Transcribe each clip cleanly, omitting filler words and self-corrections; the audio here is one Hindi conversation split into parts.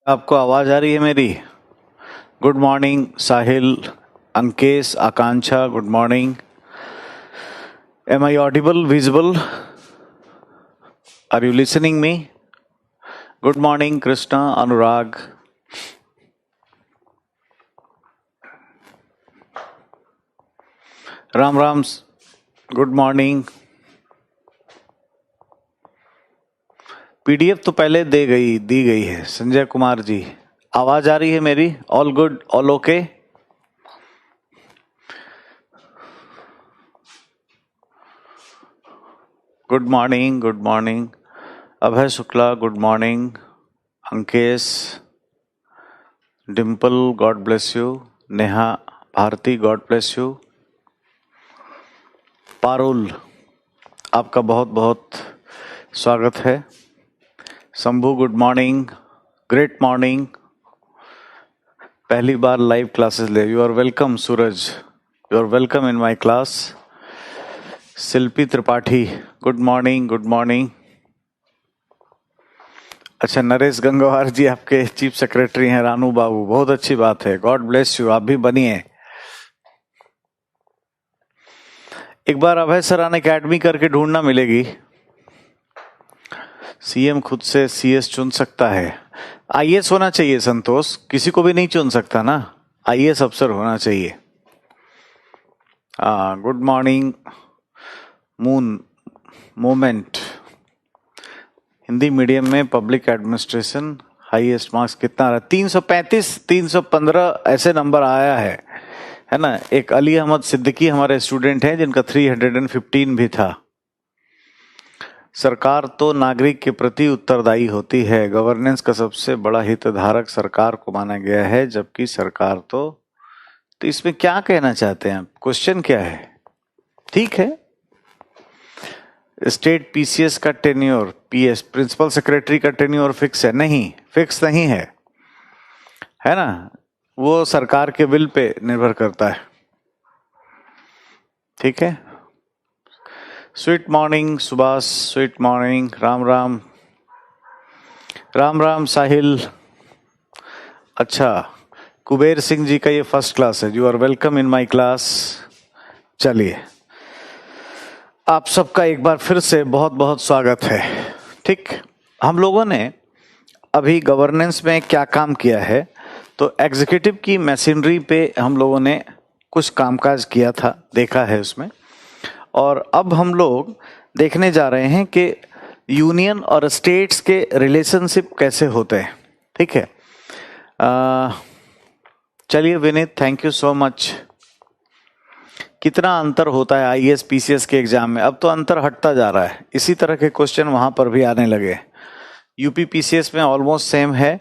आपको आवाज आ रही है मेरी? Good morning Sahil, Ankesh, Akanksha, good morning. Am I audible, visible? Are you listening me? Good morning Krishna, Anurag. Ram Ram, good morning. PDF तो पहले दी गई है संजय कुमार जी। आवाज आ रही है मेरी? All good, all okay? Good morning, good morning. Abhay Shukla, good morning. Ankesh, Dimpal, God bless you. Neha Bharti, God bless you. Parul, आपका बहुत बहुत स्वागत है। Shambhu, good morning, great morning. पहली बार लाइव क्लासेस ले, you are welcome. Suraj, you are welcome in my class. Shilpi Tripathi, good morning, good morning. अच्छा, नरेश गंगवार जी आपके चीफ सेक्रेटरी हैं। रानू बाबू, बहुत अच्छी बात है, गॉड ब्लेस यू, आप भी बनिए। एक बार अभय सर अन अकेडमी करके ढूंढना मिलेगी। सीएम खुद से सीएस चुन सकता है। आईएएस होना चाहिए संतोष, किसी को भी नहीं चुन सकता ना, आईएएस अफसर होना चाहिए। Good morning moon moment. Hindi medium में पब्लिक एडमिनिस्ट्रेशन हाईएस्ट मार्क्स कितना आ रहा है? 335, 315 ऐसे नंबर आया है ना। एक अली अहमद सिद्दीकी हमारे स्टूडेंट हैं जिनका 315 भी था। सरकार तो नागरिक के प्रति उत्तरदायी होती है, गवर्नेंस का सबसे बड़ा हितधारक सरकार को माना गया है, जबकि सरकार तो इसमें क्या कहना चाहते हैं आप? क्वेश्चन क्या है? ठीक है, स्टेट पीसीएस का टेन्योर, पीएस प्रिंसिपल सेक्रेटरी का टेन्योर फिक्स है? नहीं, फिक्स नहीं है ना, वो सरकार के विल पे निर्भर करता है। ठीक है। Sweet morning Subhash, sweet morning. Ram Ram, Ram Ram Sahil. अच्छा, कुबेर सिंह जी का ये फर्स्ट क्लास है। You are welcome in my class. चलिए, आप सबका एक बार फिर से बहुत बहुत स्वागत है। ठीक, हम लोगों ने अभी गवर्नेंस में क्या काम किया है, तो एग्जीक्यूटिव की मशीनरी पे हम लोगों ने कुछ कामकाज किया था, देखा है उसमें। और अब हम लोग देखने जा रहे हैं कि यूनियन और स्टेट्स के रिलेशनशिप कैसे होते हैं। ठीक है, चलिए Vineet, thank you so much. कितना अंतर होता है आईएएस पीसीएस के एग्जाम में? अब तो अंतर हटता जा रहा है, इसी तरह के क्वेश्चन वहां पर भी आने लगे। यूपी पीसीएस में ऑलमोस्ट सेम है,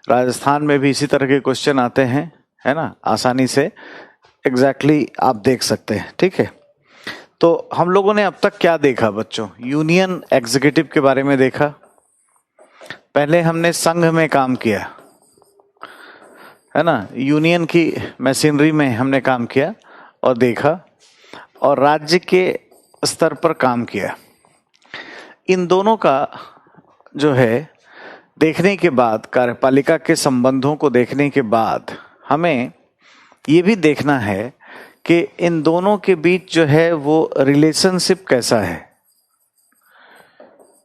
राजस्थान में भी इसी तरह के क्वेश्चन आते हैं, है ना, आसानी से एग्जैक्टली आप देख सकते हैं। ठीक है, तो हम लोगों ने अब तक क्या देखा बच्चों? यूनियन एग्जीक्यूटिव के बारे में देखा। पहले हमने संघ में काम किया, है ना, यूनियन की मशीनरी में हमने काम किया और देखा, और राज्य के स्तर पर काम किया। इन दोनों का जो है देखने के बाद, कार्यपालिका के संबंधों को देखने के बाद, हमें ये भी देखना है कि इन दोनों के बीच जो है वो रिलेशनशिप कैसा है।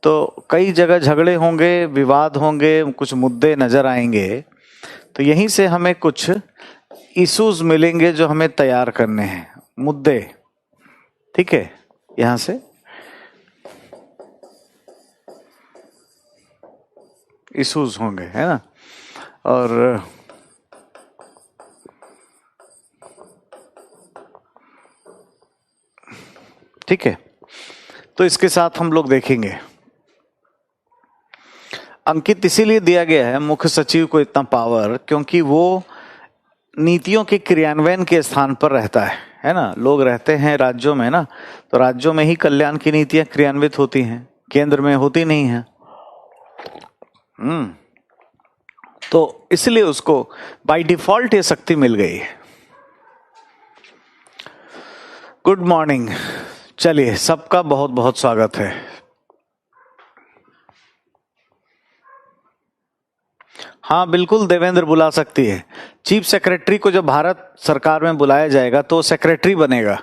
तो कई जगह झगड़े होंगे, विवाद होंगे, कुछ मुद्दे नजर आएंगे, तो यहीं से हमें कुछ इश्यूज मिलेंगे जो हमें तैयार करने हैं, मुद्दे। ठीक है, यहां से इश्यूज होंगे, है ना। और ठीक है, तो इसके साथ हम लोग देखेंगे। अंकित इसीलिए दिया गया है मुख्य सचिव को इतना पावर, क्योंकि वो नीतियों के क्रियान्वयन के स्थान पर रहता है ना। लोग रहते हैं राज्यों में ना, तो राज्यों में ही कल्याण की नीतियां क्रियान्वित होती हैं, केंद्र में होती नहीं है। तो इसलिए उसको बाय डिफॉल्ट ये शक्ति मिल गई है। गुड मॉर्निंग, चलिए सबका बहुत बहुत स्वागत है। हाँ बिल्कुल, देवेंद्र बुला सकती है। चीफ सेक्रेटरी को जब भारत सरकार में बुलाया जाएगा तो सेक्रेटरी बनेगा,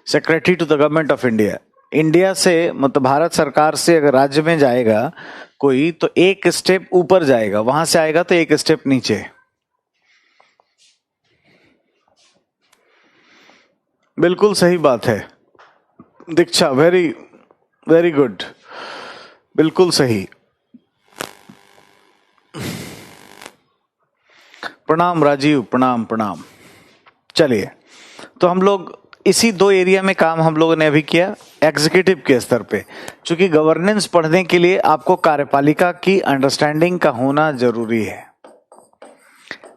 secretary to the government of India. India से मतलब भारत सरकार से अगर राज्य में जाएगा कोई तो एक स्टेप ऊपर जाएगा, वहां से आएगा तो एक स्टेप नीचे। बिल्कुल सही बात है दीक्षा, वेरी वेरी गुड, बिल्कुल सही। प्रणाम राजीव, प्रणाम प्रणाम। चलिए, तो हम लोग इसी दो एरिया में काम हम लोगों ने अभी किया एग्जीक्यूटिव के स्तर पे। क्योंकि गवर्नेंस पढ़ने के लिए आपको कार्यपालिका की अंडरस्टैंडिंग का होना जरूरी है।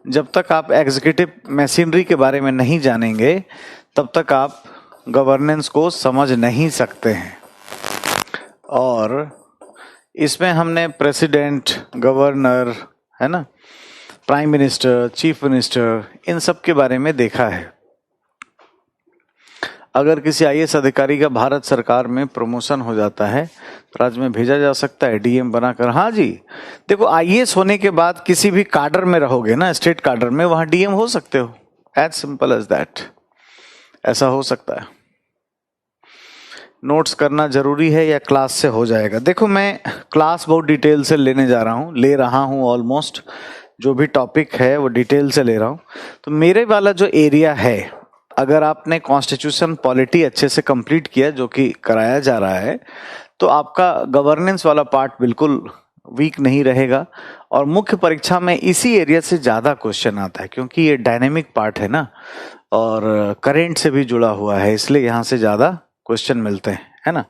जब तक आप एग्जीक्यूटिव मशीनरी के बारे में नहीं जानेंगे तब तक आप गवर्नेंस को समझ नहीं सकते हैं। और इसमें हमने प्रेसिडेंट, गवर्नर, है ना, प्राइम मिनिस्टर, चीफ मिनिस्टर, इन सब के बारे में देखा है। अगर किसी आईएएस अधिकारी का भारत सरकार में प्रमोशन हो जाता है तो राज्य में भेजा जा सकता है डीएम बनाकर। हाँ जी, देखो आईएएस होने के बाद किसी भी काडर में रहोगे ना, स्टेट काडर में, वहां डीएम हो सकते हो, एज सिंपल एज दैट। ऐसा हो सकता है। नोट्स करना जरूरी है या क्लास से हो जाएगा? देखो मैं क्लास बहुत डिटेल से ले रहा हूँ ऑलमोस्ट, जो भी टॉपिक है वो डिटेल से ले रहा हूँ। तो मेरे वाला जो एरिया है, अगर आपने कॉन्स्टिट्यूशन पॉलिटी अच्छे से कंप्लीट किया, जो कि कराया जा रहा है, तो आपका गवर्नेंस वाला पार्ट बिल्कुल वीक नहीं रहेगा। और मुख्य परीक्षा में इसी एरिया से ज्यादा क्वेश्चन आता है, क्योंकि ये डायनेमिक पार्ट है ना, और करेंट से भी जुड़ा हुआ है, इसलिए यहां से ज्यादा क्वेश्चन मिलते हैं, है ना।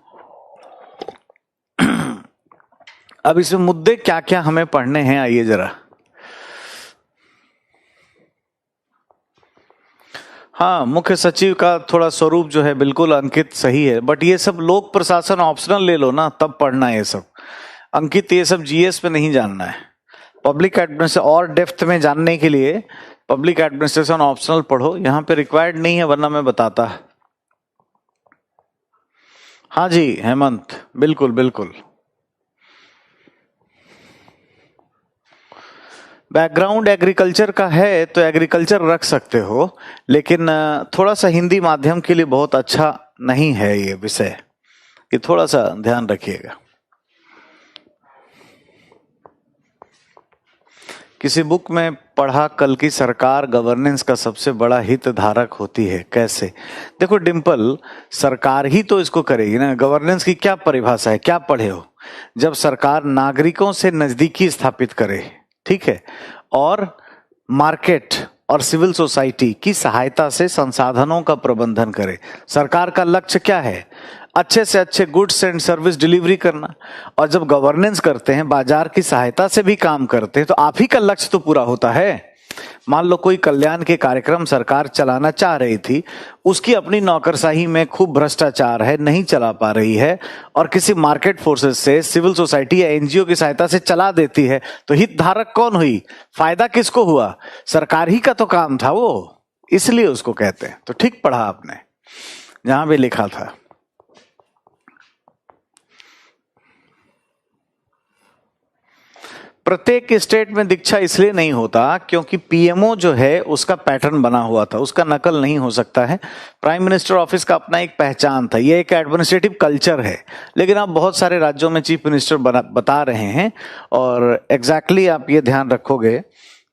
अब इसमें मुद्दे क्या क्या हमें पढ़ने हैं, आइए जरा। हाँ, मुख्य सचिव का थोड़ा स्वरूप जो है बिल्कुल अंकित सही है, बट ये सब लोक प्रशासन ऑप्शनल ले लो ना, तब पढ़ना है ये सब। अंकित ये सब जीएस में नहीं जानना है। पब्लिक एडमिनिस्ट्रेशन और डेप्थ में जानने के लिए पब्लिक एडमिनिस्ट्रेशन ऑप्शनल पढ़ो, यहाँ पे रिक्वायर्ड नहीं है, वरना मैं बताता। हाँ जी हेमंत, बिल्कुल बिल्कुल। बैकग्राउंड एग्रीकल्चर का है तो एग्रीकल्चर रख सकते हो, लेकिन थोड़ा सा हिंदी माध्यम के लिए बहुत अच्छा नहीं है ये विषय, ये थोड़ा सा ध्यान रखिएगा। किसी बुक में पढ़ा कल की सरकार गवर्नेंस का सबसे बड़ा हितधारक होती है, कैसे? देखो डिम्पल, सरकार ही तो इसको करेगी ना। गवर्नेंस की क्या परिभाषा है, क्या पढ़े हो? जब सरकार नागरिकों से नजदीकी स्थापित करे, ठीक है, और मार्केट और सिविल सोसाइटी की सहायता से संसाधनों का प्रबंधन करे। सरकार का लक्ष्य क्या है? अच्छे से अच्छे गुड्स एंड सर्विस डिलीवरी करना। और जब गवर्नेंस करते हैं, बाजार की सहायता से भी काम करते हैं, तो आप ही का लक्ष्य तो पूरा होता है। मान लो कोई कल्याण के कार्यक्रम सरकार चलाना चाह रही थी, उसकी अपनी नौकरशाही में खूब भ्रष्टाचार है, नहीं चला पा रही है, और किसी मार्केट फोर्सेस से, सिविल सोसाइटी या एनजीओ की सहायता से चला देती है, तो हितधारक कौन हुई? फायदा किसको हुआ? सरकार ही का तो काम था वो, इसलिए उसको कहते हैं। तो ठीक पढ़ा आपने, जहां भी लिखा था। प्रत्येक स्टेट में दीक्षा इसलिए नहीं होता क्योंकि पीएमओ जो है उसका पैटर्न बना हुआ था, उसका नकल नहीं हो सकता है। प्राइम मिनिस्टर ऑफिस का अपना एक पहचान था, ये एक एडमिनिस्ट्रेटिव कल्चर है। लेकिन आप बहुत सारे राज्यों में चीफ मिनिस्टर बता रहे हैं, और एग्जैक्टली आप ये ध्यान रखोगे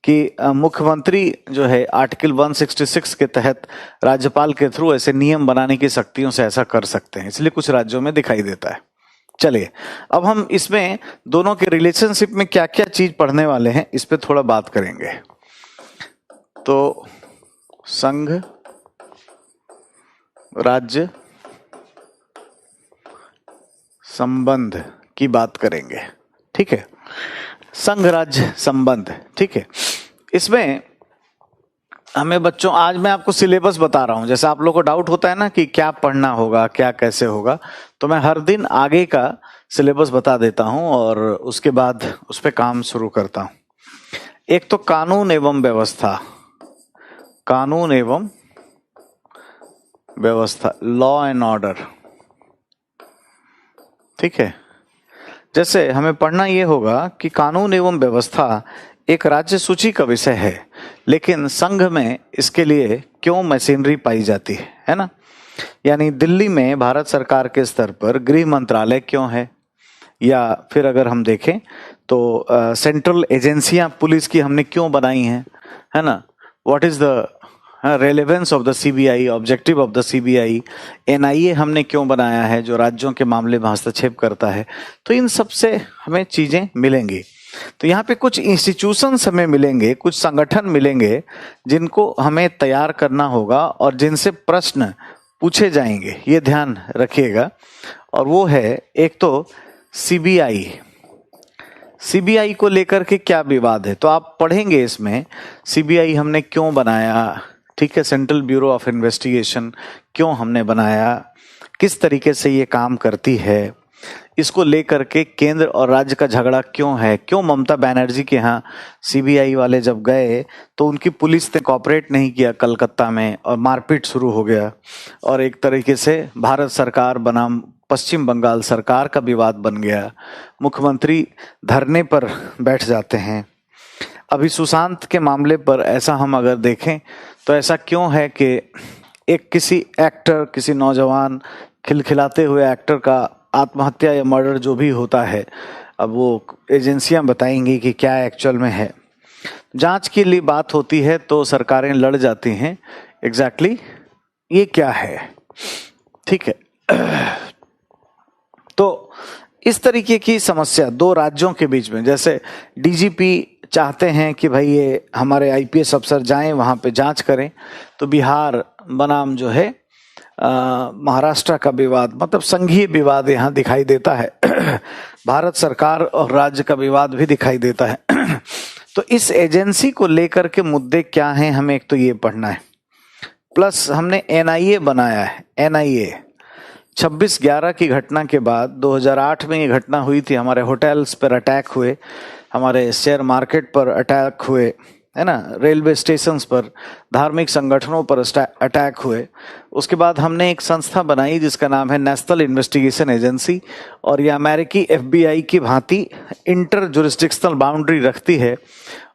कि मुख्यमंत्री जो है आर्टिकल 166 के तहत राज्यपाल के थ्रू ऐसे नियम बनाने की शक्तियों से ऐसा कर सकते हैं, इसलिए कुछ राज्यों में दिखाई देता है। चलिए, अब हम इसमें दोनों के रिलेशनशिप में क्या क्या चीज पढ़ने वाले हैं, इस पे थोड़ा बात करेंगे। तो संघ राज्य संबंध की बात करेंगे, ठीक है। संघ राज्य संबंध, ठीक है। इसमें हमें बच्चों, आज मैं आपको सिलेबस बता रहा हूं, जैसे आप लोगों को डाउट होता है ना कि क्या पढ़ना होगा, क्या कैसे होगा, तो मैं हर दिन आगे का सिलेबस बता देता हूं और उसके बाद उस पर काम शुरू करता हूं। एक तो कानून एवं व्यवस्था, कानून एवं व्यवस्था, लॉ एंड ऑर्डर, ठीक है। जैसे हमें पढ़ना यह होगा कि कानून एवं व्यवस्था एक राज्य सूची का विषय है, लेकिन संघ में इसके लिए क्यों मशीनरी पाई जाती है ना? यानी दिल्ली में भारत सरकार के स्तर पर गृह मंत्रालय क्यों है, या फिर अगर हम देखें तो सेंट्रल एजेंसियां पुलिस की हमने क्यों बनाई हैं, है ना? What is the relevance of the CBI, objective of the CBI, NIA हमने क्यों बनाया है जो राज्यों के मामले में हस्तक्षेप करता है। तो इन सब से हमें चीजें मिलेंगी। तो यहाँ पे कुछ इंस्टीट्यूशंस हमें मिलेंगे, कुछ संगठन मिलेंगे जिनको हमें तैयार करना होगा और जिनसे प्रश्न पूछे जाएंगे, ये ध्यान रखिएगा। और वो है एक तो सीबीआई। सीबीआई को लेकर के क्या विवाद है, तो आप पढ़ेंगे इसमें सीबीआई हमने क्यों बनाया, ठीक है, सेंट्रल ब्यूरो ऑफ इन्वेस्टिगेशन क्यों हमने बनाया, किस तरीके से ये काम करती है, इसको लेकर के केंद्र और राज्य का झगड़ा क्यों है, क्यों ममता बनर्जी के यहाँ सीबीआई वाले जब गए तो उनकी पुलिस ने कॉपरेट नहीं किया कलकत्ता में और मारपीट शुरू हो गया, और एक तरीके से भारत सरकार बनाम पश्चिम बंगाल सरकार का विवाद बन गया, मुख्यमंत्री धरने पर बैठ जाते हैं। अभी सुशांत के मामले पर ऐसा हम अगर देखें तो ऐसा क्यों है कि एक किसी एक्टर, किसी नौजवान खिलखिलाते हुए एक्टर का आत्महत्या या मर्डर जो भी होता है, अब वो एजेंसियां बताएंगी कि क्या एक्चुअल में है। जांच के लिए बात होती है तो सरकारें लड़ जाती हैं, एग्जैक्टली ये क्या है, ठीक है। तो इस तरीके की समस्या दो राज्यों के बीच में, जैसे डीजीपी चाहते हैं कि भाई ये हमारे आईपीएस अफसर जाएं वहां पे जांच करें, तो बिहार बनाम जो है महाराष्ट्र का विवाद, मतलब संघीय विवाद यहाँ दिखाई देता है। भारत सरकार और राज्य का विवाद भी दिखाई देता है। तो इस एजेंसी को लेकर के मुद्दे क्या हैं, हमें एक तो ये पढ़ना है। प्लस हमने एनआईए बनाया है। एनआईए 26/11 की घटना के बाद 2008 में ये घटना हुई थी, हमारे होटल्स पर अटैक हुए, हमारे शेयर मार्केट पर अटैक हुए, है ना, रेलवे स्टेशंस पर, धार्मिक संगठनों पर अटैक हुए। उसके बाद हमने एक संस्था बनाई जिसका नाम है नेशनल इन्वेस्टिगेशन एजेंसी, और ये अमेरिकी एफबीआई की भांति इंटर जुरिस्डिक्शनल बाउंड्री रखती है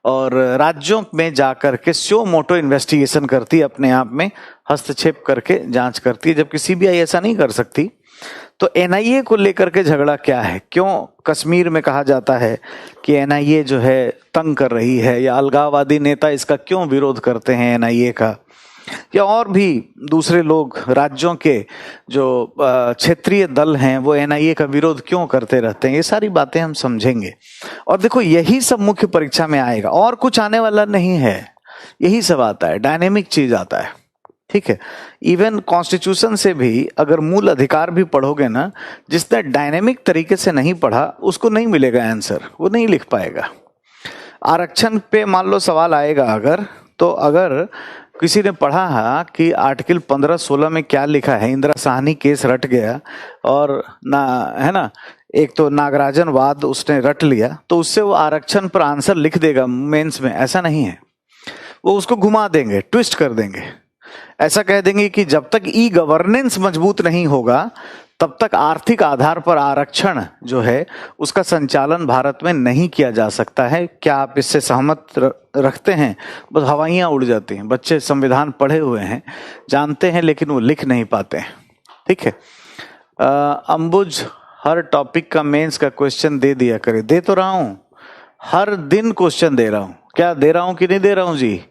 और राज्यों में जाकर के स्यो मोटो इन्वेस्टिगेशन करती है, अपने आप में हस्तक्षेप करके जांच करती है, जबकि सीबीआई ऐसा नहीं कर सकती। तो एनआईए को लेकर के झगड़ा क्या है, क्यों कश्मीर में कहा जाता है कि एनआईए जो है तंग कर रही है, या अलगाववादी नेता इसका क्यों विरोध करते हैं एनआईए का, या और भी दूसरे लोग राज्यों के जो क्षेत्रीय दल हैं वो एनआईए का विरोध क्यों करते रहते हैं, ये सारी बातें हम समझेंगे। और देखो यही सब मुख्य परीक्षा में आएगा, और कुछ आने वाला नहीं है, यही सब आता है, डायनेमिक चीज आता है, ठीक है। इवन कॉन्स्टिट्यूशन से भी अगर मूल अधिकार भी पढ़ोगे ना, जिसने डायनेमिक तरीके से नहीं पढ़ा उसको नहीं मिलेगा आंसर, वो नहीं लिख पाएगा। आरक्षण पे मान लो सवाल आएगा अगर, तो अगर किसी ने पढ़ा है कि आर्टिकल 15-16 में क्या लिखा है, इंदिरा साहनी केस रट गया और ना, है ना, एक तो नागराजन वाद उसने रट लिया, तो उससे वो आरक्षण पर आंसर लिख देगा मेंस में, ऐसा नहीं है। वो उसको घुमा देंगे, ट्विस्ट कर देंगे, ऐसा कह देंगे कि जब तक ई गवर्नेंस मजबूत नहीं होगा तब तक आर्थिक आधार पर आरक्षण जो है उसका संचालन भारत में नहीं किया जा सकता है। क्या आप इससे सहमत रखते हैं? बस हवाइयां उड़ जाती हैं। बच्चे संविधान पढ़े हुए हैं, जानते हैं, लेकिन वो लिख नहीं पाते हैं, ठीक है। अंबुज हर टॉपिक का मेंस का क्वेश्चन दे दिया करे। दे तो रहा हूं, हर दिन क्वेश्चन दे रहा हूं। क्या दे रहा हूं कि नहीं दे रहा हूं जी?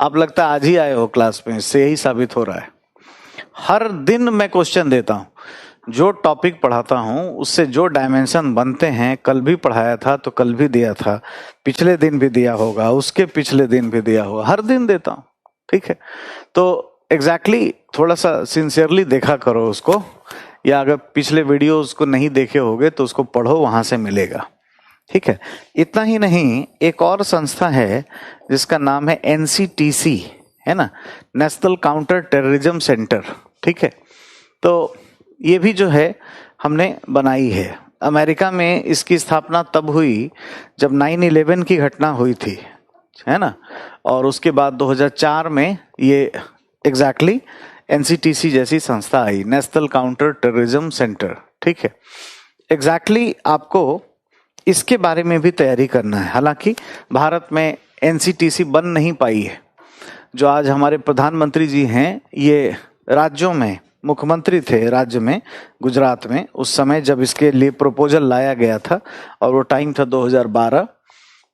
आप लगता है आज ही आए हो क्लास में, इससे यही साबित हो रहा है। हर दिन मैं क्वेश्चन देता हूं, जो टॉपिक पढ़ाता हूं उससे जो डायमेंशन बनते हैं, कल भी पढ़ाया था तो कल भी दिया था, पिछले दिन भी दिया होगा, उसके पिछले दिन भी दिया होगा, हर दिन देता हूं, ठीक है। तो एग्जैक्टली थोड़ा सा सिंसियरली देखा करो उसको, या अगर पिछले वीडियोस को नहीं देखे होगे तो उसको पढ़ो, वहां से मिलेगा, ठीक है। इतना ही नहीं, एक और संस्था है जिसका नाम है एनसीटीसी, है ना, नेशनल काउंटर टेररिज्म सेंटर, ठीक है। तो ये भी जो है हमने बनाई है। अमेरिका में इसकी स्थापना तब हुई जब 9/11 की घटना हुई थी, है ना, और उसके बाद 2004 में ये एग्जैक्टली एनसीटीसी जैसी संस्था आई, नेशनल काउंटर टेररिज्म सेंटर, ठीक है। एग्जैक्टली आपको इसके बारे में भी तैयारी करना है। हालांकि भारत में एनसीटीसी बन नहीं पाई है। जो आज हमारे प्रधानमंत्री जी हैं, ये राज्यों में मुख्यमंत्री थे, राज्य में गुजरात में उस समय जब इसके लिए प्रपोजल लाया गया था, और वो टाइम था 2012,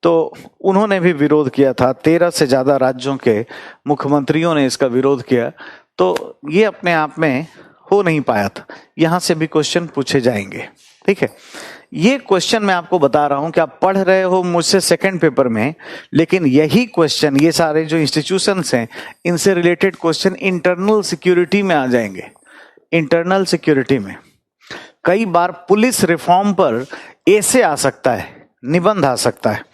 तो उन्होंने भी विरोध किया था। 13 से ज्यादा राज्यों के मुख्यमंत्रियों ने इसका विरोध किया, तो ये अपने आप में हो नहीं पाया था। यहां से भी क्वेश्चन पूछे जाएंगे, ठीक है। ये क्वेश्चन मैं आपको बता रहा हूं कि आप पढ़ रहे हो मुझसे सेकंड पेपर में, लेकिन यही क्वेश्चन, ये सारे जो इंस्टीट्यूशंस हैं, इनसे रिलेटेड क्वेश्चन इंटरनल सिक्योरिटी में आ जाएंगे। इंटरनल सिक्योरिटी में कई बार पुलिस रिफॉर्म पर ऐसे आ सकता है, निबंध आ सकता है।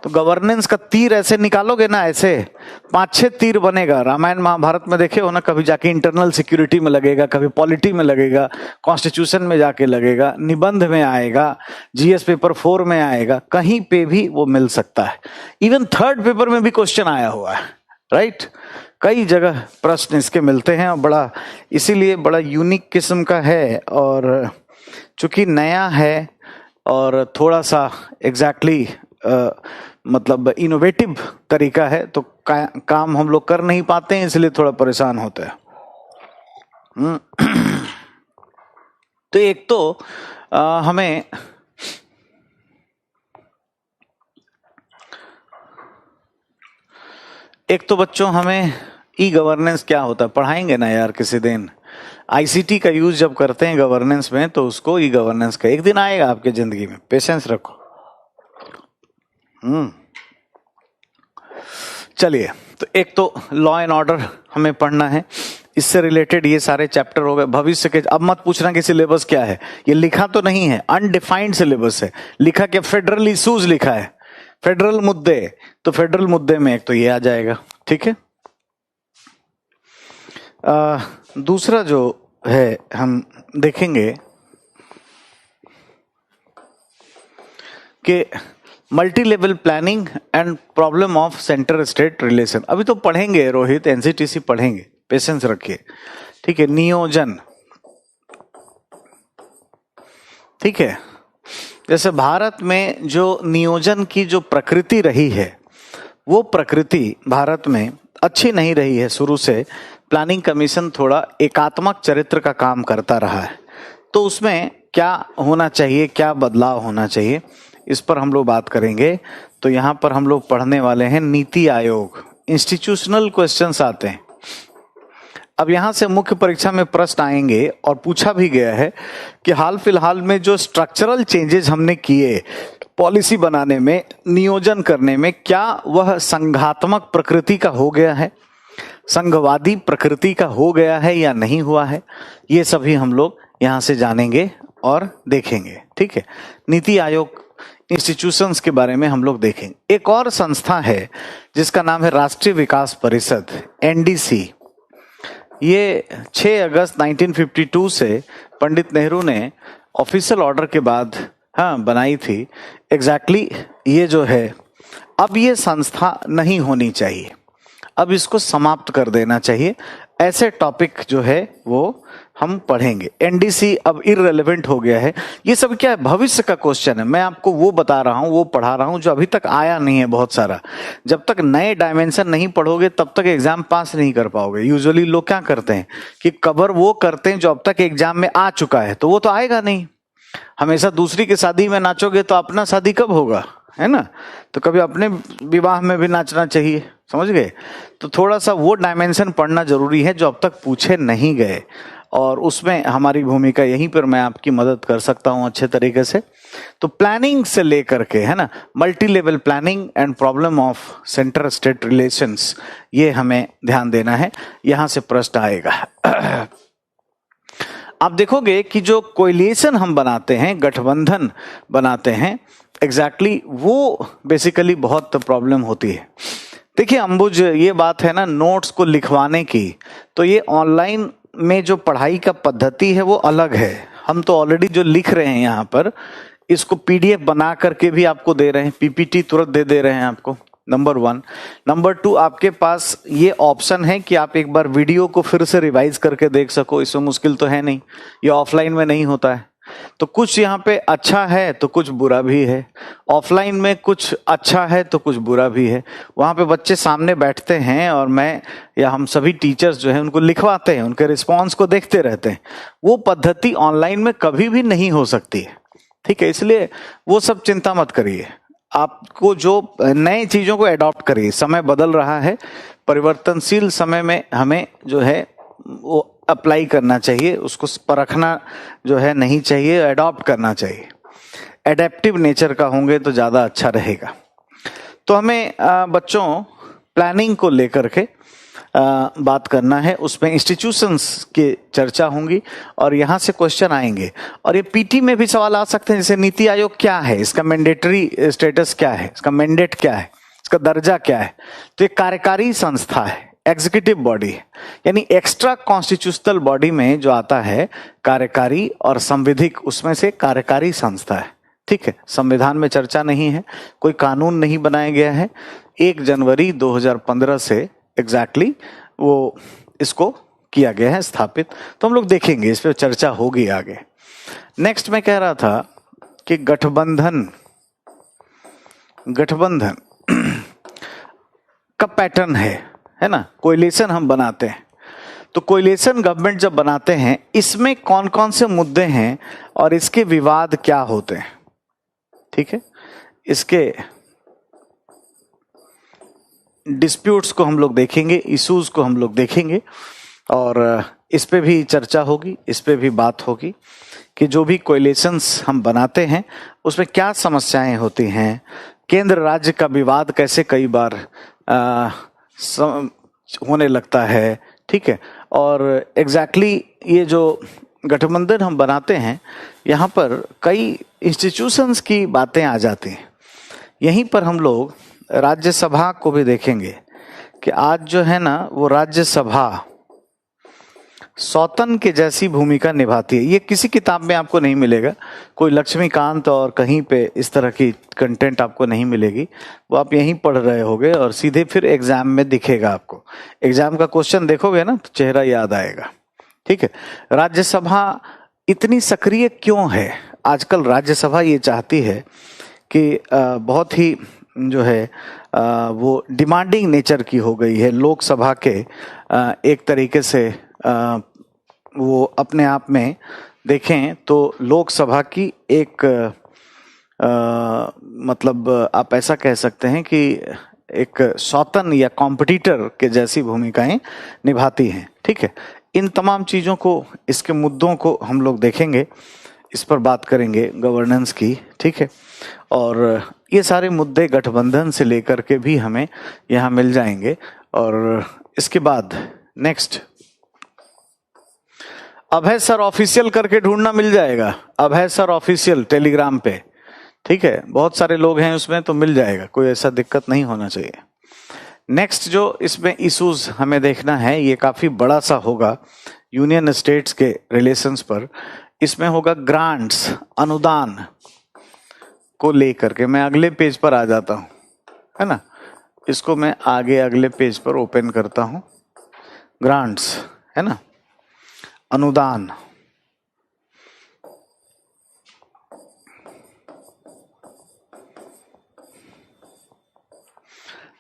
तो गवर्नेंस का तीर ऐसे निकालोगे ना, ऐसे 5-6 तीर बनेगा। रामायण महाभारत में देखे हो ना, कभी जाके इंटरनल सिक्योरिटी में लगेगा, कभी पॉलिटी में लगेगा, कॉन्स्टिट्यूशन में जाके लगेगा, निबंध में आएगा, जीएस पेपर 4 में आएगा, कहीं पे भी वो मिल सकता है। इवन थर्ड पेपर में भी क्वेश्चन आया हुआ है, राइट। कई जगह प्रश्न इसके मिलते हैं, और बड़ा इसीलिए बड़ा यूनिक किस्म का है, और चूंकि नया है और थोड़ा सा एग्जैक्टली मतलब इनोवेटिव तरीका है, तो काम हम लोग कर नहीं पाते हैं, इसलिए थोड़ा परेशान होते हैं। तो एक तो हमें बच्चों हमें ई गवर्नेंस क्या होता है पढ़ाएंगे ना यार किसी दिन। आईसीटी का यूज जब करते हैं गवर्नेंस में, तो उसको ई गवर्नेंस का एक दिन आएगा आपके जिंदगी में, पेशेंस रखो। चलिए, तो एक तो लॉ एंड ऑर्डर हमें पढ़ना है, इससे रिलेटेड ये सारे चैप्टर हो गए। भविष्य के, अब मत पूछना कि सिलेबस क्या है, ये लिखा तो नहीं है, अनडिफाइंड सिलेबस है। लिखा क्या, फेडरल इश्यूज लिखा है, फेडरल मुद्दे, तो फेडरल मुद्दे में एक तो ये आ जाएगा, ठीक है। दूसरा जो है हम देखेंगे कि multi level planning and problem of centre state relation. अभी तो पढ़ेंगे रोहित, एनसीटीसी पढ़ेंगे, पेशेंस रखिए, ठीक है। नियोजन, ठीक है। जैसे भारत में जो नियोजन की जो प्रकृति रही है, वो प्रकृति भारत में अच्छी नहीं रही है शुरू से। प्लानिंग कमीशन थोड़ा एकात्मक चरित्र का काम करता रहा है, तो उसमें क्या होना चाहिए, क्या बदलाव होना चाहिए, इस पर हम लोग बात करेंगे। तो यहाँ पर हम लोग पढ़ने वाले हैं नीति आयोग। इंस्टीट्यूशनल क्वेश्चंस आते हैं। अब यहाँ से मुख्य परीक्षा में प्रश्न आएंगे, और पूछा भी गया है कि हाल फिलहाल में जो स्ट्रक्चरल चेंजेस हमने किए पॉलिसी बनाने में, नियोजन करने में, क्या वह संघात्मक प्रकृति का हो गया है, संघवादी प्रकृति का हो गया है या नहीं हुआ है। ये सभी हम लोग यहाँ से जानेंगे और देखेंगे, ठीक है। नीति आयोग इंस्टीट्यूशंस के बारे में हम लोग देखेंगे। एक और संस्था है जिसका नाम है राष्ट्रीय विकास परिषद, एनडीसी। ये 6 अगस्त 1952 से पंडित नेहरू ने ऑफिशियल ऑर्डर के बाद बनाई थी। एग्जैक्टली ये जो है, अब ये संस्था नहीं होनी चाहिए, अब इसको समाप्त कर देना चाहिए। ऐसे टॉपिक जो है वो हम पढ़ेंगे। एनडीसी अब इररिलेवेंट हो गया है। ये सब क्या है, भविष्य का क्वेश्चन है। मैं आपको वो बता रहा हूँ, वो पढ़ा रहा हूँ जो अभी तक आया नहीं है बहुत सारा। जब तक नए डायमेंशन नहीं पढ़ोगे तब तक एग्जाम पास नहीं कर पाओगे। यूजुअली लोग क्या करते हैं कि कवर वो करते हैं जो अब तक एग्जाम में आ चुका है, तो वो तो आएगा नहीं। हमेशा दूसरी की शादी में नाचोगे तो अपना शादी कब होगा, है ना। तो कभी अपने विवाह में भी नाचना चाहिए, समझ गए। तो थोड़ा सा वो डायमेंशन पढ़ना जरूरी है जो अब तक पूछे नहीं गए, और उसमें हमारी भूमिका यहीं पर मैं आपकी मदद कर सकता हूं अच्छे तरीके से। तो प्लानिंग से लेकर के, है ना, multi level planning and problem of centre state relations, ये हमें ध्यान देना है। यहां से प्रश्न आएगा। आप देखोगे कि जो कोएलिशन हम बनाते हैं, गठबंधन बनाते हैं, एग्जैक्टली वो बेसिकली बहुत प्रॉब्लम होती है। देखिए अंबुज, ये बात है ना नोट्स को लिखवाने की, तो ये ऑनलाइन में जो पढ़ाई का पद्धति है वो अलग है। हम तो ऑलरेडी जो लिख रहे हैं यहाँ पर, इसको पीडीएफ बना करके भी आपको दे रहे हैं, पीपीटी तुरंत दे रहे हैं आपको, नंबर 1। नंबर 2, आपके पास ये ऑप्शन है कि आप एक बार वीडियो को फिर से रिवाइज करके देख सको। इसमें मुश्किल तो है नहीं, ये ऑफलाइन में नहीं होता है। तो कुछ यहाँ पे अच्छा है तो कुछ बुरा भी है, ऑफलाइन में कुछ अच्छा है तो कुछ बुरा भी है। वहाँ पे बच्चे सामने बैठते हैं और मैं या हम सभी टीचर्स जो हैं उनको लिखवाते हैं, उनके रिस्पॉन्स को देखते रहते हैं। वो पद्धति ऑनलाइन में कभी भी नहीं हो सकती है, ठीक है। इसलिए वो सब चिंता मत करिए, आपको जो नए चीजों को अडॉप्ट करिए। समय बदल रहा है, परिवर्तनशील समय में हमें जो है वो अप्लाई करना चाहिए, उसको परखना जो है नहीं चाहिए, अडॉप्ट करना चाहिए। एडेप्टिव नेचर का होंगे तो ज़्यादा अच्छा रहेगा। तो हमें बच्चों प्लानिंग को लेकर के बात करना है, उसमें इंस्टीट्यूशंस की चर्चा होंगी और यहाँ से क्वेश्चन आएंगे। और ये पीटी में भी सवाल आ सकते हैं, जैसे नीति आयोग क्या है, इसका मैंडेटरी स्टेटस क्या है, इसका मैंडेट क्या है, इसका दर्जा क्या है। तो ये कार्यकारी संस्था है, एग्जीक्यूटिव बॉडी है, यानी एक्स्ट्रा कॉन्स्टिट्यूशनल बॉडी में जो आता है कार्यकारी और संविधिक, उसमें से कार्यकारी संस्था है, ठीक है। संविधान में चर्चा नहीं है, कोई कानून नहीं बनाया गया है। 1 जनवरी 2015 से एग्जैक्टली वो इसको किया गया है स्थापित। तो हम लोग देखेंगे, इस पर चर्चा होगी आगे। नेक्स्ट मैं कह रहा था कि गठबंधन का पैटर्न है ना। कोएलिशन हम बनाते हैं, तो कोएलिशन गवर्नमेंट जब बनाते हैं, इसमें कौन कौन से मुद्दे हैं और इसके विवाद क्या होते हैं, ठीक है। इसके डिस्प्यूट्स को हम लोग देखेंगे, इश्यूज को हम लोग देखेंगे और इस पे भी चर्चा होगी, इस पे भी बात होगी कि जो भी कोएलिशंस हम बनाते हैं उसमें क्या समस्याएं होती हैं, केंद्र राज्य का विवाद कैसे कई बार होने लगता है, ठीक है। और एग्जैक्टली ये जो गठबंधन हम बनाते हैं, यहाँ पर कई इंस्टीट्यूशंस की बातें आ जाती हैं। यहीं पर हम लोग राज्यसभा को भी देखेंगे कि आज जो है ना वो राज्यसभा सौतन के जैसी भूमिका निभाती है। ये किसी किताब में आपको नहीं मिलेगा, कोई लक्ष्मीकांत और कहीं पे इस तरह की कंटेंट आपको नहीं मिलेगी, वो आप यहीं पढ़ रहे होगे और सीधे फिर एग्जाम में दिखेगा आपको। एग्जाम का क्वेश्चन देखोगे ना तो चेहरा याद आएगा, ठीक है। राज्यसभा इतनी सक्रिय क्यों है? आजकल राज्यसभा ये चाहती है कि बहुत ही जो है वो डिमांडिंग नेचर की हो गई है। लोकसभा के एक तरीके से वो अपने आप में देखें तो लोकसभा की एक मतलब आप ऐसा कह सकते हैं कि एक सौतन या कॉम्पिटिटर के जैसी भूमिकाएं निभाती हैं, ठीक है। इन तमाम चीज़ों को, इसके मुद्दों को हम लोग देखेंगे, इस पर बात करेंगे गवर्नेंस की, ठीक है। और ये सारे मुद्दे गठबंधन से लेकर के भी हमें यहाँ मिल जाएंगे। और इसके बाद नेक्स्ट अभय सर ऑफिशियल करके ढूंढना मिल जाएगा, अभय सर ऑफिशियल टेलीग्राम पे, ठीक है। बहुत सारे लोग हैं उसमें, तो मिल जाएगा, कोई ऐसा दिक्कत नहीं होना चाहिए। नेक्स्ट जो इसमें इश्यूज हमें देखना है, ये काफी बड़ा सा होगा यूनियन स्टेट्स के रिलेशंस पर। इसमें होगा ग्रांट्स, अनुदान को लेकर के। मैं अगले पेज पर आ जाता हूं, है ना। इसको मैं आगे अगले पेज पर ओपन करता हूं। ग्रांट्स है ना, अनुदान।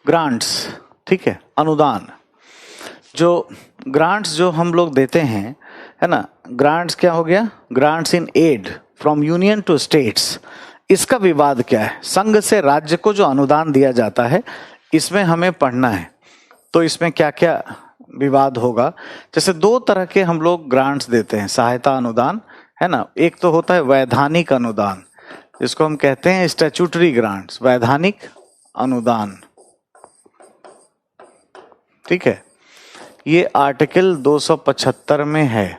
ग्रांट्स, ठीक है, अनुदान। जो ग्रांट्स जो हम लोग देते हैं, है ना, ग्रांट्स क्या हो गया? Grants in aid from union to states. इसका विवाद क्या है? संघ से राज्य को जो अनुदान दिया जाता है, इसमें हमें पढ़ना है। तो इसमें क्या क्या विवाद होगा? जैसे 2 तरह के हम लोग ग्रांट्स देते हैं, सहायता अनुदान, है ना। एक तो होता है वैधानिक अनुदान, जिसको हम कहते हैं स्टैट्यूटरी ग्रांट्स, वैधानिक अनुदान, ठीक है। ये आर्टिकल 275 में है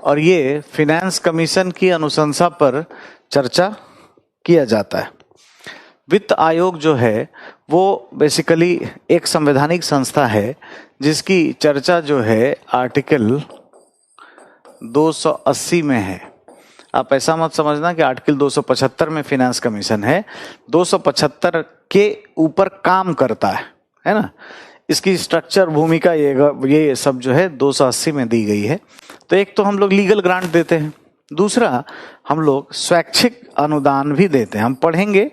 और ये फिनेंस कमीशन की अनुशंसा पर चर्चा किया जाता है। वित्त आयोग जो है वो बेसिकली एक संवैधानिक संस्था है जिसकी चर्चा जो है आर्टिकल 280 में है। आप ऐसा मत समझना कि आर्टिकल 275 में फिनेंस कमीशन है, 275 के ऊपर काम करता है ना। इसकी स्ट्रक्चर, भूमिका, ये सब जो है 280 में दी गई है। तो एक तो हम लोग लीगल ग्रांट देते हैं, दूसरा, हम लोग स्वैच्छिक अनुदान भी देते हैं। हम पढ़ेंगे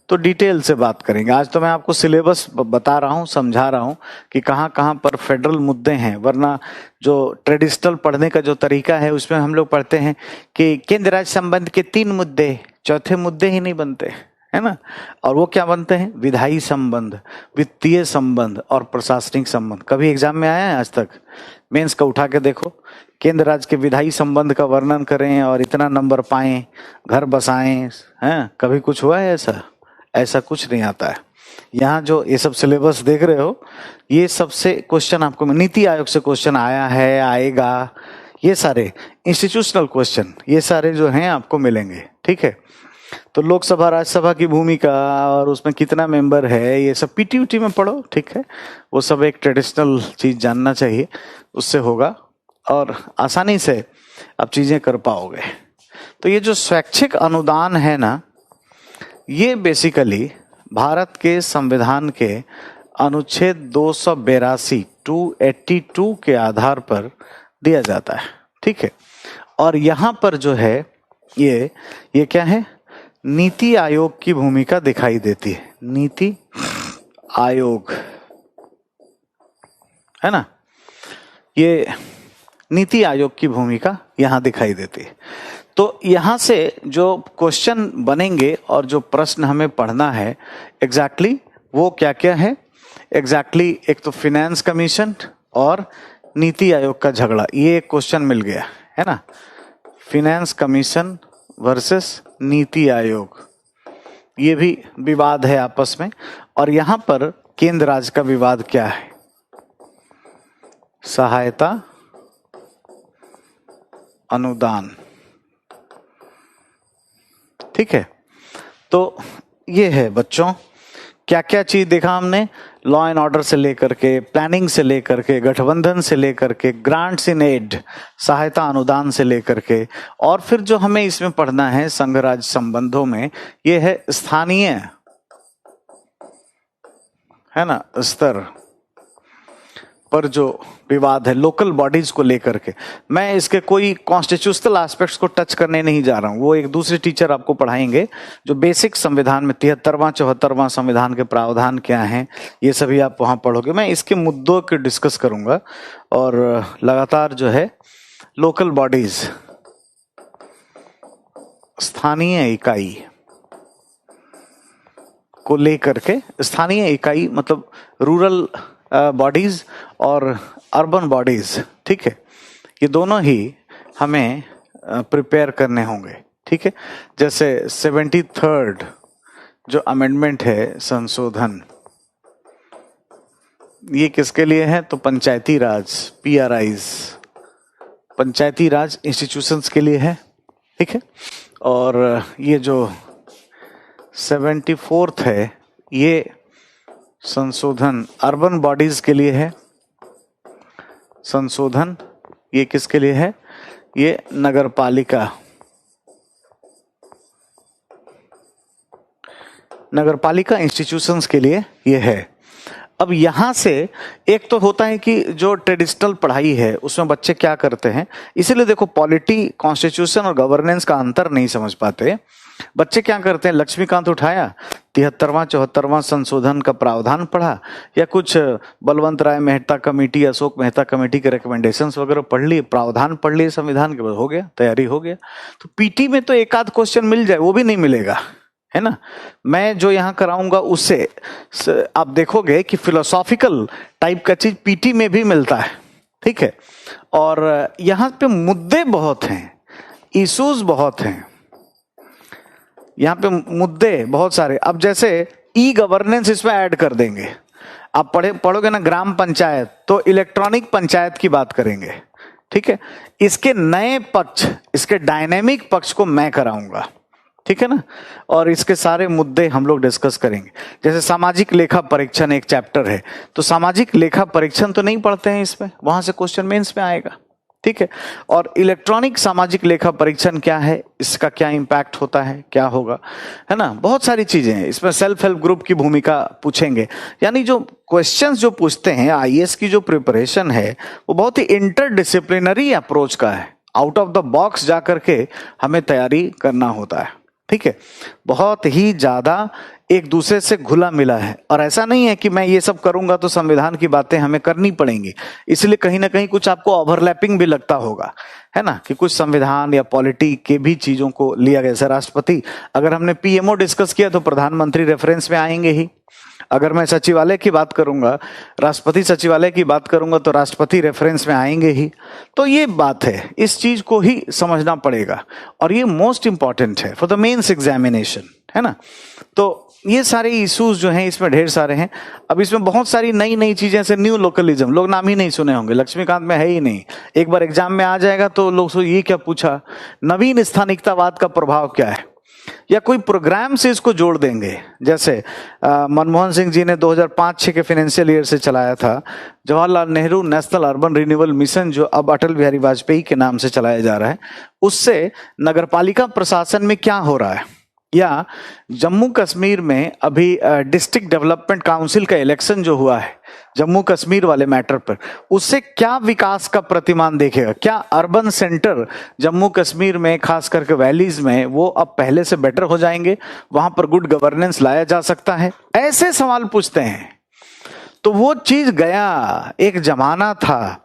तो डिटेल से बात करेंगे। आज तो मैं आपको सिलेबस बता रहा हूँ, समझा रहा हूँ कि कहाँ कहाँ पर फेडरल मुद्दे हैं, वरना जो ट्रेडिशनल पढ़ने का जो तरीका है उसमें हम लोग पढ़ते हैं कि केंद्र राज्य संबंध के 3 मुद्दे, चौथे मुद्दे ही नहीं बनते, है ना। और वो क्या बनते हैं? विधायी संबंध, वित्तीय संबंध और प्रशासनिक संबंध। कभी एग्जाम में आया है आज तक? मेंस का उठा के देखो, केंद्र राज्य के विधायी संबंध का वर्णन करें और इतना नंबर पाएं, घर बसाएं, हैं? कभी कुछ हुआ है ऐसा? ऐसा कुछ नहीं आता है। यहाँ जो ये सब सिलेबस देख रहे हो, ये सबसे क्वेश्चन आपको, नीति आयोग से क्वेश्चन आया है, आएगा, ये सारे इंस्टीट्यूशनल क्वेश्चन, ये सारे जो हैं आपको मिलेंगे, ठीक है। तो लोकसभा राज्यसभा की भूमिका और उसमें कितना मेंबर है, ये सब पीटी में पढ़ो, ठीक है। वो सब एक ट्रेडिशनल चीज जानना चाहिए, उससे होगा और आसानी से आप चीजें कर पाओगे। तो ये जो स्वैच्छिक अनुदान है ना, ये बेसिकली भारत के संविधान के अनुच्छेद 282 के आधार पर दिया जाता है, ठीक है। और यहाँ पर जो है ये क्या है? नीति आयोग की भूमिका दिखाई देती है। नीति आयोग, है ना, ये नीति आयोग की भूमिका यहाँ दिखाई देती है। तो यहाँ से जो क्वेश्चन बनेंगे और जो प्रश्न हमें पढ़ना है एग्जैक्टली वो क्या क्या है? एग्जैक्टली एक तो फिनेंस कमीशन और नीति आयोग का झगड़ा, ये एक क्वेश्चन मिल गया, है ना। Finance commission versus NITI Aayog, ये भी विवाद है आपस में। और यहाँ पर केंद्र राज्य का विवाद क्या है? सहायता अनुदान, ठीक है। तो ये है बच्चों, क्या क्या चीज देखा हमने? लॉ एंड ऑर्डर से लेकर के, प्लानिंग से लेकर के, गठबंधन से लेकर के, ग्रांट्स इन एड, सहायता अनुदान से लेकर के, और फिर जो हमें इसमें पढ़ना है संघ राज्य संबंधों में, ये है स्थानीय, है ना, स्तर पर जो विवाद है, लोकल बॉडीज को लेकर के। मैं इसके कोई कॉन्स्टिट्यूशनल एस्पेक्ट्स को टच करने नहीं जा रहा हूं, वो एक दूसरे टीचर आपको पढ़ाएंगे। जो बेसिक संविधान में 73वां 74वां संविधान के प्रावधान क्या हैं, ये सभी आप वहां पढ़ोगे। मैं इसके मुद्दों के डिस्कस करूंगा और लगातार जो है लोकल बॉडीज, स्थानीय इकाई को लेकर के, स्थानीय इकाई मतलब रूरल बॉडीज और अर्बन बॉडीज, ठीक है, ये दोनों ही हमें प्रिपेयर करने होंगे, ठीक है। जैसे 73rd जो अमेंडमेंट है, संशोधन, ये किसके लिए है? तो पंचायती राज, PRIs, पंचायती राज इंस्टीट्यूशंस के लिए है, ठीक है। और ये जो 74th है, ये संशोधन अर्बन बॉडीज के लिए है। संशोधन ये किसके लिए है? ये नगर पालिका, नगर पालिका इंस्टीट्यूशंस के लिए ये है। अब यहां से एक तो होता है कि जो ट्रेडिशनल पढ़ाई है उसमें बच्चे क्या करते हैं, इसीलिए देखो पॉलिटी, कॉन्स्टिट्यूशन और गवर्नेंस का अंतर नहीं समझ पाते बच्चे। क्या करते हैं? लक्ष्मीकांत उठाया, 73वां 74वां संशोधन का प्रावधान पढ़ा, या कुछ बलवंत राय मेहता कमेटी, अशोक मेहता कमेटी के रिकमेंडेशंस वगैरह पढ़ लिए, प्रावधान पढ़ लिए संविधान के, बाद हो गया, तैयारी हो गया। तो पीटी में तो एक आध क्वेश्चन मिल जाए, वो भी नहीं मिलेगा, है ना। मैं जो यहाँ कराऊंगा उससे आप देखोगे कि फिलोसॉफिकल टाइप का चीज पीटी में भी मिलता है, ठीक है। और यहाँ पे मुद्दे बहुत हैं, इश्यूज बहुत हैं, यहाँ पे मुद्दे बहुत सारे। अब जैसे ई गवर्नेंस इसमें ऐड कर देंगे, आप पढ़ोगे ना ग्राम पंचायत, तो इलेक्ट्रॉनिक पंचायत की बात करेंगे, ठीक है। इसके नए पक्ष, इसके डायनेमिक पक्ष को मैं कराऊंगा, ठीक है ना। और इसके सारे मुद्दे हम लोग डिस्कस करेंगे। जैसे सामाजिक लेखा परीक्षण एक चैप्टर है, तो सामाजिक लेखा परीक्षण तो नहीं पढ़ते हैं इसमें, वहां से क्वेश्चन मेंस में आएगा, ठीक है। और इलेक्ट्रॉनिक सामाजिक लेखा परीक्षण क्या है, इसका क्या इंपैक्ट होता है, क्या होगा, है ना। बहुत सारी चीजें हैं इसमें। सेल्फ हेल्प ग्रुप की भूमिका पूछेंगे, यानी जो क्वेश्चंस जो पूछते हैं, आईएएस की जो प्रिपरेशन है वो बहुत ही इंटरडिसिप्लिनरी अप्रोच का है। आउट ऑफ द बॉक्स जा करके हमें तैयारी करना होता है, ठीक है। बहुत ही ज्यादा एक दूसरे से घुला मिला है, और ऐसा नहीं है कि मैं ये सब करूंगा तो संविधान की बातें हमें करनी पड़ेंगी, इसलिए कहीं ना कहीं कुछ आपको ओवरलैपिंग भी लगता होगा, है ना, कि कुछ संविधान या पॉलिटी के भी चीजों को लिया गया। जैसे राष्ट्रपति, अगर हमने पीएमओ डिस्कस किया तो प्रधानमंत्री रेफरेंस में आएंगे ही। अगर मैं सचिवालय की बात करूंगा, राष्ट्रपति सचिवालय की बात करूंगा तो राष्ट्रपति रेफरेंस में आएंगे ही। तो ये बात है, इस चीज को ही समझना पड़ेगा, और ये मोस्ट इंपॉर्टेंट है फॉर द मेंस एग्जामिनेशन, है ना। तो ये सारे इश्यूज जो हैं इसमें ढेर सारे हैं। अब इसमें बहुत सारी नई नई चीजें, जैसे न्यू लोकलिज्म, लोग नाम ही नहीं सुने होंगे, लक्ष्मीकांत में है ही नहीं, एक बार एग्जाम में आ जाएगा तो लोग सोच ये क्या पूछा। नवीन स्थानिकतावाद का प्रभाव क्या है, या कोई प्रोग्राम से इसको जोड़ देंगे। जैसे मनमोहन सिंह जी ने 2005-06 के फाइनेंशियल ईयर से चलाया था Jawaharlal Nehru national urban renewal mission, जो अब अटल बिहारी वाजपेयी के नाम से चलाया जा रहा है। उससे नगरपालिका प्रशासन में क्या हो रहा है, या जम्मू कश्मीर में अभी डिस्ट्रिक्ट डेवलपमेंट काउंसिल का इलेक्शन जो हुआ है जम्मू कश्मीर वाले मैटर पर, उससे क्या विकास का प्रतिमान देखेगा। क्या अर्बन सेंटर जम्मू कश्मीर में, खास करके वैलीज में, वो अब पहले से बेटर हो जाएंगे, वहां पर गुड गवर्नेंस लाया जा सकता है, ऐसे सवाल पूछते हैं। तो वो चीज गया, एक जमाना था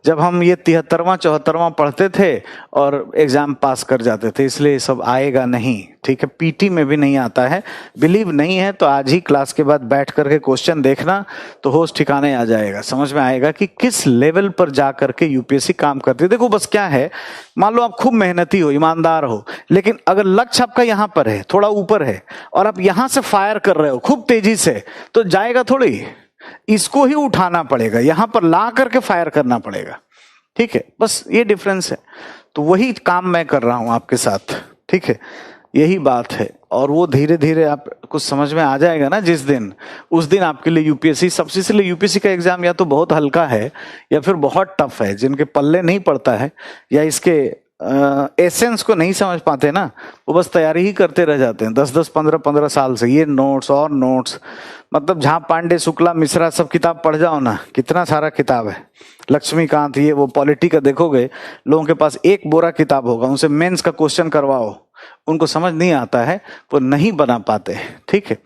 जब हम ये 73वां 74वां पढ़ते थे और एग्जाम पास कर जाते थे, इसलिए सब आएगा नहीं, ठीक है। पीटी में भी नहीं आता है, बिलीव नहीं है तो आज ही क्लास के बाद बैठ करके क्वेश्चन देखना, तो होश ठिकाने आ जाएगा, समझ में आएगा कि किस लेवल पर जा करके यूपीएससी काम करती है। देखो बस क्या है, मान लो आप खूब मेहनती हो, ईमानदार हो, लेकिन अगर लक्ष्य आपका यहाँ पर है, थोड़ा ऊपर है, और आप यहाँ से फायर कर रहे हो खूब तेजी से, तो जाएगा थोड़ी, इसको ही उठाना पड़ेगा, यहां पर ला करके फायर करना पड़ेगा, ठीक है। बस ये डिफरेंस है, तो वही काम मैं कर रहा हूं आपके साथ, ठीक है, यही बात है। और वो धीरे धीरे आप कुछ समझ में आ जाएगा ना जिस दिन, उस दिन आपके लिए यूपीएससी सबसे, इसलिए यूपीएससी का एग्जाम या तो बहुत हल्का है या फिर बहुत टफ है। जिनके पल्ले नहीं पड़ता है या इसके एसेंस को नहीं समझ पाते ना, वो बस तैयारी ही करते रह जाते हैं 10-10, 15-15 साल से, ये नोट्स और नोट्स। मतलब जहां पांडे, शुक्ला, मिश्रा सब किताब पढ़ जाओ ना, कितना सारा किताब है, लक्ष्मीकांत, ये वो पॉलिटी का देखोगे, लोगों के पास एक बोरा किताब होगा, उनसे मेंस का क्वेश्चन करवाओ, उनको समझ नहीं आता है, वो नहीं बना पाते, ठीक है।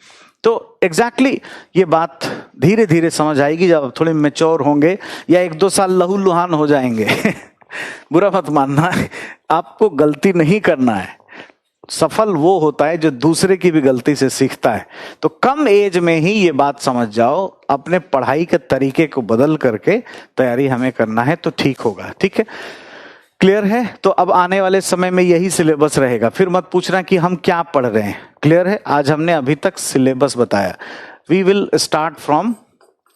तो एग्जैक्टली ये बात धीरे धीरे समझ आएगी जब थोड़े मेच्योर होंगे, या 1-2 साल लहू लुहान हो जाएंगे। बुरा मत मानना, आपको गलती नहीं करना है। सफल वो होता है जो दूसरे की भी गलती से सीखता है। तो कम एज में ही ये बात समझ जाओ, अपने पढ़ाई के तरीके को बदल करके तैयारी हमें करना है तो ठीक होगा, ठीक है, क्लियर है। तो अब आने वाले समय में यही सिलेबस रहेगा, फिर मत पूछना कि हम क्या पढ़ रहे हैं, क्लियर है। आज हमने अभी तक सिलेबस बताया। We will start from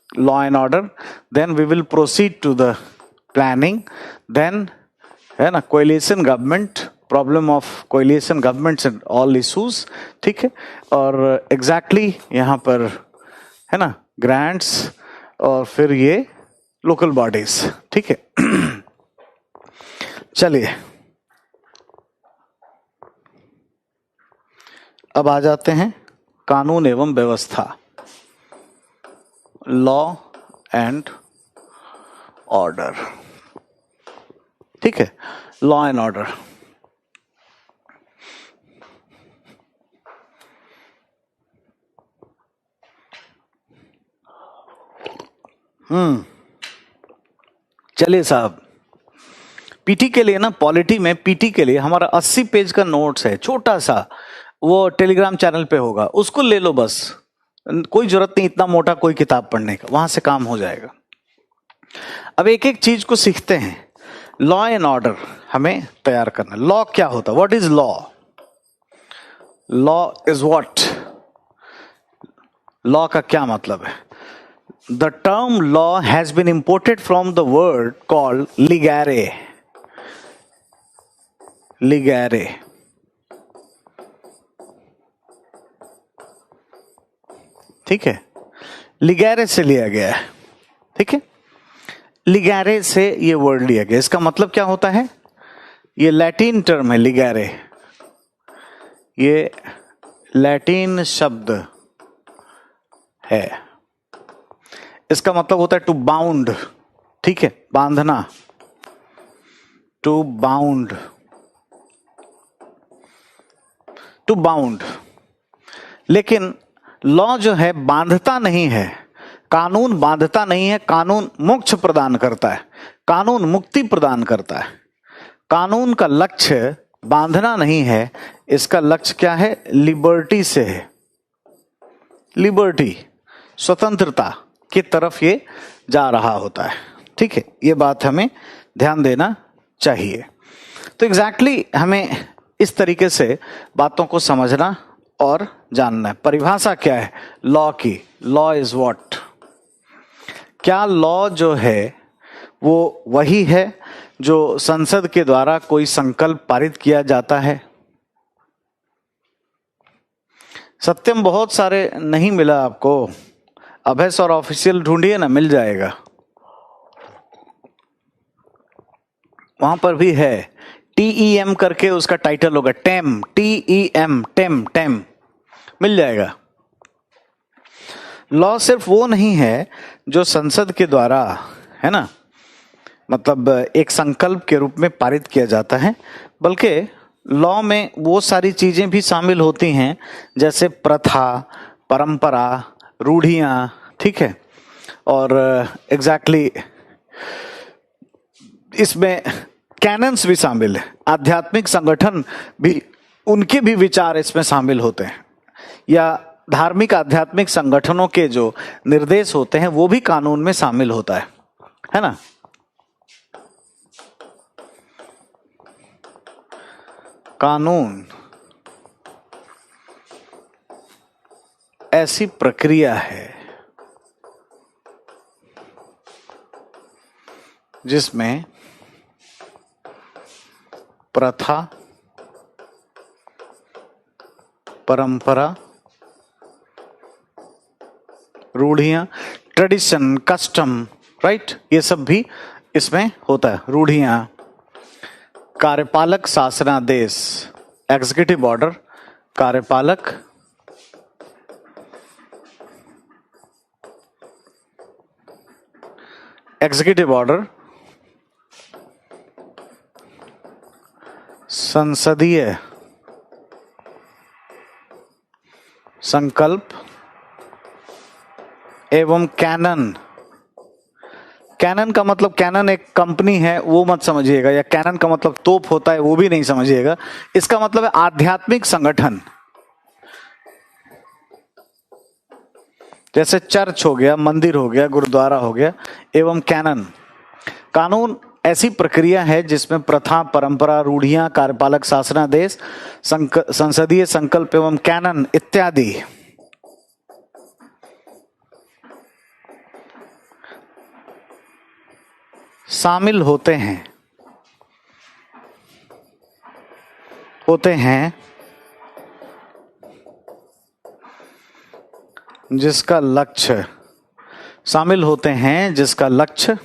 law and order, then we will proceed to the planning, then है ना coalition government, problem of coalition governments and all issues, ठीक है। और एग्जैक्टली यहाँ पर है ना ग्रांट्स, और फिर ये लोकल बॉडीज, ठीक है। चलिए अब आ जाते हैं कानून एवं व्यवस्था, लॉ एंड ऑर्डर, ठीक है। लॉ एंड ऑर्डर, चलिए साहब, पीटी के लिए ना, पॉलिटी में पीटी के लिए हमारा 80 पेज का नोट्स है, छोटा सा, वो टेलीग्राम चैनल पे होगा, उसको ले लो बस, कोई जरूरत नहीं इतना मोटा कोई किताब पढ़ने का, वहां से काम हो जाएगा। अब एक एक चीज को सीखते हैं। लॉ एंड ऑर्डर हमें तैयार करना। लॉ क्या होता है, what is law? Law is what? Law का क्या मतलब है? The term law has been imported from the word called ligare. Ligare. ठीक है, लिगैरे से लिया गया है, ठीक है। लिगैरे से ये वर्ड लिया गया, इसका मतलब क्या होता है? ये लैटिन टर्म है लिगैरे, ये लैटिन शब्द है, इसका मतलब होता है टू बाउंड, ठीक है, बांधना। To bound, to bound. लेकिन लॉ जो है बांधता नहीं है, कानून बांधता नहीं है, कानून मोक्ष प्रदान करता है, कानून मुक्ति प्रदान करता है। कानून का लक्ष्य बांधना नहीं है, इसका लक्ष्य क्या है? लिबर्टी से है, लिबर्टी, स्वतंत्रता की तरफ ये जा रहा होता है। ठीक है, ये बात हमें ध्यान देना चाहिए। तो एग्जैक्टली हमें इस तरीके से बातों को समझना और जानना है। परिभाषा क्या है लॉ की? Law is what? क्या लॉ जो है वो वही है जो संसद के द्वारा कोई संकल्प पारित किया जाता है? सत्यम बहुत सारे नहीं मिला आपको, अभेस और ऑफिशियल ढूंढिए ना, मिल जाएगा। वहां पर भी है, TEM करके उसका टाइटल होगा, टेम, TEM, टेम, टेम, मिल जाएगा। लॉ सिर्फ वो नहीं है जो संसद के द्वारा, है ना, मतलब एक संकल्प के रूप में पारित किया जाता है, बल्कि लॉ में वो सारी चीजें भी शामिल होती हैं जैसे प्रथा, परंपरा, रूढ़ियां, ठीक है। और एग्जैक्टली इसमें कैनन्स भी शामिल है, आध्यात्मिक संगठन भी, उनके भी विचार इसमें शामिल होते हैं, या धार्मिक आध्यात्मिक संगठनों के जो निर्देश होते हैं वो भी कानून में शामिल होता है ना। कानून ऐसी प्रक्रिया है जिसमें प्रथा, परंपरा, रूढ़ियां, ट्रेडिशन, कस्टम, राइट, ये सब भी इसमें होता है। रूढ़ियां, कार्यपालक शासनादेश, एग्जीक्यूटिव ऑर्डर, कार्यपालक, एग्जीक्यूटिव ऑर्डर, संसदीय संकल्प एवं कैनन। कैनन का मतलब, कैनन एक कंपनी है वो मत समझिएगा, या कैनन का मतलब तोप होता है वो भी नहीं समझिएगा। इसका मतलब है आध्यात्मिक संगठन, जैसे चर्च हो गया, मंदिर हो गया, गुरुद्वारा हो गया, एवं कैनन। कानून ऐसी प्रक्रिया है जिसमें प्रथा, परंपरा, रूढ़ियां, कार्यपालक शासनादेश, संसदीय संकल्प एवं कैनन इत्यादि शामिल होते हैं जिसका लक्ष्य, शामिल होते हैं जिसका लक्ष्य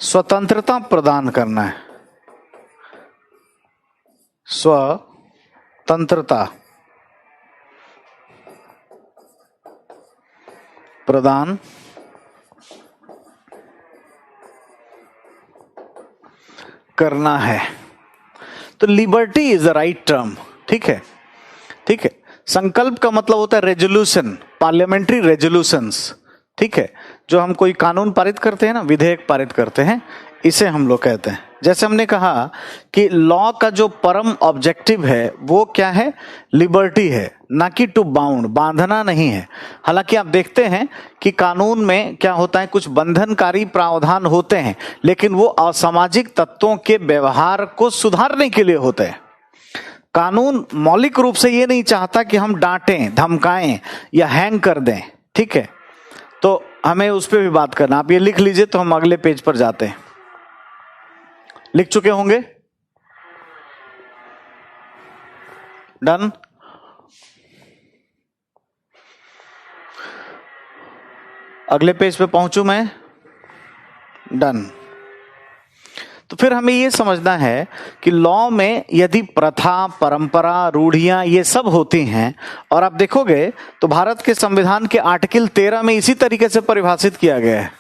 स्वतंत्रता प्रदान करना है, स्वतंत्रता प्रदान करना है। तो liberty is the right term, ठीक है, ठीक है। संकल्प का मतलब होता है रेजोल्यूशन, पार्लियामेंट्री रेजोल्यूशंस, ठीक है, जो हम कोई कानून पारित करते हैं ना, विधेयक पारित करते हैं, इसे हम लोग कहते हैं। जैसे हमने कहा कि लॉ का जो परम ऑब्जेक्टिव है वो क्या है? लिबर्टी है, ना कि टू बाउंड, बांधना नहीं है। हालांकि आप देखते हैं कि कानून में क्या होता है, कुछ बंधनकारी प्रावधान होते हैं, लेकिन वो असामाजिक तत्वों के व्यवहार को सुधारने के लिए होते हैं। कानून मौलिक रूप से ये नहीं चाहता कि हम डांटें, धमकाएं या हैंग कर दें, ठीक है। तो हमें उस पर भी बात करना। आप ये लिख लीजिए तो हम अगले पेज पर जाते हैं। लिख चुके होंगे? डन? अगले पेज पे पहुंचू मैं? डन। तो फिर हमें ये समझना है कि लॉ में यदि प्रथा, परंपरा, रूढ़ियां ये सब होती हैं, और आप देखोगे तो भारत के संविधान के आर्टिकल 13 में इसी तरीके से परिभाषित किया गया है।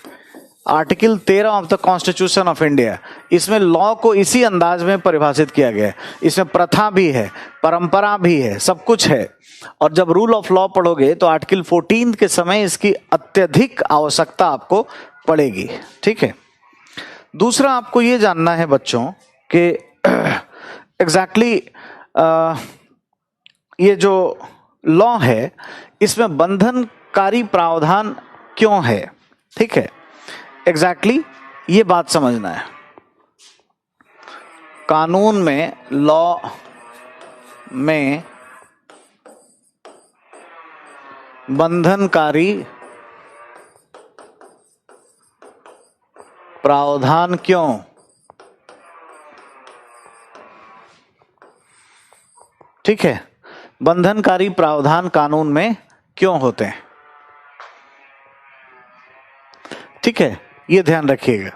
Article 13 of the constitution of India, इसमें लॉ को इसी अंदाज में परिभाषित किया गया है। इसमें प्रथा भी है, परंपरा भी है, सब कुछ है। और जब रूल ऑफ लॉ पढ़ोगे तो आर्टिकल 14 के समय इसकी अत्यधिक आवश्यकता आपको पड़ेगी। ठीक है। दूसरा आपको ये जानना है बच्चों कि एग्जैक्टली ये जो लॉ है इसमें बंधनकारी प्रावधान क्यों है। ठीक है, एग्जैक्टली ये बात समझना है। कानून में, लॉ में बंधनकारी प्रावधान क्यों? ठीक है, बंधनकारी प्रावधान कानून में क्यों होते हैं? ठीक है, ये ध्यान रखिएगा।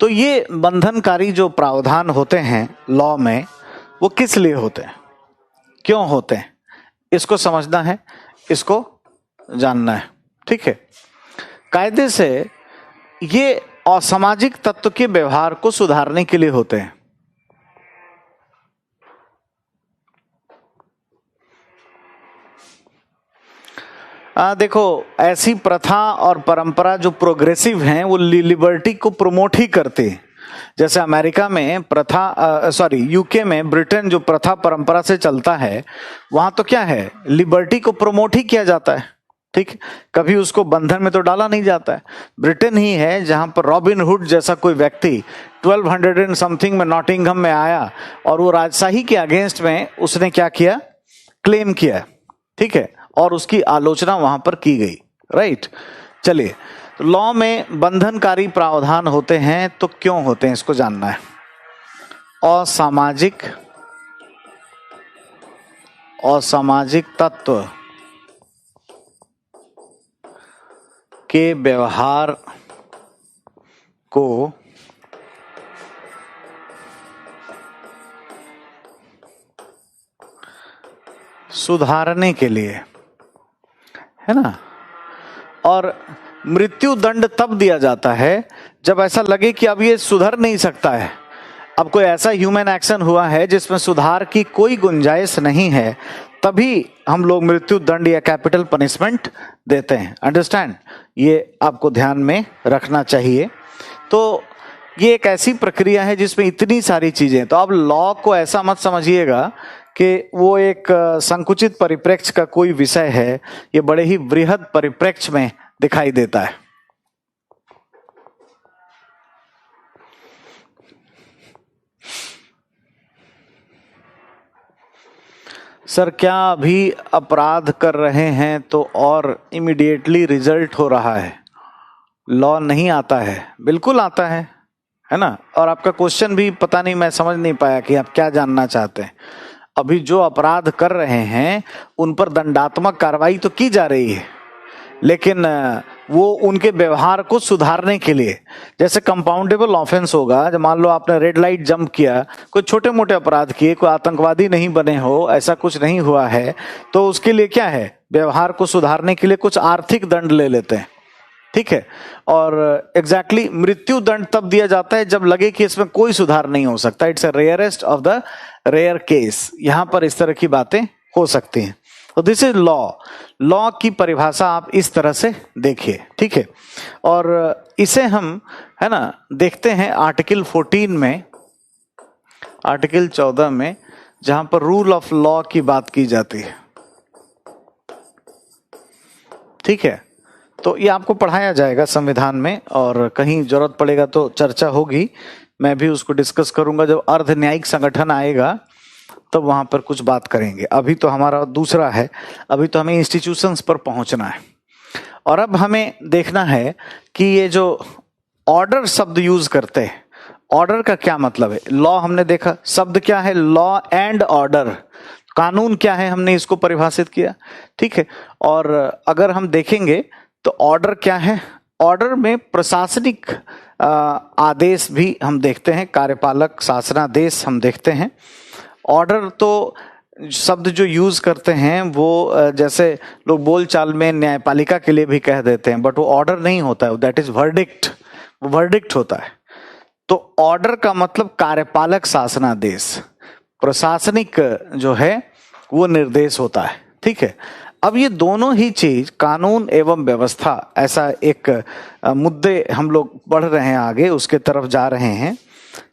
तो ये बंधनकारी जो प्रावधान होते हैं लॉ में, वो किस लिए होते हैं, क्यों होते हैं, इसको समझना है, इसको जानना है। ठीक है। कायदे से ये असामाजिक तत्व के व्यवहार को सुधारने के लिए होते हैं। देखो, ऐसी प्रथा और परंपरा जो प्रोग्रेसिव हैं वो लिबर्टी को प्रमोट ही करते हैं। जैसे अमेरिका में प्रथा, यूके में, ब्रिटेन जो प्रथा परंपरा से चलता है, वहां तो क्या है, लिबर्टी को प्रमोट ही किया जाता है। ठीक, कभी उसको बंधन में तो डाला नहीं जाता है। ब्रिटेन ही है जहां पर रॉबिन हुड जैसा कोई व्यक्ति 1200 एंड समथिंग में नॉटिंघम में आया और वो राजशाही के अगेंस्ट में उसने क्या किया, क्लेम किया। ठीक है, और उसकी आलोचना वहां पर की गई। राइट। चलिए, तो लॉ में बंधनकारी प्रावधान होते हैं तो क्यों होते हैं, इसको जानना है। असामाजिक तत्व के व्यवहार को सुधारने के लिए, है ना। और मृत्यु दंड तब दिया जाता है जब ऐसा लगे कि अब ये सुधर नहीं सकता है, अब कोई ऐसा ह्यूमन एक्शन हुआ है जिसमें सुधार की कोई गुंजाइश नहीं है, तभी हम लोग मृत्यु दंड या कैपिटल पनिशमेंट देते हैं। अंडरस्टैंड, ये आपको ध्यान में रखना चाहिए। तो ये एक ऐसी प्रक्रिया है जिसमें इतनी सारी चीजें, तो अब लॉ को ऐसा मत समझिएगा कि वो एक संकुचित परिप्रेक्ष्य का कोई विषय है, ये बड़े ही वृहद परिप्रेक्ष्य में दिखाई देता है। सर, क्या अभी अपराध कर रहे हैं तो और इमीडिएटली रिजल्ट हो रहा है, लॉ नहीं आता है? बिल्कुल आता है ना। और आपका क्वेश्चन भी पता नहीं, मैं समझ नहीं पाया कि आप क्या जानना चाहते हैं। अभी जो अपराध कर रहे हैं उन पर दंडात्मक कार्रवाई तो की जा रही है, लेकिन वो उनके व्यवहार को सुधारने के लिए, जैसे कंपाउंडेबल ऑफेंस होगा, जब मान लो आपने रेड लाइट जंप किया, कोई छोटे मोटे अपराध किए, कोई आतंकवादी नहीं बने हो, ऐसा कुछ नहीं हुआ है, तो उसके लिए क्या है, व्यवहार को सुधारने के लिए कुछ आर्थिक दंड ले लेते हैं। ठीक है। और एग्जैक्टली मृत्यु दंड तब दिया जाता है जब लगे कि इसमें कोई सुधार नहीं हो सकता। It's a rarest of the rare case. यहां पर इस तरह की बातें हो सकती हैं। तो दिस इज लॉ। लॉ की परिभाषा आप इस तरह से देखिए। ठीक है। और इसे हम, है ना, देखते हैं आर्टिकल 14 में, आर्टिकल 14 में, जहां पर रूल ऑफ लॉ की बात की जाती है। ठीक है। तो ये आपको पढ़ाया जाएगा संविधान में, और कहीं जरूरत पड़ेगा तो चर्चा होगी, मैं भी उसको डिस्कस करूंगा। जब अर्ध न्यायिक संगठन आएगा तब वहां पर कुछ बात करेंगे। अभी तो हमारा दूसरा है, अभी तो हमें इंस्टीट्यूशंस पर पहुंचना है। और अब हमें देखना है कि ये जो ऑर्डर शब्द यूज करते हैं, ऑर्डर का क्या मतलब है। लॉ हमने देखा, शब्द क्या है, लॉ एंड ऑर्डर। कानून क्या है, हमने इसको परिभाषित किया। ठीक है। और अगर हम देखेंगे तो ऑर्डर क्या है, ऑर्डर में प्रशासनिक आदेश भी हम देखते हैं, कार्यपालक शासनादेश हम देखते हैं। ऑर्डर तो शब्द जो यूज करते हैं वो जैसे लोग बोलचाल में न्यायपालिका के लिए भी कह देते हैं, बट वो ऑर्डर नहीं होता है, दैट इज वर्डिक्ट, वो वर्डिक्ट होता है। तो ऑर्डर का मतलब कार्यपालक शासनादेश, प्रशासनिक जो है वो निर्देश होता है, ठीक है। अब ये दोनों ही चीज कानून एवं व्यवस्था, ऐसा एक मुद्दे हम लोग बढ़ रहे हैं आगे, उसके तरफ जा रहे हैं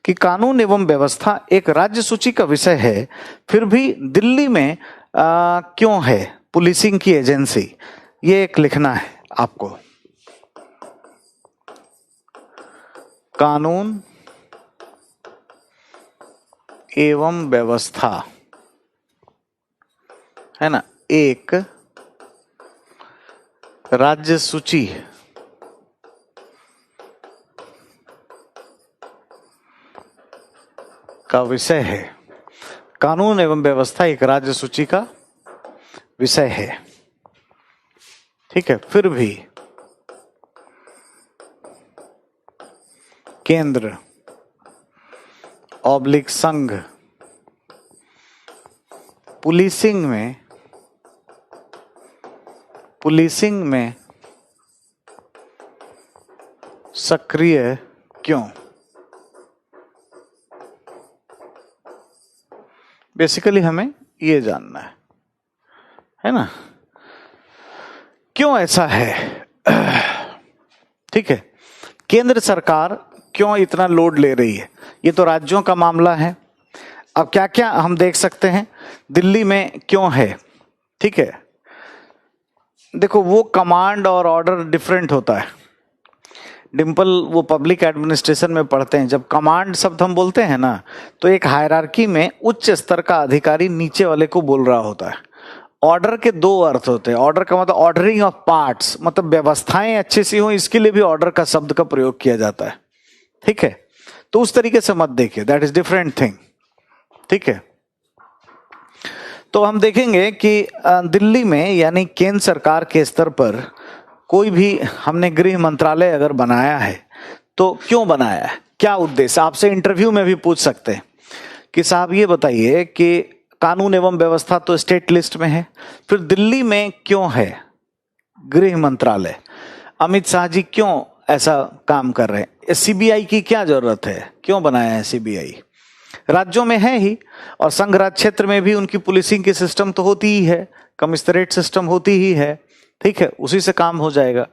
कि कानून एवं व्यवस्था एक राज्य सूची का विषय है, फिर भी दिल्ली में क्यों है पुलिसिंग की एजेंसी, ये एक लिखना है आपको। कानून एवं व्यवस्था है ना, एक राज्य सूची का विषय है। कानून एवं व्यवस्था एक राज्य सूची का विषय है, ठीक है। फिर भी केंद्र ऑब्लिक संघ पुलिसिंग में सक्रिय क्यों, बेसिकली हमें ये जानना है ना, क्यों ऐसा है, ठीक है। केंद्र सरकार क्यों इतना लोड ले रही है, ये तो राज्यों का मामला है। अब क्या क्या हम देख सकते हैं, दिल्ली में क्यों है, ठीक है। देखो वो कमांड और ऑर्डर डिफरेंट होता है। डिम्पल वो पब्लिक एडमिनिस्ट्रेशन में पढ़ते हैं, जब कमांड शब्द हम बोलते हैं ना, तो एक हायरार्की में उच्च स्तर का अधिकारी नीचे वाले को बोल रहा होता है। ऑर्डर के दो अर्थ होते हैं, ऑर्डर का मतलब ऑर्डरिंग ऑफ पार्ट्स, मतलब व्यवस्थाएं अच्छी सी हो, इसके लिए भी ऑर्डर का शब्द का प्रयोग किया जाता है, ठीक है। तो उस तरीके से मत देखिए, दैट इज डिफरेंट थिंग, ठीक है। तो हम देखेंगे कि दिल्ली में यानी केंद्र सरकार के स्तर पर कोई भी हमने गृह मंत्रालय अगर बनाया है तो क्यों बनाया है, क्या उद्देश्य, आपसे इंटरव्यू में भी पूछ सकते हैं कि साहब ये बताइए कि कानून एवं व्यवस्था तो स्टेट लिस्ट में है, फिर दिल्ली में क्यों है गृह मंत्रालय, अमित शाह जी क्यों ऐसा काम कर रहे हैं, सीबीआई की क्या जरूरत है, क्यों बनाया है सीबीआई, राज्यों में है ही और संघ राज क्षेत्र में भी उनकी पुलिसिंग की सिस्टम तो होती ही है, कमिश्नरेट सिस्टम होती ही है, ठीक है, उसी से काम हो जाएगा।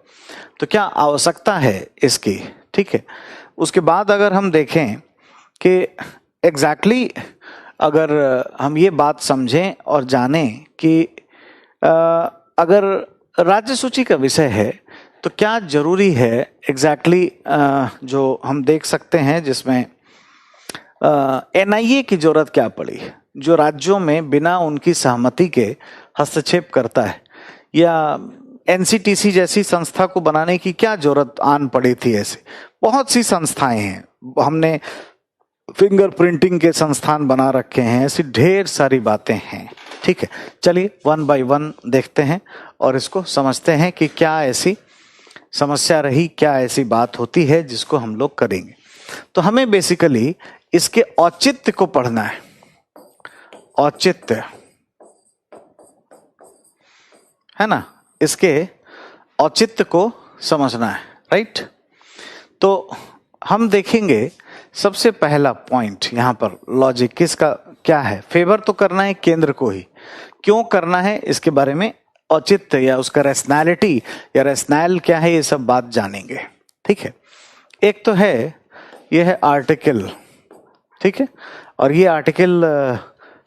तो क्या आवश्यकता है इसकी, ठीक है। उसके बाद अगर हम देखें कि एग्जैक्टली अगर हम ये बात समझें और जानें कि अगर राज्य सूची का विषय है तो क्या जरूरी है एग्जैक्टली जो हम देख सकते हैं जिसमें एनआईए की जरूरत क्या पड़ी, जो राज्यों में बिना उनकी सहमति के हस्तक्षेप करता है, या एनसीटीसी जैसी संस्था को बनाने की क्या जरूरत आन पड़ी थी। ऐसे बहुत सी संस्थाएं हैं, हमने फिंगरप्रिंटिंग के संस्थान बना रखे हैं, ऐसी ढेर सारी बातें हैं, ठीक है। चलिए वन बाय वन देखते हैं और इसको समझते हैं कि क्या ऐसी समस्या रही, क्या ऐसी बात होती है जिसको हम लोग करेंगे। तो हमें बेसिकली इसके औचित्य को पढ़ना है, औचित्य है ना, इसके औचित्य को समझना है, राइट। तो हम देखेंगे सबसे पहला पॉइंट यहां पर लॉजिक किसका क्या है, फेवर तो करना है केंद्र को ही, क्यों करना है इसके बारे में औचित्य या उसका रैशनैलिटी या रैशनैल क्या है, ये सब बात जानेंगे, ठीक है। एक तो है ये है आर्टिकल, ठीक है, और ये आर्टिकल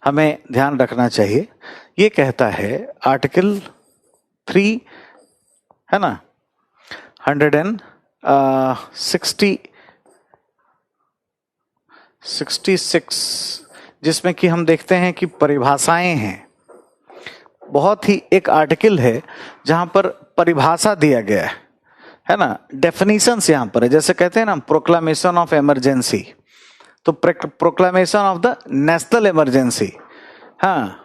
हमें ध्यान रखना चाहिए। ये कहता है आर्टिकल 3 है ना 166 जिसमें कि हम देखते हैं कि परिभाषाएं हैं, बहुत ही एक आर्टिकल है जहां पर परिभाषा दिया गया है ना, डेफिनेशंस यहां पर है, जैसे कहते हैं ना प्रोक्लामेशन ऑफ इमरजेंसी, तो proclamation of the national emergency, हाँ।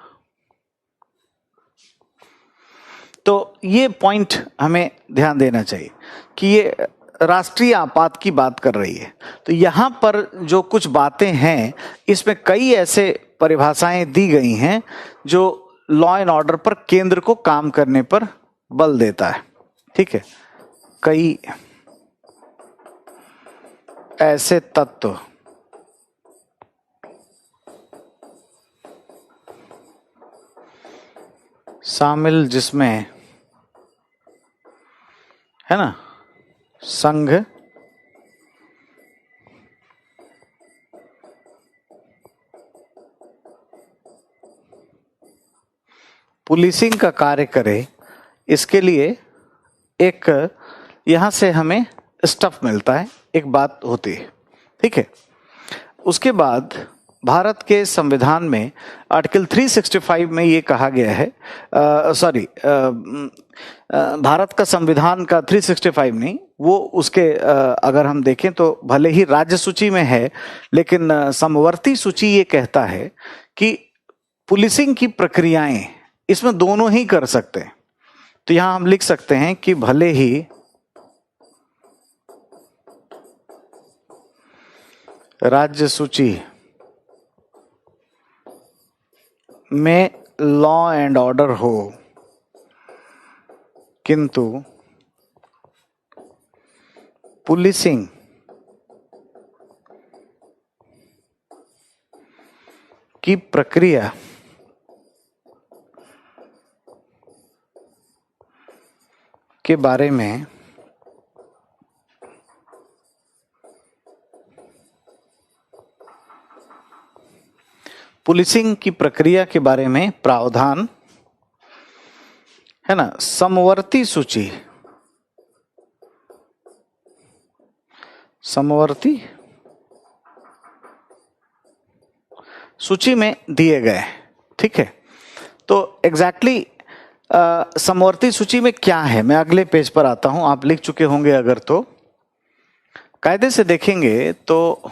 तो ये पॉइंट हमें ध्यान देना चाहिए कि ये राष्ट्रीय आपात की बात कर रही है। तो यहां पर जो कुछ बातें हैं इसमें कई ऐसे परिभाषाएं दी गई हैं जो लॉ एंड ऑर्डर पर केंद्र को काम करने पर बल देता है। ठीक है, कई ऐसे तत्व शामिल जिसमें, है ना, संघ, पुलिसिंग का कार्य करे, इसके लिए एक यहां से हमें स्टफ मिलता है, एक बात होती है। ठीक है, उसके बाद भारत के संविधान में आर्टिकल 365 में ये कहा गया है, भारत का संविधान का 365 नहीं, वो उसके अगर हम देखें तो भले ही राज्य सूची में है, लेकिन समवर्ती सूची ये कहता है कि पुलिसिंग की प्रक्रियाएं इसमें दोनों ही कर सकते हैं। तो यहां हम लिख सकते हैं कि भले ही राज्य सूची में लॉ एंड ऑर्डर हो, किंतु पुलिसिंग की प्रक्रिया के बारे में पुलिसिंग की प्रक्रिया के बारे में प्रावधान, है ना, समवर्ती सूची, समवर्ती सूची में दिए गए। ठीक है, तो एग्जैक्टली समवर्ती सूची में क्या है, मैं अगले पेज पर आता हूं, आप लिख चुके होंगे अगर, तो कायदे से देखेंगे तो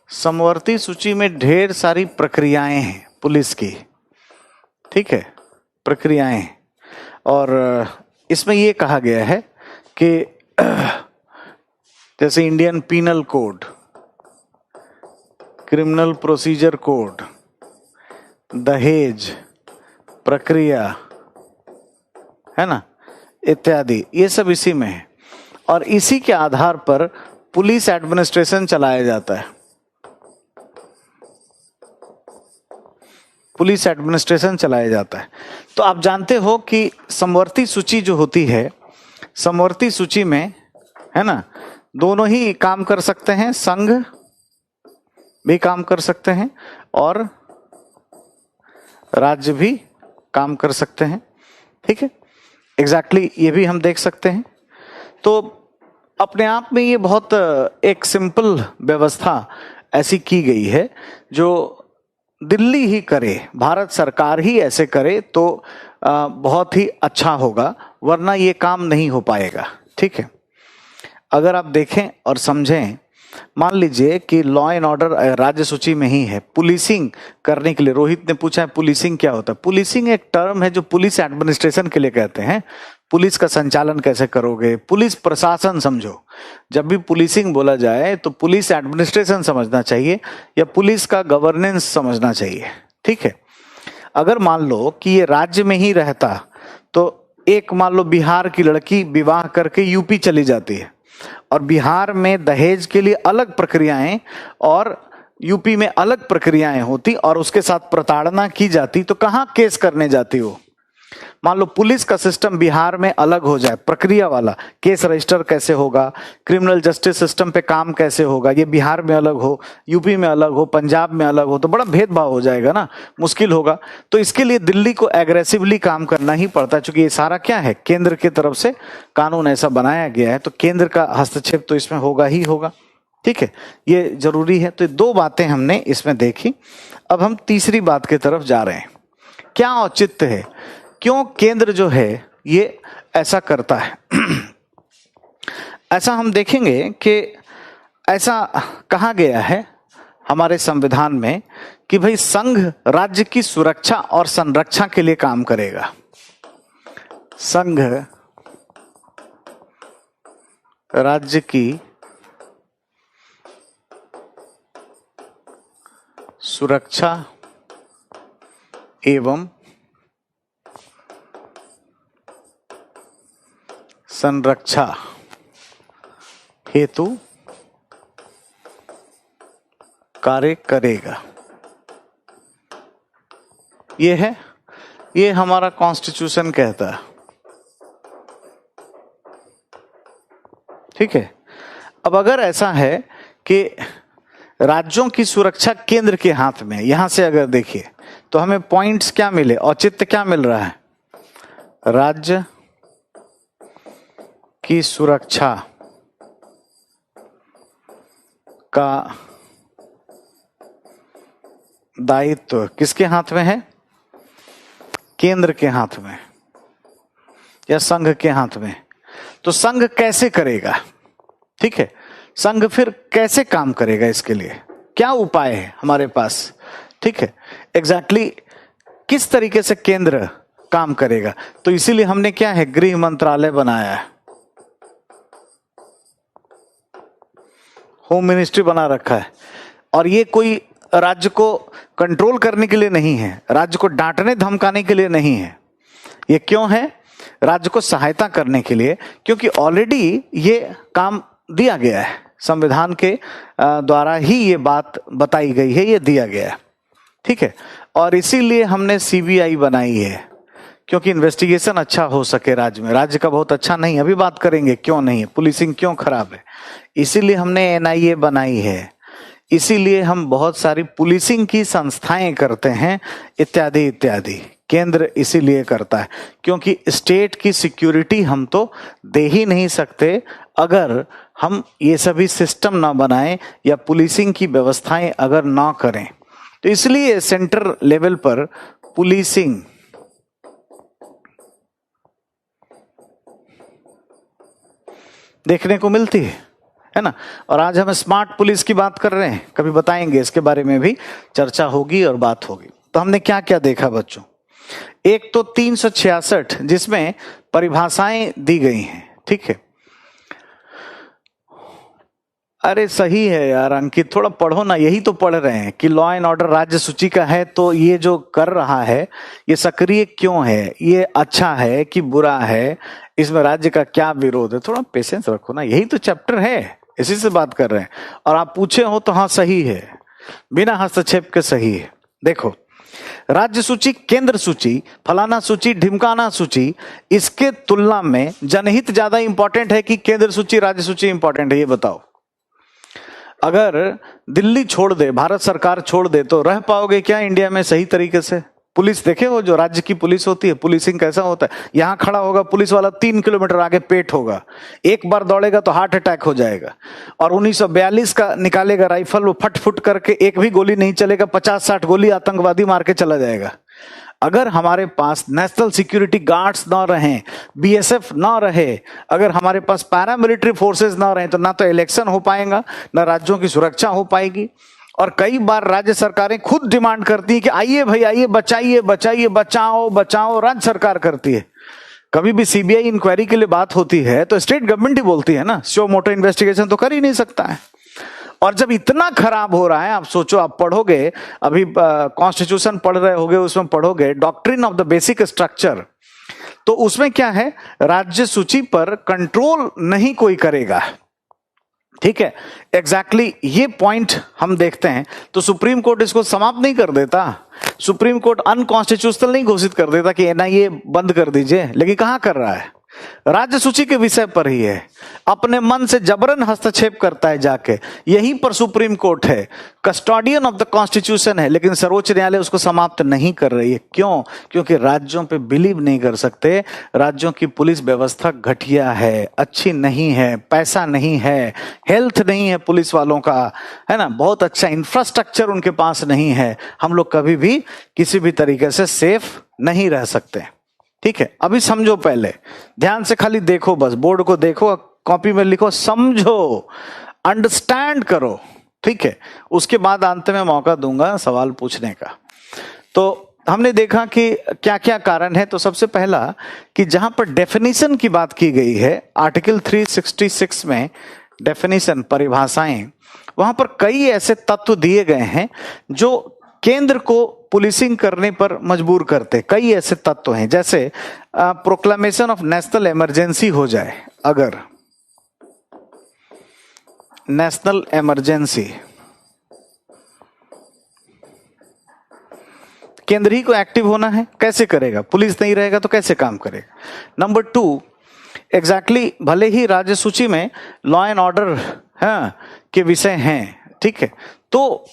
समवर्ती सूची में ढेर सारी प्रक्रियाएं हैं पुलिस की। ठीक है, प्रक्रियाएं, और इसमें ये कहा गया है कि जैसे Indian penal code, criminal procedure code, दहेज प्रक्रिया, है ना, इत्यादि, ये सब इसी में है। और इसी के आधार पर पुलिस एडमिनिस्ट्रेशन चलाया जाता है, पुलिस एडमिनिस्ट्रेशन चलाया जाता है। तो आप जानते हो कि समवर्ती सूची जो होती है, समवर्ती सूची में, है ना, दोनों ही काम कर सकते हैं, संघ भी काम कर सकते हैं और राज्य भी काम कर सकते हैं। ठीक है, एग्जैक्टली ये भी हम देख सकते हैं। तो अपने आप में ये बहुत एक सिंपल व्यवस्था ऐसी की गई है जो दिल्ली ही करे, भारत सरकार ही ऐसे करे तो बहुत ही अच्छा होगा, वरना ये काम नहीं हो पाएगा। ठीक है, अगर आप देखें और समझें, मान लीजिए कि लॉ एंड ऑर्डर राज्य सूची में ही है, पुलिसिंग करने के लिए, रोहित ने पूछा है पुलिसिंग क्या होता है। पुलिसिंग एक टर्म है जो पुलिस एडमिनिस्ट्रेशन के लिए कहते हैं। पुलिस का संचालन कैसे करोगे, पुलिस प्रशासन समझो। जब भी पुलिसिंग बोला जाए तो पुलिस एडमिनिस्ट्रेशन समझना चाहिए या पुलिस का गवर्नेंस समझना चाहिए। ठीक है, अगर मान लो कि ये राज्य में ही रहता तो एक मान लो बिहार की लड़की विवाह करके यूपी चली जाती है और बिहार में दहेज के लिए अलग प्रक्रियाएं और यूपी में अलग प्रक्रियाएं होती और उसके साथ प्रताड़ना की जाती, तो कहां केस करने जाती हो। मान लो पुलिस का सिस्टम बिहार में अलग हो जाए, प्रक्रिया वाला, केस रजिस्टर कैसे होगा, क्रिमिनल जस्टिस सिस्टम पे काम कैसे होगा, ये बिहार में अलग हो, यूपी में अलग हो, पंजाब में अलग हो, तो बड़ा भेदभाव हो जाएगा ना, मुश्किल होगा। तो इसके लिए दिल्ली को एग्रेसिवली काम करना ही पड़ता है, क्योंकि ये सारा क्या है, केंद्र की तरफ से कानून ऐसा बनाया गया है, तो केंद्र का हस्तक्षेप तो इसमें होगा ही होगा। ठीक है, ये जरूरी है। तो दो बातें हमने इसमें देखी। अब हम तीसरी बात की तरफ जा रहे हैं, क्या औचित्य है, क्यों केंद्र जो है ये ऐसा करता है। ऐसा हम देखेंगे कि ऐसा कहा गया है हमारे संविधान में कि भाई संघ राज्य की सुरक्षा और संरक्षा के लिए काम करेगा। संघ राज्य की सुरक्षा एवं संरक्षा हेतु कार्य करेगा। ये हमारा कॉन्स्टिट्यूशन कहता है। ठीक है। अब अगर ऐसा है कि राज्यों की सुरक्षा केंद्र के हाथ में, यहां से अगर देखिए तो हमें पॉइंट्स क्या मिले, औचित्य क्या मिल रहा है, राज्य की सुरक्षा का दायित्व किसके हाथ में है, केंद्र के हाथ में या संघ के हाथ में। तो संघ कैसे करेगा, ठीक है, संघ फिर कैसे काम करेगा, इसके लिए क्या उपाय है हमारे पास, ठीक है, एग्जैक्टली किस तरीके से केंद्र काम करेगा। तो इसीलिए हमने क्या है, गृह मंत्रालय बनाया है, होम मिनिस्ट्री बना रखा है। और ये कोई राज्य को कंट्रोल करने के लिए नहीं है, राज्य को डांटने धमकाने के लिए नहीं है। ये क्यों है, राज्य को सहायता करने के लिए, क्योंकि ऑलरेडी ये काम दिया गया है, संविधान के द्वारा ही ये बात बताई गई है, ये दिया गया है, ठीक है। और इसीलिए हमने सीबीआई बनाई है, क्योंकि इन्वेस्टिगेशन अच्छा हो सके राज्य में। राज्य का बहुत अच्छा नहीं, अभी बात करेंगे क्यों नहीं है, पुलिसिंग क्यों खराब है, इसीलिए हमने एनआईए बनाई है, इसीलिए हम बहुत सारी पुलिसिंग की संस्थाएं करते हैं, इत्यादि इत्यादि। केंद्र इसीलिए करता है क्योंकि स्टेट की सिक्योरिटी हम तो दे ही नहीं सकते अगर हम ये सभी सिस्टम ना बनाएं या पुलिसिंग की व्यवस्थाएं अगर ना करें। तो इसलिए सेंटर लेवल पर पुलिसिंग देखने को मिलती है ना। और आज हम स्मार्ट पुलिस की बात कर रहे हैं, कभी बताएंगे इसके बारे में भी चर्चा होगी और बात होगी। तो हमने क्या क्या देखा बच्चों, एक तो 366 जिसमें परिभाषाएं दी गई हैं, ठीक है। अरे सही है यार अंकित, थोड़ा पढ़ो ना, यही तो पढ़ रहे हैं कि लॉ एंड ऑर्डर राज्य सूची का है, तो ये जो कर रहा है ये सक्रिय क्यों है, ये अच्छा है कि बुरा है, इसमें राज्य का क्या विरोध है। थोड़ा पेशेंस रखो ना, यही तो चैप्टर है, इसी से बात कर रहे हैं। और आप पूछे हो तो हाँ सही है, बिना हस्तक्षेप के सही है। देखो, राज्य सूची, केंद्र सूची, फलाना सूची, ढिमकाना सूची, इसके तुलना में जनहित ज्यादा इंपॉर्टेंट है कि केंद्र सूची राज्य सूची इंपॉर्टेंट है, ये बताओ। अगर दिल्ली छोड़ दे, भारत सरकार छोड़ दे, तो रह पाओगे क्या इंडिया में सही तरीके से? पुलिस देखे हो, जो राज्य की पुलिस होती है, पुलिसिंग कैसा होता है। यहां खड़ा होगा पुलिस वाला 3 किलोमीटर आगे पेट होगा, एक बार दौड़ेगा तो हार्ट अटैक हो जाएगा। और 1942 का निकालेगा राइफल, वो फट फुट करके एक भी गोली नहीं चलेगा, 50-60 गोली आतंकवादी मार के चला जाएगा। अगर हमारे पास नेशनल सिक्योरिटी गार्ड्स ना रहें, बीएसएफ ना रहे, अगर हमारे पास पैरामिलिट्री फोर्सेस ना रहे, तो ना तो इलेक्शन हो पाएगा, ना राज्यों की सुरक्षा हो पाएगी। और कई बार राज्य सरकारें खुद डिमांड करती हैं कि आइए भाई आइए, बचाइए बचाइए, बचाओ बचाओ, राज्य सरकार करती है। कभी भी सीबीआई इंक्वायरी के लिए बात होती है तो स्टेट गवर्नमेंट ही बोलती है ना, शो मोटो इन्वेस्टिगेशन तो कर ही नहीं सकता है। और जब इतना खराब हो रहा है, आप सोचो, आप पढ़ोगे अभी कॉन्स्टिट्यूशन पढ़ रहे होगे, उसमें पढ़ोगे doctrine of the basic structure, तो उसमें क्या है, राज्य सूची पर कंट्रोल नहीं कोई करेगा, ठीक है। एग्जैक्टली ये पॉइंट हम देखते हैं। तो सुप्रीम कोर्ट इसको समाप्त नहीं कर देता, सुप्रीम कोर्ट अनकॉन्स्टिट्यूशनल नहीं घोषित कर देता कि एनआईए बंद कर दीजिए, लेकिन कहां कर रहा है, राज्य सूची के विषय पर ही है, अपने मन से जबरन हस्तक्षेप करता है जाके। यहीं पर सुप्रीम कोर्ट है, कस्टोडियन ऑफ द कॉन्स्टिट्यूशन है, लेकिन सर्वोच्च न्यायालय उसको समाप्त नहीं कर रही है। क्यों? क्योंकि राज्यों पे बिलीव नहीं कर सकते, राज्यों की पुलिस व्यवस्था घटिया है, अच्छी नहीं है, पैसा नहीं है, हेल्थ नहीं है पुलिस वालों का, है ना, बहुत अच्छा इंफ्रास्ट्रक्चर उनके पास नहीं है। हम लोग कभी भी किसी भी तरीके से सेफ नहीं रह सकते, ठीक है। अभी समझो, पहले ध्यान से खाली देखो, बस बोर्ड को देखो, कॉपी में लिखो, समझो, अंडरस्टैंड करो, ठीक है। उसके बाद अंत में मौका दूंगा सवाल पूछने का। तो हमने देखा कि क्या क्या कारण है। तो सबसे पहला कि जहां पर डेफिनेशन की बात की गई है, आर्टिकल 366 में डेफिनेशन, परिभाषाएं, वहां पर कई ऐसे तत्व दिए गए हैं जो केंद्र को पुलिसिंग करने पर मजबूर करते। कई ऐसे तत्व हैं, जैसे प्रोक्लेमेशन ऑफ नेशनल इमरजेंसी हो जाए, अगर नेशनल इमरजेंसी, केंद्र ही को एक्टिव होना है, कैसे करेगा? पुलिस नहीं रहेगा तो कैसे काम करेगा? नंबर 2, एग्जैक्टली भले ही राज्य सूची में लॉ एंड ऑर्डर के विषय हैं, ठीक है, तो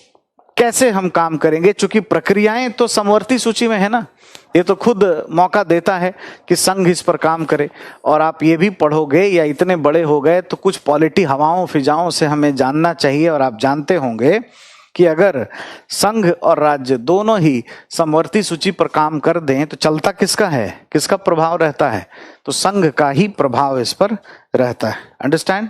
कैसे हम काम करेंगे? चूंकि प्रक्रियाएं तो समवर्ती सूची में है ना, ये तो खुद मौका देता है कि संघ इस पर काम करे। और आप ये भी पढ़ोगे या इतने बड़े हो गए तो कुछ पॉलिटी हवाओं फिजाओं से हमें जानना चाहिए। और आप जानते होंगे कि अगर संघ और राज्य दोनों ही समवर्ती सूची पर काम कर दें तो चलता किसका है, किसका प्रभाव रहता है? तो संघ का ही प्रभाव इस पर रहता है। अंडरस्टैंड?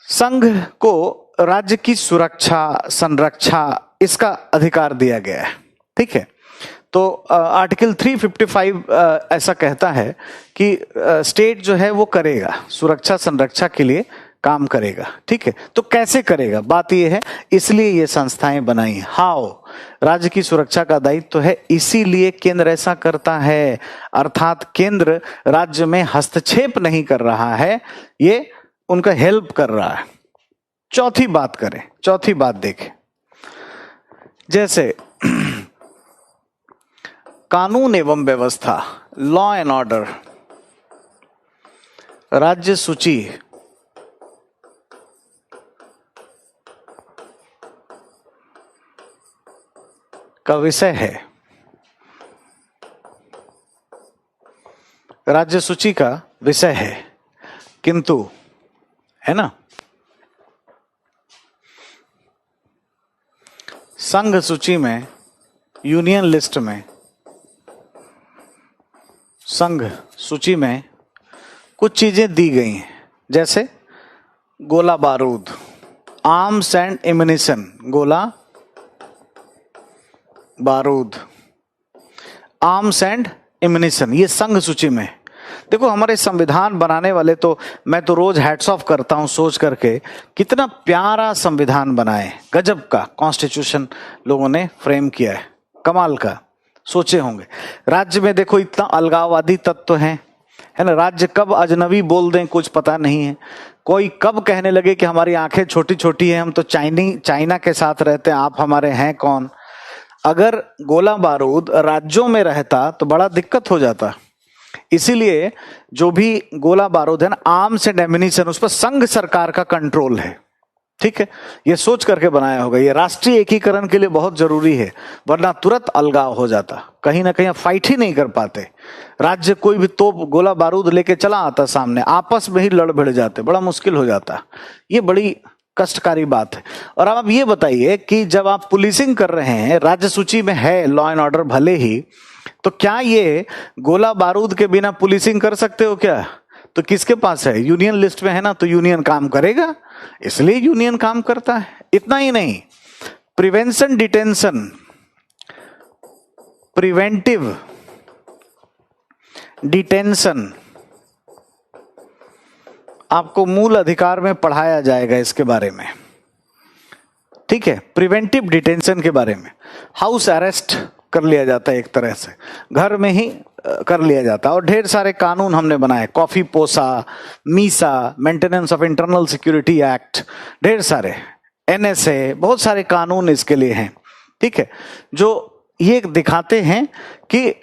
संघ को राज्य की सुरक्षा, संरक्षा, इसका अधिकार दिया गया है, ठीक है। तो आर्टिकल 355 ऐसा कहता है कि स्टेट जो है वो करेगा, सुरक्षा संरक्षा के लिए काम करेगा, ठीक है। तो कैसे करेगा? बात ये है, इसलिए ये संस्थाएं बनाई। हाउ? राज्य की सुरक्षा का दायित्व तो है, इसीलिए केंद्र ऐसा करता है। अर्थात केंद्र राज्य में हस्तक्षेप नहीं कर रहा है, ये उनका हेल्प कर रहा है। चौथी बात करें, चौथी बात देखें, जैसे कानून एवं व्यवस्था, लॉ एंड ऑर्डर, राज्य सूची का विषय है, राज्य सूची का विषय है, किंतु है ना, संघ सूची में, यूनियन लिस्ट में, संघ सूची में कुछ चीजें दी गई हैं, जैसे गोला बारूद, आर्म्स एंड एम्युनिशन, गोला बारूद, आर्म्स एंड एम्युनिशन, ये संघ सूची में। देखो हमारे संविधान बनाने वाले तो, मैं तो रोज हैट्स ऑफ करता हूं सोच करके, कितना प्यारा संविधान बनाए, गजब का कॉन्स्टिट्यूशन लोगों ने फ्रेम किया है, कमाल का। सोचे होंगे राज्य में देखो इतना अलगाववादी तत्व है ना, राज्य कब अजनबी बोल दें कुछ पता नहीं है, कोई कब कहने लगे कि हमारी आंखें छोटी छोटी हैं, हम तो चाइना के साथ रहते हैं, आप हमारे हैं कौन। अगर गोला बारूद राज्यों में रहता तो बड़ा दिक्कत हो जाता। इसीलिए जो भी गोला बारूद है ना, आर्म्स एंड एम्युनिशन, उस पर संघ सरकार का कंट्रोल है, ठीक है। ये सोच करके बनाया होगा, ये राष्ट्रीय एकीकरण के लिए बहुत जरूरी है, वरना तुरंत अलगाव हो जाता, कहीं ना कहीं फाइट ही नहीं कर पाते। राज्य कोई भी तोप गोला बारूद लेके चला आता सामने, आपस में ही लड़ भिड़ जाते, बड़ा मुश्किल हो जाता। ये बड़ी कष्टकारी बात है। और अब आप ये बताइए कि जब आप पुलिसिंग कर रहे हैं, राज्य सूची में है लॉ एंड ऑर्डर भले ही, तो क्या ये गोला बारूद के बिना पुलिसिंग कर सकते हो क्या? तो किसके पास है? यूनियन लिस्ट में है ना, तो यूनियन काम करेगा, इसलिए यूनियन काम करता है। इतना ही नहीं, प्रिवेंशन डिटेंशन, प्रिवेंटिव डिटेंशन आपको मूल अधिकार में पढ़ाया जाएगा इसके बारे में, ठीक है। प्रिवेंटिव डिटेंशन के बारे में, हाउस अरेस्ट कर लिया जाता है, एक तरह से घर में ही कर लिया जाता है। और ढेर सारे कानून हमने बनाए, कॉफी पोसा, Misa, maintenance of internal security act, ढेर सारे NSA, बहुत सारे कानून इसके लिए हैं, ठीक है, जो ये दिखाते हैं कि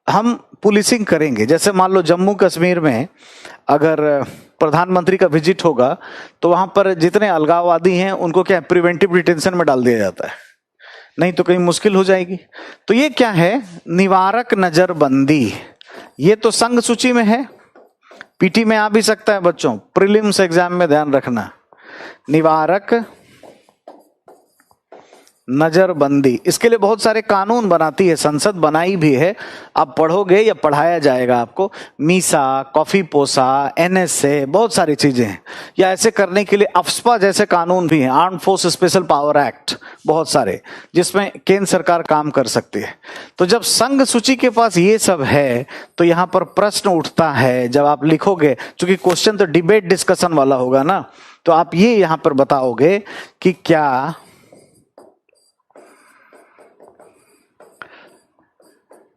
हम पुलिसिंग करेंगे। जैसे मान लो जम्मू कश्मीर में अगर प्रधानमंत्री का विजिट होगा तो वहां पर जितने अलगाववादी हैं उनको क्या प्रिवेंटिव डिटेंशन में डाल दिया जाता है, नहीं तो कहीं मुश्किल हो जाएगी। तो ये क्या है? निवारक नजरबंदी। ये तो संघ सूची में है, पीटी में आ भी सकता है बच्चों, प्रीलिम्स एग्जाम में ध्यान रखना। निवारक नजरबंदी, इसके लिए बहुत सारे कानून बनाती है संसद, बनाई भी है, आप पढ़ोगे या पढ़ाया जाएगा आपको। मीसा, कॉफी पोसा, एनएसए, बहुत सारी चीजें हैं। या ऐसे करने के लिए अफ्स्पा जैसे कानून भी हैं, armed force special power act, बहुत सारे, जिसमें केंद्र सरकार काम कर सकती है। तो जब संघ सूची के पास ये सब है तो यहां पर प्रश्न उठता है, जब आप लिखोगे, चूंकि क्वेश्चन तो डिबेट डिस्कशन वाला होगा ना, तो आप ये यहां पर बताओगे कि क्या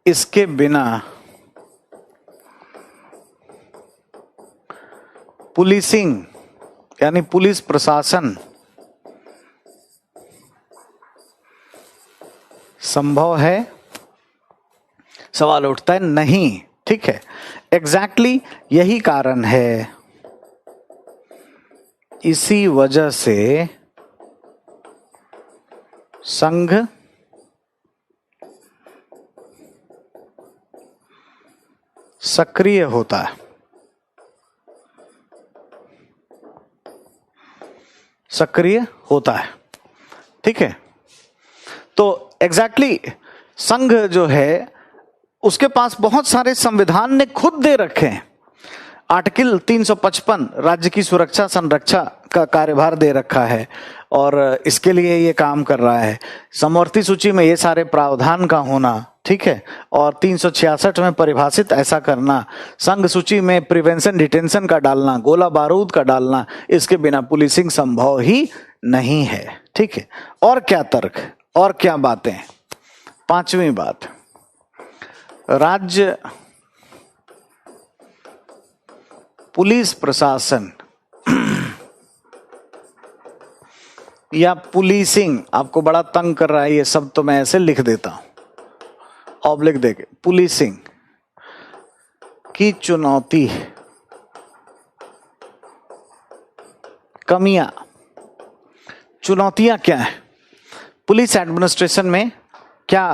इसके बिना पुलिसिंग यानी पुलिस प्रशासन संभव है? सवाल उठता है नहीं। ठीक है, एग्जैक्टली यही कारण है, इसी वजह से संघ सक्रिय होता है। सक्रिय होता है, ठीक है। तो एग्जैक्टली संघ जो है उसके पास बहुत सारे संविधान ने खुद दे रखे हैं। आर्टिकल 355 राज्य की सुरक्षा संरक्षा का कार्यभार दे रखा है और इसके लिए ये काम कर रहा है। समवर्ती सूची में ये सारे प्रावधान का होना, ठीक है, और 366 में परिभाषित ऐसा करना, संघ सूची में प्रिवेंशन डिटेंशन का डालना, गोला बारूद का डालना, इसके बिना पुलिसिंग संभव ही नहीं है। ठीक है, और क्या तर्क और क्या बातें? पांचवी बात, राज्य पुलिस प्रशासन या पुलिसिंग, आपको बड़ा तंग कर रहा है ये सब, तो मैं ऐसे लिख देता हूं ऑब्लिक देके, पुलिसिंग की चुनौती, कमियां, चुनौतियां क्या है, पुलिस एडमिनिस्ट्रेशन में क्या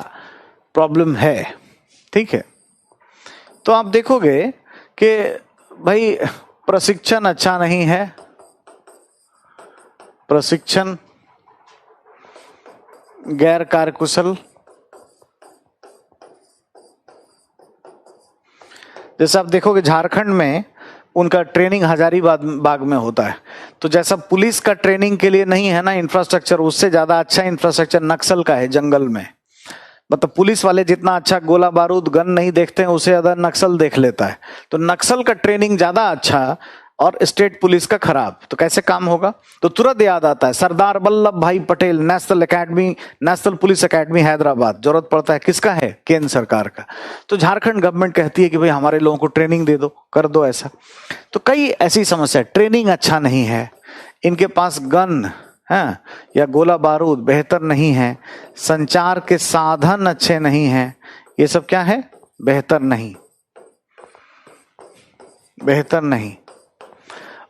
प्रॉब्लम है। ठीक है, तो आप देखोगे कि भाई प्रशिक्षण अच्छा नहीं है, प्रशिक्षण गैर कार्यकुशल, जैसे आप देखोगे झारखंड में उनका ट्रेनिंग हजारीबाग में होता है, तो जैसा पुलिस का ट्रेनिंग के लिए नहीं है ना इंफ्रास्ट्रक्चर, उससे ज्यादा अच्छा इंफ्रास्ट्रक्चर नक्सल का है जंगल में। मतलब पुलिस वाले जितना अच्छा गोला बारूद गन नहीं देखते हैं, उससे ज्यादा नक्सल देख लेता है। तो नक्सल का ट्रेनिंग ज्यादा अच्छा और स्टेट पुलिस का खराब, तो कैसे काम होगा? तो तुरंत याद आता है सरदार वल्लभ भाई Patel national academy, national police academy Hyderabad. जरूरत पड़ता है किसका है? केंद्र सरकार का। तो झारखंड गवर्नमेंट कहती है कि भाई हमारे लोगों को ट्रेनिंग दे दो, कर दो ऐसा। तो कई ऐसी समस्या, ट्रेनिंग अच्छा नहीं है, इनके पास गन है या गोला बारूद बेहतर नहीं है, संचार के साधन अच्छे नहीं हैं, ये सब क्या है? बेहतर नहीं, बेहतर नहीं।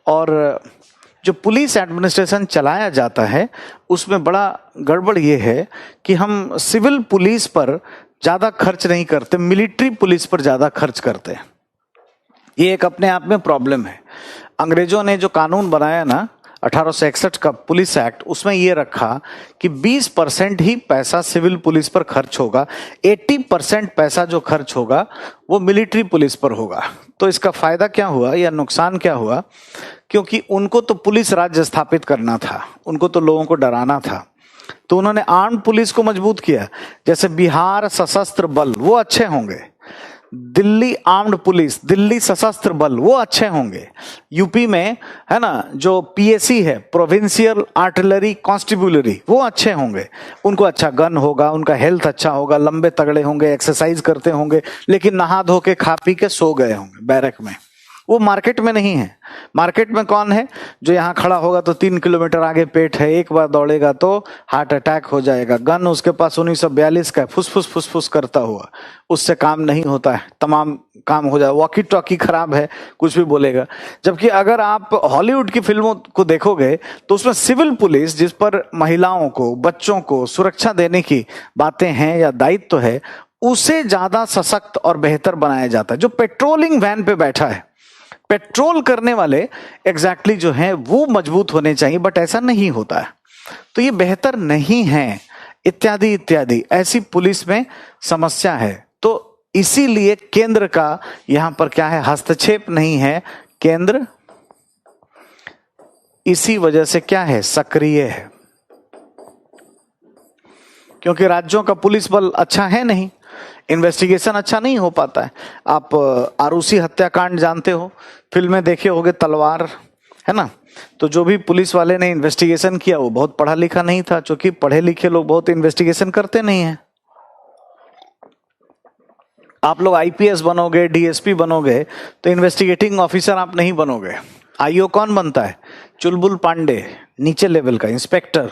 और जो पुलिस एडमिनिस्ट्रेशन चलाया जाता है उसमें बड़ा गड़बड़ ये है कि हम सिविल पुलिस पर ज्यादा खर्च नहीं करते, मिलिट्री पुलिस पर ज्यादा खर्च करते हैं। ये एक अपने आप में प्रॉब्लम है। अंग्रेजों ने जो कानून बनाया ना 1861 का पुलिस एक्ट, उसमें ये रखा कि 20% ही पैसा सिविल पुलिस पर खर्च होगा, 80% पैसा जो खर्च होगा वो मिलिट्री पुलिस पर होगा। तो इसका फायदा क्या हुआ या नुकसान क्या हुआ? क्योंकि उनको तो पुलिस राज्य स्थापित करना था, उनको तो लोगों को डराना था, तो उन्होंने आर्म्ड पुलिस को मजबूत किया। जैसे बिहार सशस्त्र बल वो अच्छे होंगे, दिल्ली आर्म्ड पुलिस, दिल्ली सशस्त्र बल वो अच्छे होंगे, यूपी में है ना जो पीएसी है प्रोविंशियल आर्टिलरी कॉन्स्टिब्यूलरी वो अच्छे होंगे, उनको अच्छा गन होगा, उनका हेल्थ अच्छा होगा, लंबे तगड़े होंगे, एक्सरसाइज करते होंगे, लेकिन नहा धो के खा पी के सो गए होंगे बैरक में। वो मार्केट में नहीं है। मार्केट में कौन है? जो यहाँ खड़ा होगा तो 3 किलोमीटर आगे पेट है, एक बार दौड़ेगा तो हार्ट अटैक हो जाएगा। गन उसके पास 1942 का है, फुसफुस फुसफुस करता हुआ, उससे काम नहीं होता है, तमाम काम हो जाए। वॉकी टॉकी खराब है, कुछ भी बोलेगा। जबकि अगर आप हॉलीवुड की फिल्मों को देखोगे तो उसमें सिविल पुलिस जिस पर महिलाओं को, बच्चों को सुरक्षा देने की बातें हैं या दायित्व है, उसे ज्यादा सशक्त और बेहतर बनाया जाता है। जो पेट्रोलिंग वैन पे बैठा है, पेट्रोल करने वाले एग्जैक्टली जो हैं वो मजबूत होने चाहिए, बट ऐसा नहीं होता है। तो ये बेहतर नहीं है, इत्यादि इत्यादि, ऐसी पुलिस में समस्या है। तो इसीलिए केंद्र का यहां पर क्या है, हस्तक्षेप नहीं है। केंद्र इसी वजह से क्या है, सक्रिय है, क्योंकि राज्यों का पुलिस बल अच्छा है नहीं, इन्वेस्टिगेशन अच्छा नहीं हो पाता है। आप आरूसी हत्याकांड जानते हो, फिल्में देखे होगे, तलवार, है ना। तो जो भी पुलिस वाले ने इन्वेस्टिगेशन किया वो बहुत पढ़ा लिखा नहीं था, क्योंकि पढ़े लिखे लोग बहुत इन्वेस्टिगेशन करते नहीं हैं। आप लोग आईपीएस बनोगे, डीएसपी बनोगे, तो इन्वेस्टिगेटिंग ऑफिसर आप नहीं बनोगे। आईओ कौन बनता है, चुलबुल पांडे, नीचे लेवल का inspector,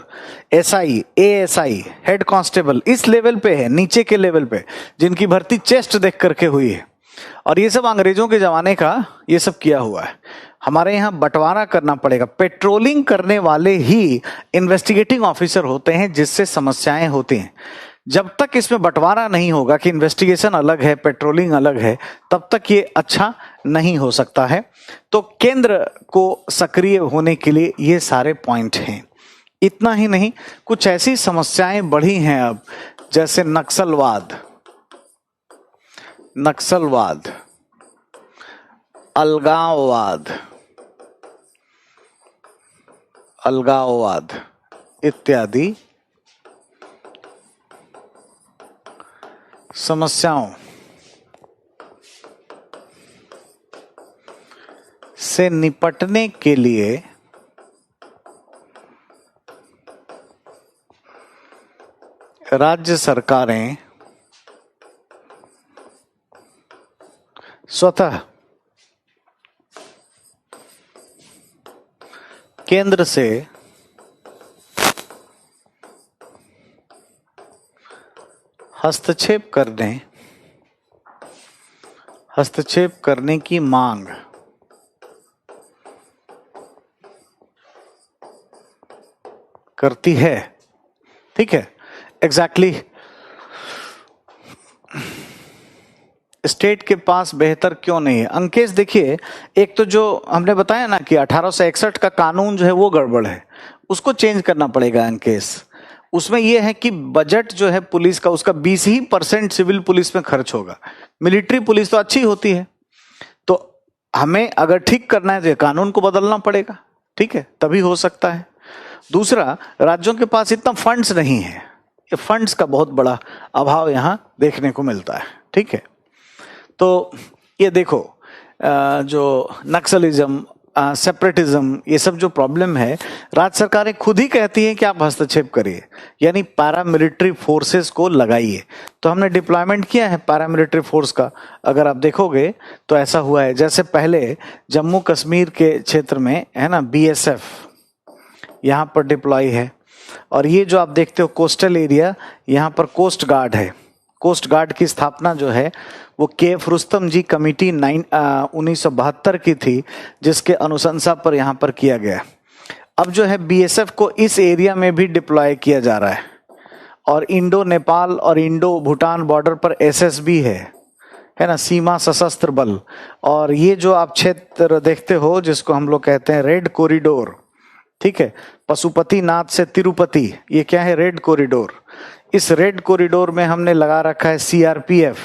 SI, ASI, head constable, इस लेवल पे है, नीचे के लेवल पे, जिनकी भर्ती चेस्ट देख करके हुई है। और ये सब अंग्रेजों के जमाने का ये सब किया हुआ है। हमारे यहाँ बंटवारा करना पड़ेगा। पेट्रोलिंग करने वाले ही इन्वेस्टिगेटिंग ऑफिसर होते हैं, जिससे समस्याएं होती हैं। जब तक इसमें बंटवारा नहीं होगा कि इन्वेस्टिगेशन अलग है, पेट्रोलिंग अलग है, तब तक ये अच्छा नहीं हो सकता है। तो केंद्र को सक्रिय होने के लिए ये सारे पॉइंट हैं। इतना ही नहीं, कुछ ऐसी समस्याएं बढ़ी हैं अब, जैसे नक्सलवाद, अलगाववाद इत्यादि समस्याओं से निपटने के लिए राज्य सरकारें स्वतः केंद्र से हस्तक्षेप करने की मांग करती है। ठीक है, एग्जैक्टली स्टेट के पास बेहतर क्यों नहीं है। अंकेश देखिए, एक तो जो हमने बताया ना कि 1861 का कानून जो है वो गड़बड़ है, उसको चेंज करना पड़ेगा अंकेश। उसमें यह है कि बजट जो है पुलिस का, उसका 20% सिविल पुलिस में खर्च होगा। मिलिट्री पुलिस तो अच्छी होती है, तो हमें अगर ठीक करना है तो कानून को बदलना पड़ेगा। ठीक है, तभी हो सकता है। दूसरा, राज्यों के पास इतना फंड्स नहीं है, ये फंड्स का बहुत बड़ा अभाव यहाँ देखने को मिलता है। ठीक है, तो ये देखो, जो नक्सलिज्म, सेपरेटिज्म, ये सब जो प्रॉब्लम है, राज्य सरकारें खुद ही कहती हैं कि आप हस्तक्षेप करिए, यानी पैरामिलिट्री फोर्सेस को लगाइए। तो हमने डिप्लॉयमेंट किया है पैरामिलिट्री फोर्स का, अगर आप देखोगे तो ऐसा हुआ है। जैसे पहले जम्मू कश्मीर के क्षेत्र में है ना, बीएसएफ यहाँ पर डिप्लॉय है, और ये जो आप देखते हो कोस्टल एरिया, यहाँ पर कोस्ट गार्ड है। कोस्ट गार्ड की स्थापना जो है वो के.एफ. रुस्तम जी कमेटी 1972 की थी, जिसके अनुशंसा पर यहाँ पर किया गया। अब जो है बीएसएफ को इस एरिया में भी डिप्लॉय किया जा रहा है, और इंडो नेपाल और इंडो भूटान बॉर्डर पर एसएसबी है ना, सीमा सशस्त्र बल। और ये जो आप क्षेत्र देखते हो, जिसको हम लोग कहते हैं रेड कॉरिडोर, ठीक है, पशुपतिनाथ से तिरुपति, ये क्या है, रेड कॉरिडोर। इस रेड कॉरिडोर में हमने लगा रखा है CRPF,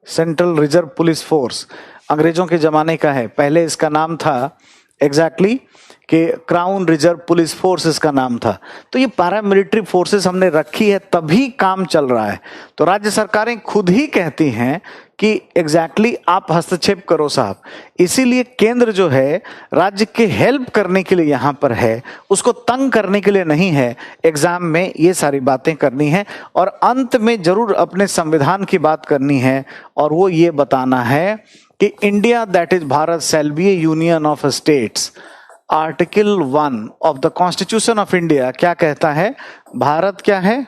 central reserve police force, अंग्रेजों के जमाने का है। पहले इसका नाम था एग्जैक्टली कि क्राउन रिजर्व पुलिस फोर्स इसका नाम था। तो ये पैरामिलिट्री फोर्सेस हमने रखी है, तभी काम चल रहा है। तो राज्य सरकारें खुद ही कहती हैं कि एग्जैक्टली आप हस्तक्षेप करो साहब। इसीलिए केंद्र जो है राज्य के हेल्प करने के लिए यहाँ पर है, उसको तंग करने के लिए नहीं है। एग्जाम में ये सारी बातें करनी है, और अंत में जरूर अपने संविधान की बात करनी है, और वो ये बताना है कि India that is Bharat shall be A union of states. Article 1 of the constitution of India क्या कहता है, भारत क्या है,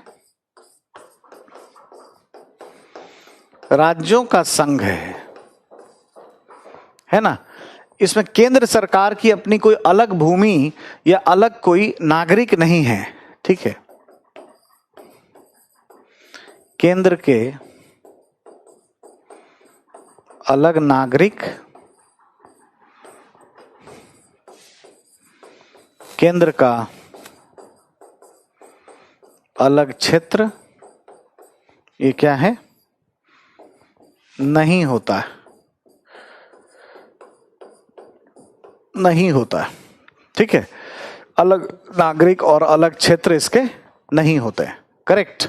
राज्यों का संघ है ना। इसमें केंद्र सरकार की अपनी कोई अलग भूमि या अलग कोई नागरिक नहीं है। ठीक है, केंद्र के अलग नागरिक, केंद्र का अलग क्षेत्र, ये क्या है, नहीं होता, नहीं होता। ठीक है, अलग नागरिक और अलग क्षेत्र इसके नहीं होते। करेक्ट।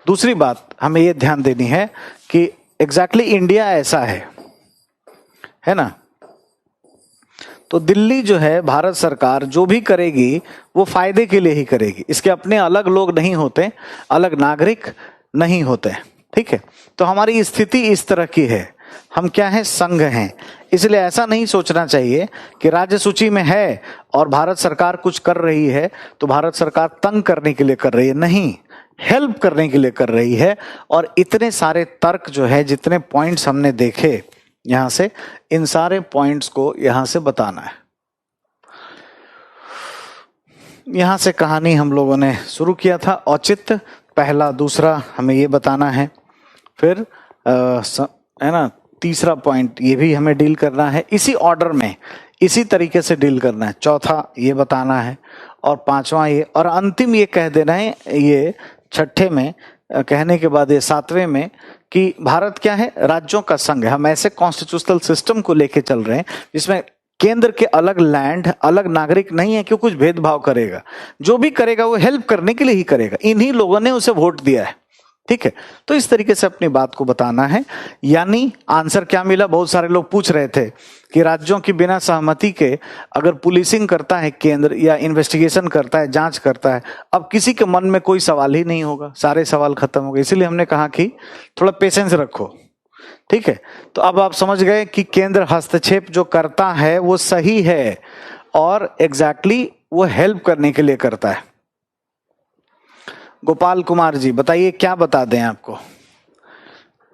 दूसरी बात हमें ये ध्यान देनी है कि एग्जैक्टली इंडिया ऐसा है ना। तो दिल्ली जो है, भारत सरकार जो भी करेगी वो फायदे के लिए ही करेगी, इसके अपने अलग लोग नहीं होते, अलग नागरिक नहीं होते। ठीक है, तो हमारी स्थिति इस तरह की है, हम क्या है, संघ हैं। इसलिए ऐसा नहीं सोचना चाहिए कि राज्य सूची में है और भारत सरकार कुछ कर रही है तो भारत सरकार तंग करने के लिए कर रही है, नहीं, हेल्प करने के लिए कर रही है। और इतने सारे तर्क जो है, जितने पॉइंट्स हमने देखे यहां से, इन सारे पॉइंट्स को यहां से बताना है। यहां से कहानी हम लोगों ने शुरू किया था, औचित्य पहला, दूसरा हमें ये बताना है, फिर है ना, तीसरा पॉइंट ये भी हमें डील करना है, इसी ऑर्डर में इसी तरीके से डील करना है, चौथा ये बताना है, और पांचवा ये, और अंतिम ये कह देना है, ये छठे में कहने के बाद ये सातवें में, कि भारत क्या है, राज्यों का संघ है। हम ऐसे कॉन्स्टिट्यूशनल सिस्टम को लेके चल रहे हैं जिसमें केंद्र के अलग लैंड, अलग नागरिक नहीं है कि कुछ भेदभाव करेगा, जो भी करेगा वो हेल्प करने के लिए ही करेगा, इन्हीं लोगों ने उसे वोट दिया है। ठीक है, तो इस तरीके से अपनी बात को बताना है। यानी आंसर क्या मिला, बहुत सारे लोग पूछ रहे थे कि राज्यों की बिना सहमति के अगर पुलिसिंग करता है केंद्र, या इन्वेस्टिगेशन करता है, जांच करता है, अब किसी के मन में कोई सवाल ही नहीं होगा, सारे सवाल खत्म हो गए। इसीलिए हमने कहा कि थोड़ा पेशेंस रखो। ठीक है, तो अब आप समझ गए कि केंद्र हस्तक्षेप जो करता है वो सही है, और एग्जैक्टली वो हेल्प करने के लिए करता है। गोपाल कुमार जी बताइए, क्या बता दें आपको,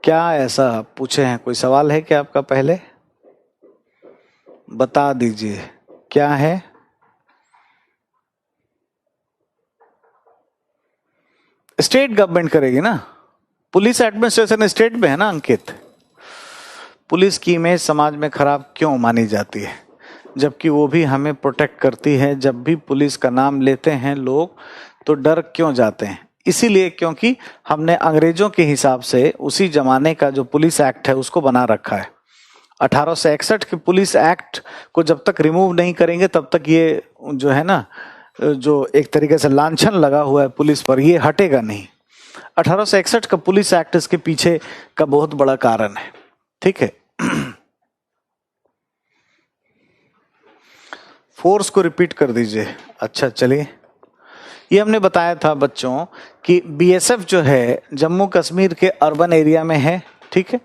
क्या ऐसा पूछे हैं, कोई सवाल है क्या आपका, पहले बता दीजिए क्या है। स्टेट गवर्नमेंट करेगी ना, पुलिस एडमिनिस्ट्रेशन स्टेट में है ना अंकित। पुलिस की इमेज समाज में खराब क्यों मानी जाती है, जबकि वो भी हमें प्रोटेक्ट करती है। जब भी पुलिस का नाम लेते हैं लोग तो डर क्यों जाते हैं, इसीलिए क्योंकि हमने अंग्रेजों के हिसाब से उसी जमाने का जो पुलिस एक्ट है उसको बना रखा है। 1861 के पुलिस एक्ट को जब तक रिमूव नहीं करेंगे तब तक ये जो है ना, जो एक तरीके से लांछन लगा हुआ है पुलिस पर, ये हटेगा नहीं। 1861 का पुलिस एक्ट इसके पीछे का बहुत बड़ा कारण है। ठीक है, फोर्स को रिपीट कर दीजिए। अच्छा चलिए, ये हमने बताया था बच्चों कि बीएसएफ जो है जम्मू कश्मीर के अर्बन एरिया में है। ठीक है,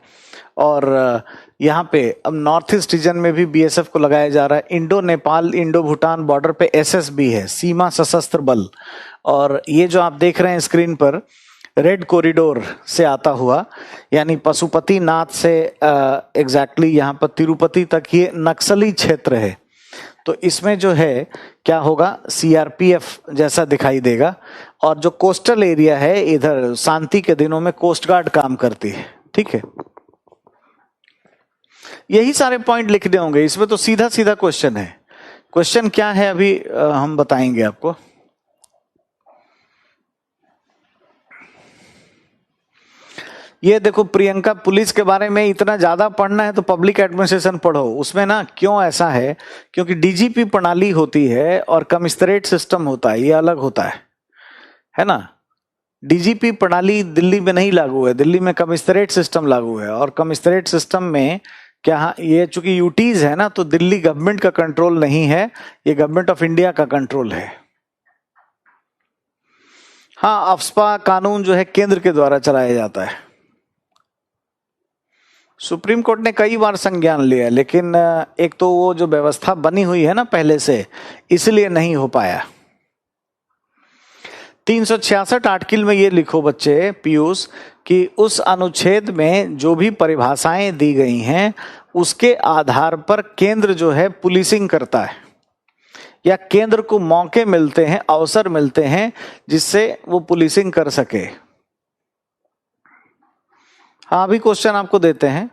और यहाँ पे अब नॉर्थ ईस्ट रीजन में भी बीएसएफ को लगाया जा रहा है। Indo Nepal, Indo Bhutan border पे एसएसबी है, सीमा सशस्त्र बल। और ये जो आप देख रहे हैं स्क्रीन पर, रेड कॉरिडोर से आता हुआ, यानी पशुपति नाथ से एग्जैक्टली यहाँ पर तिरुपति तक ये नक्सली क्षेत्र है। तो इसमें जो है क्या होगा, सीआरपीएफ जैसा दिखाई देगा। और जो कोस्टल एरिया है इधर, शांति के दिनों में कोस्ट गार्ड काम करती है। ठीक है, यही सारे पॉइंट लिखने होंगे इसमें। तो सीधा सीधा क्वेश्चन है, क्वेश्चन क्या है अभी हम बताएंगे आपको। ये देखो प्रियंका, पुलिस के बारे में इतना ज्यादा पढ़ना है तो पब्लिक एडमिनिस्ट्रेशन पढ़ो। उसमें ना क्यों ऐसा है, क्योंकि डीजीपी प्रणाली होती है और कमिश्नरेट सिस्टम होता है, ये अलग होता है ना। डीजीपी प्रणाली दिल्ली में नहीं लागू है, दिल्ली में कमिश्नरेट सिस्टम लागू है। और कमिश्नरेट सिस्टम में क्या, ये चूंकि यूटीज है ना, तो दिल्ली गवर्नमेंट का कंट्रोल नहीं है, ये गवर्नमेंट ऑफ इंडिया का कंट्रोल है। हाँ, अफ्स्पा कानून जो है केंद्र के द्वारा चलाया जाता है। सुप्रीम कोर्ट ने कई बार संज्ञान लिया, लेकिन एक तो वो जो व्यवस्था बनी हुई है ना पहले से, इसलिए नहीं हो पाया। 366 आर्टिकल में ये लिखो बच्चे, पीयूष, कि उस अनुच्छेद में जो भी परिभाषाएं दी गई हैं उसके आधार पर केंद्र जो है पुलिसिंग करता है, या केंद्र को मौके मिलते हैं, अवसर मिलते हैं जिससे वो पुलिसिंग कर सके। हाँ, अभी क्वेश्चन आपको देते हैं।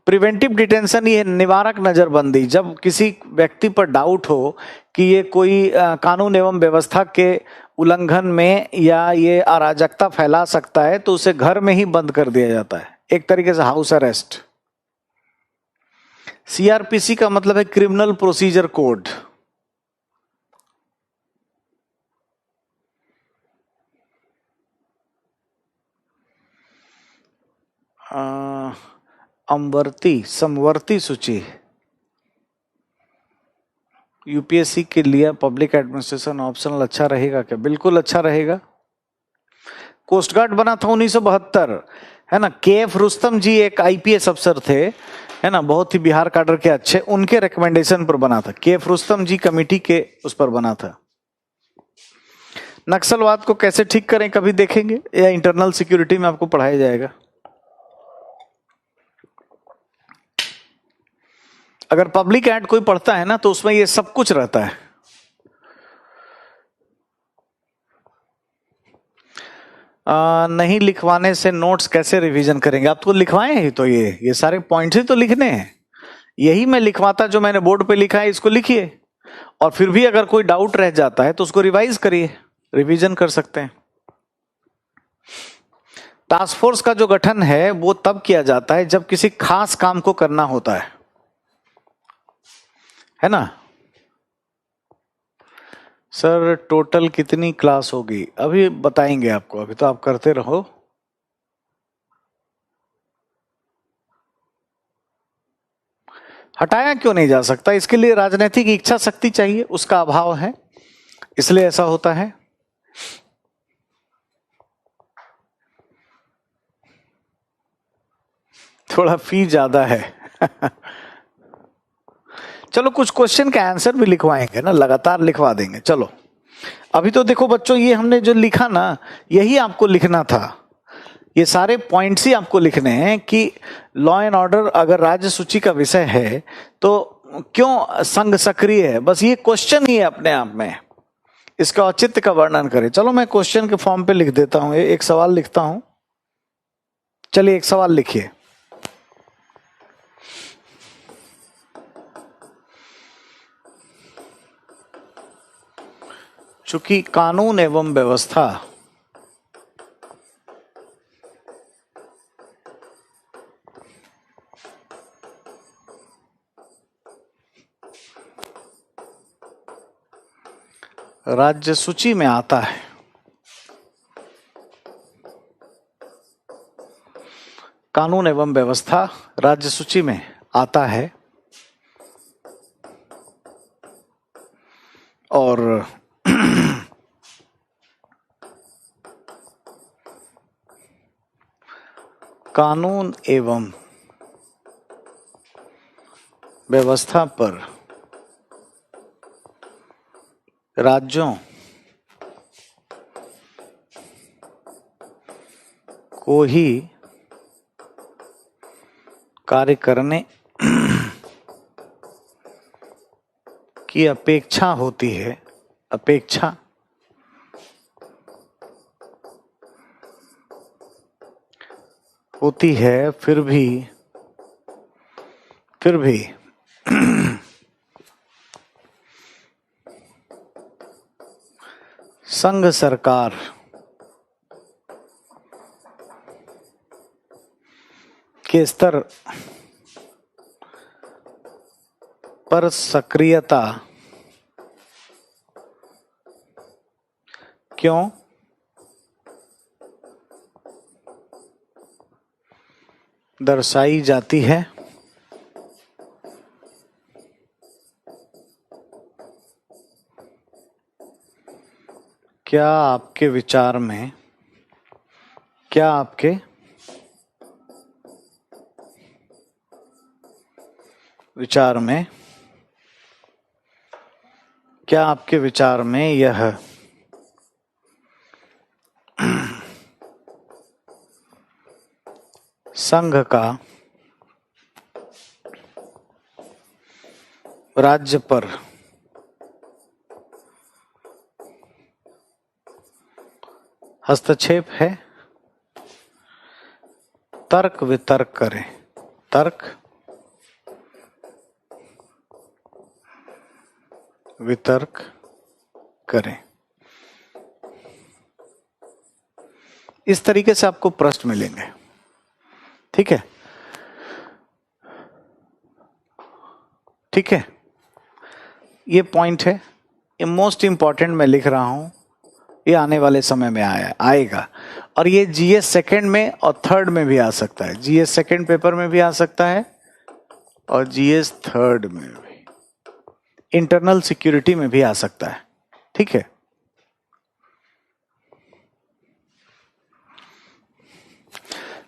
प्रिवेंटिव डिटेंशन, ये निवारक नजरबंदी, जब किसी व्यक्ति पर डाउट हो कि ये कोई कानून एवं व्यवस्था के उल्लंघन में या ये अराजकता फैला सकता है तो उसे घर में ही बंद कर दिया जाता है, एक तरीके से हाउस अरेस्ट। सीआरपीसी का मतलब है क्रिमिनल प्रोसीजर कोड। समवर्ती सूची यूपीएससी के लिए पब्लिक एडमिनिस्ट्रेशन ऑप्शनल अच्छा रहेगा क्या? बिल्कुल अच्छा रहेगा। कोस्ट गार्ड बना था 1972, है ना। केएफ रुस्तम जी एक आईपीएस अफसर थे, है ना, बहुत ही बिहार काडर के अच्छे, उनके रिकमेंडेशन पर बना था। केएफ रुस्तम जी कमेटी के उस पर बना था। नक्सलवाद को कैसे ठीक करें कभी देखेंगे, या इंटरनल सिक्योरिटी में आपको पढ़ाया जाएगा? अगर पब्लिक एड कोई पढ़ता है ना तो उसमें ये सब कुछ रहता है। नहीं लिखवाने से नोट्स कैसे रिवीजन करेंगे? आप तो लिखवाए ही, तो ये सारे पॉइंट्स ही तो लिखने हैं। यही मैं लिखवाता, जो मैंने बोर्ड पे लिखा है इसको लिखिए, और फिर भी अगर कोई डाउट रह जाता है तो उसको रिवाइज करिए, रिवीजन कर सकते हैं। टास्क फोर्स का जो गठन है वो तब किया जाता है जब किसी खास काम को करना होता है ना। सर टोटल कितनी क्लास होगी? अभी बताएंगे आपको, अभी तो आप करते रहो। हटाया क्यों नहीं जा सकता? इसके लिए राजनीतिक इच्छा शक्ति चाहिए, उसका अभाव है, इसलिए ऐसा होता है। थोड़ा फी ज्यादा है। चलो कुछ क्वेश्चन का आंसर भी लिखवाएंगे ना, लगातार लिखवा देंगे। चलो अभी तो देखो बच्चों, ये हमने जो लिखा ना, यही आपको लिखना था। ये सारे पॉइंट्स ही आपको लिखने हैं कि लॉ एंड ऑर्डर अगर राज्य सूची का विषय है तो क्यों संघ सक्रिय है, बस ये क्वेश्चन ही है अपने आप में। इसका औचित्य का वर्णन करें। चलो मैं क्वेश्चन के फॉर्म पे लिख देता हूं, एक सवाल लिखता हूं। चलिए एक सवाल लिखिए। चूंकि कानून एवं व्यवस्था राज्य सूची में आता है, कानून एवं व्यवस्था राज्य सूची में आता है, और कानून एवं व्यवस्था पर राज्यों को ही कार्य करने की अपेक्षा होती है, अपेक्षा होती है, फिर भी संघ सरकार के स्तर पर सक्रियता क्यों दर्शाई जाती है? क्या आपके विचार में क्या आपके विचार में यह संघ का राज्य पर हस्तक्षेप है? तर्क वितर्क करें, तर्क वितर्क करें। इस तरीके से आपको प्रश्न मिलेंगे, ठीक है, ठीक है। ये पॉइंट है, ये मोस्ट इंपॉर्टेंट मैं लिख रहा हूं, ये आने वाले समय में आएगा। और ये जीएस सेकंड में और थर्ड में भी आ सकता है, जीएस सेकंड पेपर में भी आ सकता है और जीएस थर्ड में भी, इंटरनल सिक्योरिटी में भी आ सकता है, ठीक है।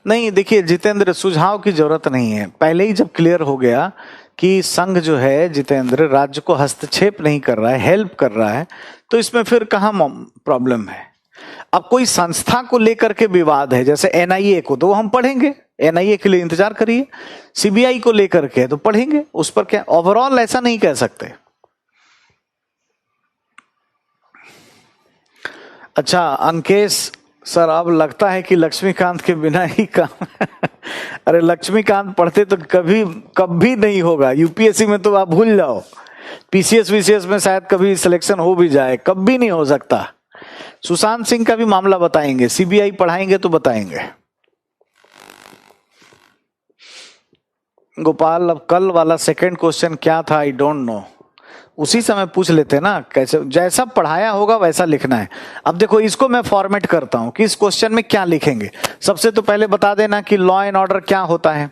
नहीं देखिए जितेंद्र, सुझाव की जरूरत नहीं है, पहले ही जब क्लियर हो गया कि संघ जो है जितेंद्र राज्य को हस्तक्षेप नहीं कर रहा है, हेल्प कर रहा है, तो इसमें फिर कहाँ प्रॉब्लम है। अब कोई संस्था को लेकर के विवाद है, जैसे एनआईए को, तो हम पढ़ेंगे, एनआईए के लिए इंतजार करिए। सीबीआई को लेकर के तो पढ़ेंगे, उस पर क्या, ओवरऑल ऐसा नहीं कह सकते। अच्छा अंकेश सर, अब लगता है कि लक्ष्मीकांत के बिना ही काम अरे लक्ष्मीकांत पढ़ते तो कभी नहीं होगा, यूपीएससी में तो आप भूल जाओ, पीसीएस वीसीएस में शायद कभी सिलेक्शन हो भी जाए, कभी नहीं हो सकता। सुशांत सिंह का भी मामला बताएंगे, सीबीआई पढ़ाएंगे तो बताएंगे। गोपाल, अब कल वाला सेकंड क्वेश्चन क्या था, आई डोंट नो, उसी समय पूछ लेते ना, कैसे जैसा पढ़ाया होगा वैसा लिखना है। अब देखो इसको मैं फॉर्मेट करता हूं कि इस क्वेश्चन में क्या लिखेंगे। सबसे तो पहले बता देना कि लॉ एंड ऑर्डर क्या होता है,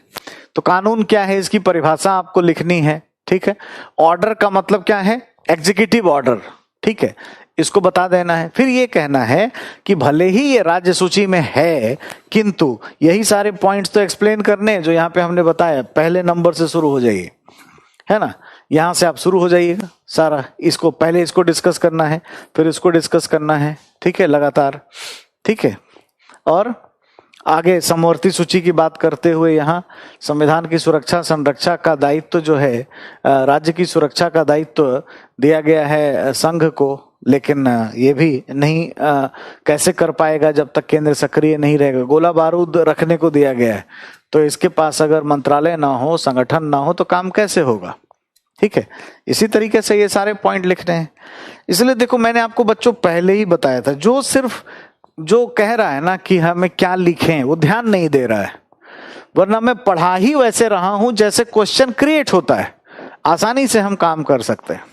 तो कानून क्या है इसकी परिभाषा आपको लिखनी है, ठीक है। ऑर्डर का मतलब क्या है, एग्जीक्यूटिव ऑर्डर, ठीक है, इसको बता देना है। फिर ये कहना है कि भले ही ये राज्य सूची में है, किंतु यही सारे पॉइंट्स तो एक्सप्लेन करने जो यहाँ पे हमने बताया, पहले नंबर से शुरू हो जाइए, है ना, यहां से आप शुरू हो जाइएगा सारा, इसको पहले इसको डिस्कस करना है, फिर इसको डिस्कस करना है, ठीक है, लगातार, ठीक है। और आगे समवर्ती सूची की बात करते हुए यहाँ संविधान की सुरक्षा संरक्षा का दायित्व जो है, राज्य की सुरक्षा का दायित्व दिया गया है संघ को, लेकिन ये भी नहीं कैसे कर पाएगा जब तक केंद्र सक्रिय नहीं रहेगा। गोला बारूद रखने को दिया गया है, तो इसके पास अगर मंत्रालय ना हो, संगठन ना हो, तो काम कैसे होगा, ठीक है। इसी तरीके से ये सारे पॉइंट लिखने हैं। इसलिए देखो मैंने आपको बच्चों पहले ही बताया था, जो सिर्फ जो कह रहा है ना कि हमें क्या लिखें, वो ध्यान नहीं दे रहा है, वरना मैं पढ़ा ही वैसे रहा हूं जैसे क्वेश्चन क्रिएट होता है, आसानी से हम काम कर सकते हैं।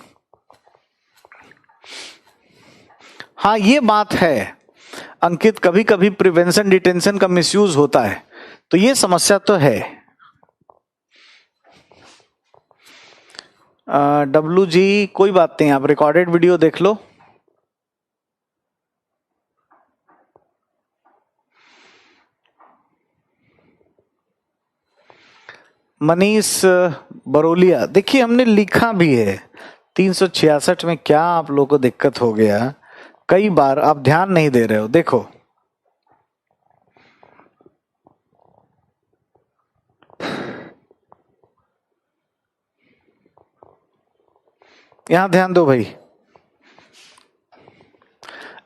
हाँ ये बात है अंकित, कभी कभी प्रिवेंशन डिटेंशन का मिसयूज होता है, तो ये समस्या तो है। डब्लू जी कोई बात नहीं, आप रिकॉर्डेड वीडियो देख लो। मनीष बरोलिया, देखिए हमने लिखा भी है 366 में, क्या आप लोगों को दिक्कत हो गया, कई बार आप ध्यान नहीं दे रहे हो। देखो यहां ध्यान दो भाई,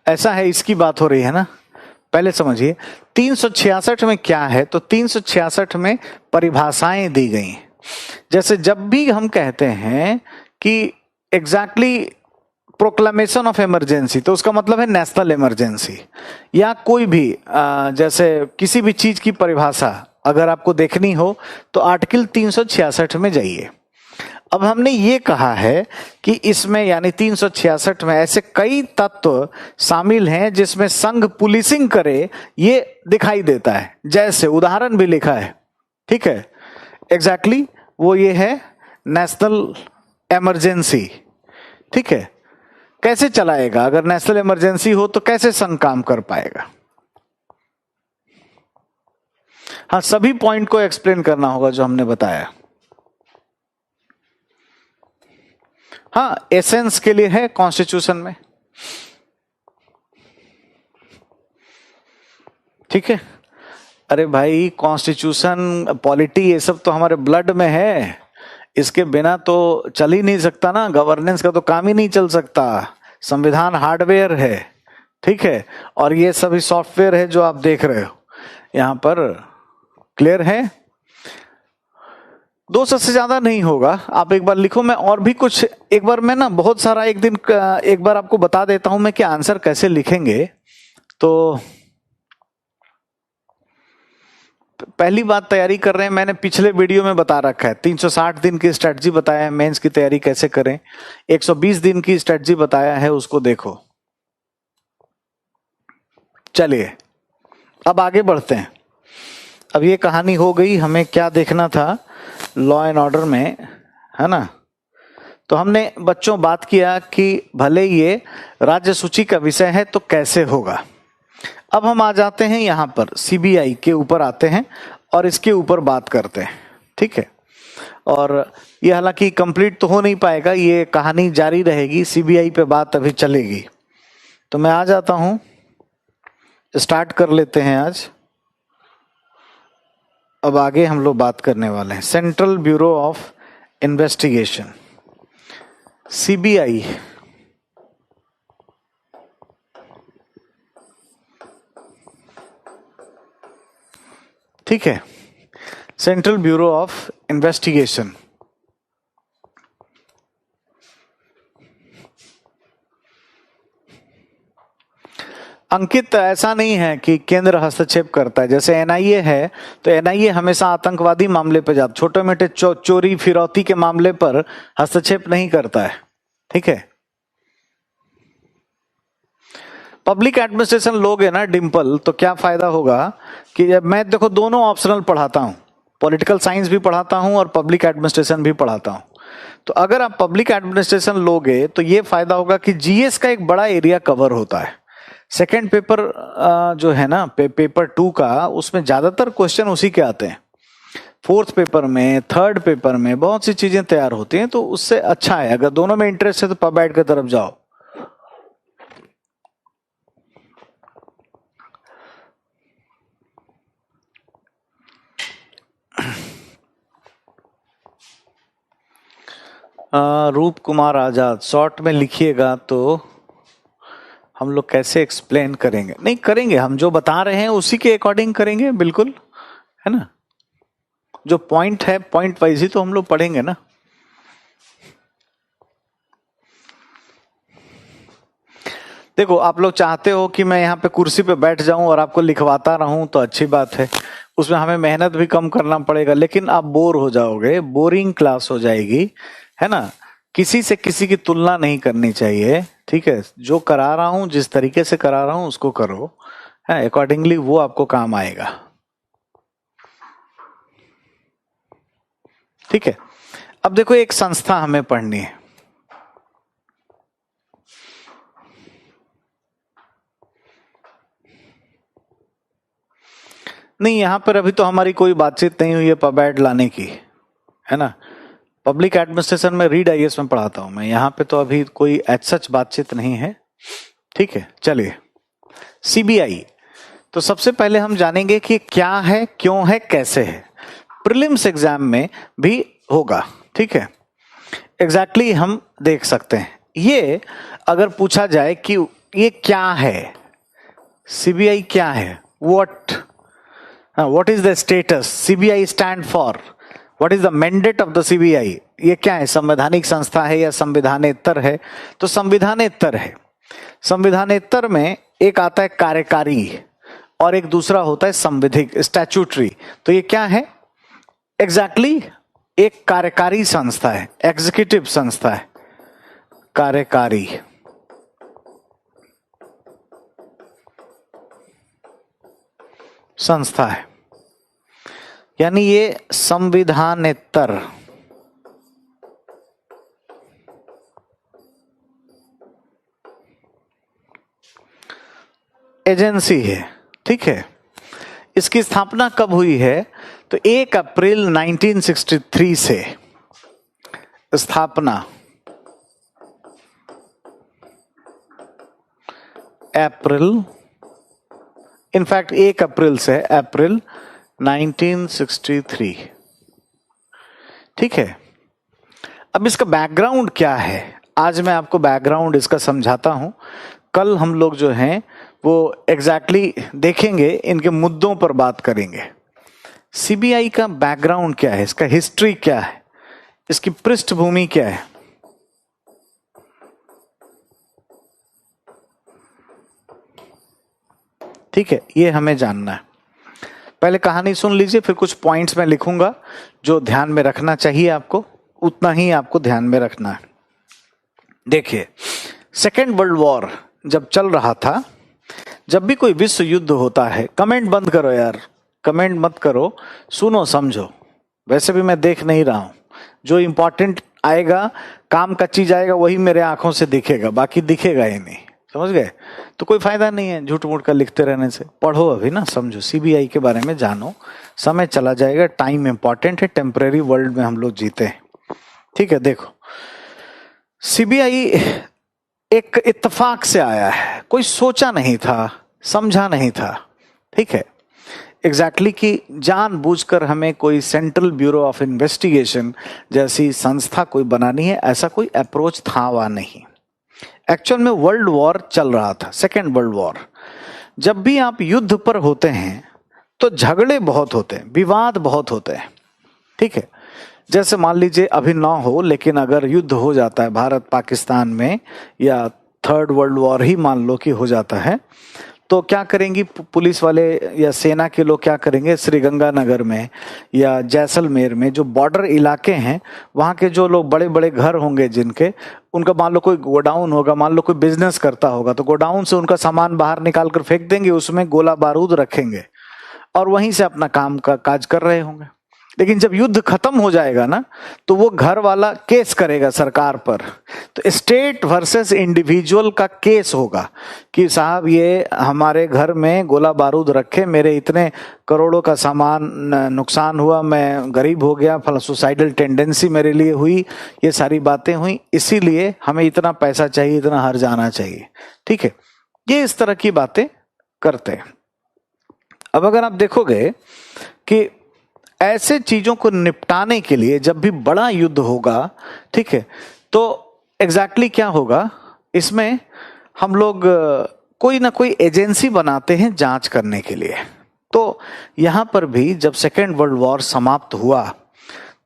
ऐसा है, इसकी बात हो रही है ना, पहले समझिए 366 में क्या है, तो 366 में परिभाषाएं दी गई। जैसे जब भी हम कहते हैं कि एग्जैक्टली प्रोक्लेमेशन ऑफ इमरजेंसी, तो उसका मतलब है नेशनल इमरजेंसी, या कोई भी जैसे किसी भी चीज की परिभाषा अगर आपको देखनी हो तो आर्टिकल 366 में जाइए। अब हमने ये कहा है कि इसमें यानी 366 में ऐसे कई तत्व शामिल हैं जिसमें संघ पुलिसिंग करे, ये दिखाई देता है, जैसे उदाहरण भी लिखा है, ठीक है, एग्जैक्टली वो ये है नेशनल इमरजेंसी, ठीक है। कैसे चलाएगा, अगर नेशनल इमरजेंसी हो तो कैसे संघ काम कर पाएगा। हाँ सभी पॉइंट को एक्सप्लेन करना होगा जो हमने बताया। हाँ एसेंस के लिए है कॉन्स्टिट्यूशन में, ठीक है। अरे भाई कॉन्स्टिट्यूशन पॉलिटी ये सब तो हमारे ब्लड में है, इसके बिना तो चल ही नहीं सकता ना, गवर्नेंस का तो काम ही नहीं चल सकता। संविधान हार्डवेयर है, ठीक है, और ये सभी सॉफ्टवेयर है जो आप देख रहे हो यहाँ पर, क्लियर है। 200 से ज्यादा नहीं होगा, आप एक बार लिखो, मैं और भी कुछ एक बार मैं ना बहुत सारा एक दिन एक बार आपको बता देता हूं मैं कि आंसर कैसे लिखेंगे। तो पहली बात तैयारी कर रहे हैं, मैंने पिछले वीडियो में बता रखा है, 360 दिन की स्ट्रेटजी बताया है मेंस की तैयारी कैसे करें, 120 दिन की स्ट्रेटजी बताया है, उसको देखो। चलिए अब आगे बढ़ते हैं। अब ये कहानी हो गई, हमें क्या देखना था लॉ एंड ऑर्डर में, है ना। तो हमने बच्चों बात किया कि भले ये राज्य सूची का विषय है तो कैसे होगा। अब हम आ जाते हैं यहाँ पर सीबीआई के ऊपर आते हैं और इसके ऊपर बात करते हैं, ठीक है। और ये हालांकि कंप्लीट तो हो नहीं पाएगा, ये कहानी जारी रहेगी, सीबीआई पे बात अभी चलेगी। तो मैं आ जाता हूँ, स्टार्ट कर लेते हैं आज। अब आगे हम लोग बात करने वाले हैं central bureau of investigation, CBI. ठीक है, सेंट्रल ब्यूरो ऑफ इन्वेस्टिगेशन। अंकित, ऐसा नहीं है कि केंद्र हस्तक्षेप करता है। जैसे एनआईए है तो एनआईए हमेशा आतंकवादी मामले पर जाता, छोटे मोटे चोरी फिरौती के मामले पर हस्तक्षेप नहीं करता है, ठीक है। पब्लिक एडमिनिस्ट्रेशन लोगे ना डिंपल, तो क्या फायदा होगा कि जब मैं देखो दोनों ऑप्शनल पढ़ाता हूं, पॉलिटिकल साइंस भी पढ़ाता हूं और पब्लिक एडमिनिस्ट्रेशन भी पढ़ाता हूं। तो अगर आप पब्लिक एडमिनिस्ट्रेशन लोगे तो ये फायदा होगा कि जीएस का एक बड़ा एरिया कवर होता है। सेकेंड पेपर जो है ना पेपर 2 का, उसमें ज्यादातर क्वेश्चन उसी के आते हैं। फोर्थ पेपर में, थर्ड पेपर में बहुत सी चीजें तैयार होती हैं, तो उससे अच्छा है अगर दोनों में इंटरेस्ट है तो पब एड की तरफ जाओ। रूप कुमार आजाद, शॉर्ट में लिखिएगा तो हम लोग कैसे एक्सप्लेन करेंगे। नहीं करेंगे, हम जो बता रहे हैं उसी के अकॉर्डिंग करेंगे, बिल्कुल, है ना। जो पॉइंट है पॉइंट वाइज ही तो हम लोग पढ़ेंगे ना। देखो आप लोग चाहते हो कि मैं यहाँ पे कुर्सी पे बैठ जाऊं और आपको लिखवाता रहूं तो अच्छी बात है, उसमें हमें मेहनत भी कम करना पड़ेगा, लेकिन आप बोर हो जाओगे, बोरिंग क्लास हो जाएगी, है ना। किसी से किसी की तुलना नहीं करनी चाहिए, ठीक है। जो करा रहा हूं, जिस तरीके से करा रहा हूं उसको करो, है अकॉर्डिंगली, वो आपको काम आएगा, ठीक है। अब देखो एक संस्था हमें पढ़नी है, नहीं यहां पर अभी तो हमारी कोई बातचीत नहीं हुई है पब एड लाने की, है ना। पब्लिक एडमिनिस्ट्रेशन में रीड आईएएस में पढ़ाता हूं मैं, यहां पे तो अभी कोई एज सच बातचीत नहीं है, ठीक है। चलिए सीबीआई, तो सबसे पहले हम जानेंगे कि क्या है, क्यों है, कैसे है। प्रीलिम्स एग्जाम में भी होगा, ठीक है। एग्जैक्टली हम देख सकते हैं, ये अगर पूछा जाए कि ये क्या है, सीबीआई क्या है, what is the status, CBI stand for, what is the mandate of the CBI, ये क्या है, संवैधानिक संस्था है या संविधानेतर है। तो संविधानेतर है। संविधानेतर में एक आता है कार्यकारी और एक दूसरा होता है संविधिक, स्टैट्यूटरी। तो ये क्या है एग्जैक्टली एक कार्यकारी संस्था है, एग्जीक्यूटिव संस्था है, कार्यकारी संस्था है, यानी ये संविधानेतर एजेंसी है, ठीक है। इसकी स्थापना कब हुई है, तो 1 अप्रैल 1963 से स्थापना, अप्रैल, इनफैक्ट 1 अप्रैल से, अप्रैल 1963, ठीक है। अब इसका बैकग्राउंड क्या है, आज मैं आपको बैकग्राउंड इसका समझाता हूं। कल हम लोग जो हैं वो एग्जैक्टली देखेंगे, इनके मुद्दों पर बात करेंगे। सीबीआई का बैकग्राउंड क्या है, इसका हिस्ट्री क्या है, इसकी पृष्ठभूमि क्या है। ठीक है, ये हमें जानना है। पहले कहानी सुन लीजिए, फिर कुछ पॉइंट्स मैं लिखूंगा जो ध्यान में रखना चाहिए आपको, उतना ही आपको ध्यान में रखना है। देखिए, सेकेंड वर्ल्ड वॉर जब चल रहा था, जब भी कोई विश्व युद्ध होता है, कमेंट बंद करो यार, कमेंट मत करो, सुनो समझो, वैसे भी मैं देख नहीं रहा हूं, जो इंपॉर्टेंट आएगा, काम का चीज आएगा, वही मेरे आंखों से दिखेगा, बाकी दिखेगा ही नहीं, समझ गए? तो कोई फायदा नहीं है झूठ मूठ का लिखते रहने से। पढ़ो अभी ना, समझो, सीबीआई के बारे में जानो, समय चला जाएगा, टाइम इंपॉर्टेंट है, टेम्परेरी वर्ल्ड में हम लोग जीते हैं, ठीक है? देखो, सीबीआई एक इत्तेफाक से आया है, कोई सोचा नहीं था, समझा नहीं था, ठीक है? एग्जैक्टली कि जानबूझकर हमें कोई सेंट्रल ब्यूरो ऑफ इन्वेस्टिगेशन जैसी संस्था कोई बनानी है, ऐसा कोई अप्रोच था वह नहीं। एक्चुअल में वर्ल्ड वॉर चल रहा था, सेकेंड वर्ल्ड वॉर। जब भी आप युद्ध पर होते हैं तो झगड़े बहुत होते हैं, विवाद बहुत होते हैं, ठीक है? जैसे मान लीजिए अभी ना हो, लेकिन अगर युद्ध हो जाता है भारत पाकिस्तान में, या थर्ड वर्ल्ड वॉर ही मान लो कि हो जाता है, तो क्या करेंगी पुलिस वाले या सेना के लोग? क्या करेंगे? श्रीगंगानगर में या जैसलमेर में जो बॉर्डर इलाके हैं, वहाँ के जो लोग बड़े बड़े घर होंगे जिनके, उनका मान लो कोई गोडाउन होगा, मान लो कोई बिजनेस करता होगा, तो गोडाउन से उनका सामान बाहर निकाल कर फेंक देंगे, उसमें गोला बारूद रखेंगे और वहीं से अपना काम का काज कर रहे होंगे। लेकिन जब युद्ध खत्म हो जाएगा ना, तो वो घर वाला केस करेगा सरकार पर, तो स्टेट वर्सेस इंडिविजुअल का केस होगा कि साहब ये हमारे घर में गोला बारूद रखे, मेरे इतने करोड़ों का सामान नुकसान हुआ, मैं गरीब हो गया, फला सुसाइडल टेंडेंसी मेरे लिए हुई, ये सारी बातें हुई, इसीलिए हमें इतना पैसा चाहिए, इतना हर जाना चाहिए, ठीक है? ये इस तरह की बातें करते हैं। अब अगर आप देखोगे कि ऐसे चीजों को निपटाने के लिए जब भी बड़ा युद्ध होगा, ठीक है, तो एग्जैक्टली क्या होगा, इसमें हम लोग कोई ना कोई एजेंसी बनाते हैं जांच करने के लिए। तो यहां पर भी जब सेकेंड वर्ल्ड वॉर समाप्त हुआ,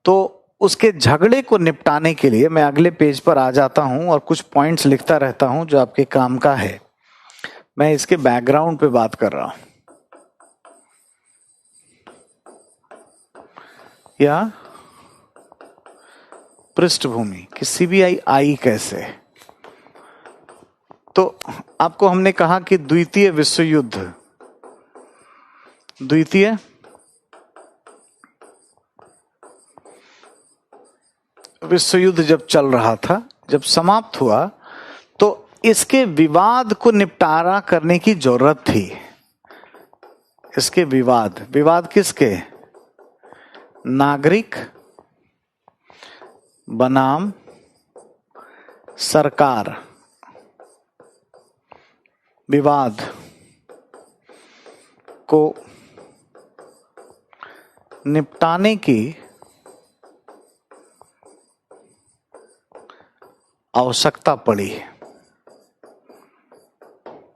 तो उसके झगड़े को निपटाने के लिए मैं अगले पेज पर आ जाता हूं और कुछ पॉइंट्स लिखता रहता हूं जो आपके काम का है। मैं इसके बैकग्राउंड पे बात कर रहा हूं, या पृष्ठभूमि कि सीबीआई आई कैसे। तो आपको हमने कहा कि द्वितीय विश्व युद्ध, द्वितीय विश्व युद्ध जब चल रहा था, जब समाप्त हुआ, तो इसके विवाद को निपटारा करने की जरूरत थी। इसके विवाद किसके? नागरिक बनाम सरकार, विवाद को निपटाने की आवश्यकता पड़ी,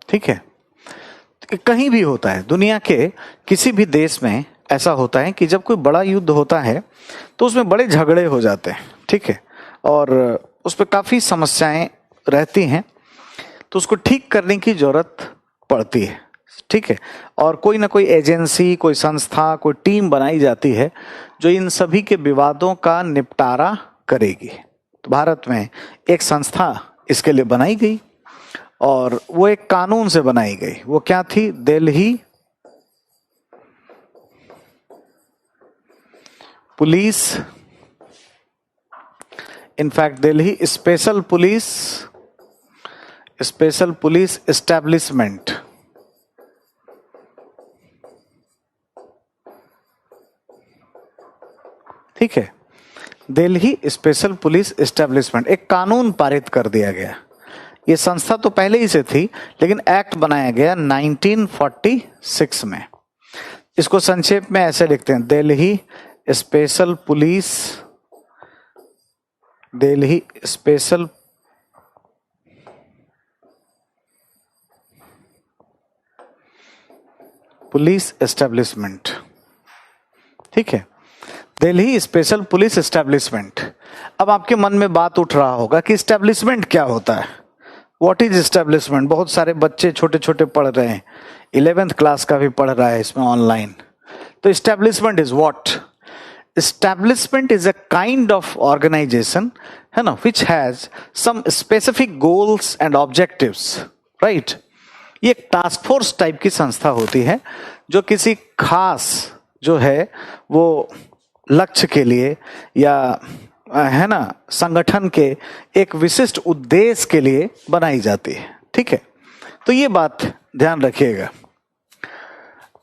ठीक है? कहीं भी होता है, दुनिया के किसी भी देश में ऐसा होता है कि जब कोई बड़ा युद्ध होता है तो उसमें बड़े झगड़े हो जाते हैं, ठीक है, और उस पर काफी समस्याएं रहती हैं, तो उसको ठीक करने की जरूरत पड़ती है, ठीक है? और कोई ना कोई एजेंसी, कोई संस्था, कोई टीम बनाई जाती है जो इन सभी के विवादों का निपटारा करेगी। तो भारत में एक संस्था इसके लिए बनाई गई और वो एक कानून से बनाई गई। वो क्या थी? Delhi police, in fact Delhi special police establishment, ठीक है? दिल्ली स्पेशल पुलिस एस्टैब्लिशमेंट, एक कानून पारित कर दिया गया। ये संस्था तो पहले ही से थी, लेकिन एक्ट बनाया गया 1946 में। इसको संक्षेप में ऐसे लिखते हैं, दिल्ली स्पेशल पुलिस एस्टैब्लिशमेंट, ठीक है? Delhi special police establishment. अब आपके मन में बात उठ रहा होगा कि एस्टैब्लिशमेंट क्या होता है? What is establishment? बहुत सारे बच्चे छोटे छोटे पढ़ रहे हैं, 11th क्लास का भी पढ़ रहा है इसमें ऑनलाइन, तो establishment is what? Establishment is a kind of organisation, है ना, which has some specific goals and objectives, right? ये एक टास्क फोर्स टाइप की संस्था होती है जो किसी खास जो है वो लक्ष्य के लिए या है ना संगठन के एक विशिष्ट उद्देश्य के लिए बनाई जाती है, ठीक है? तो ये बात ध्यान रखिएगा।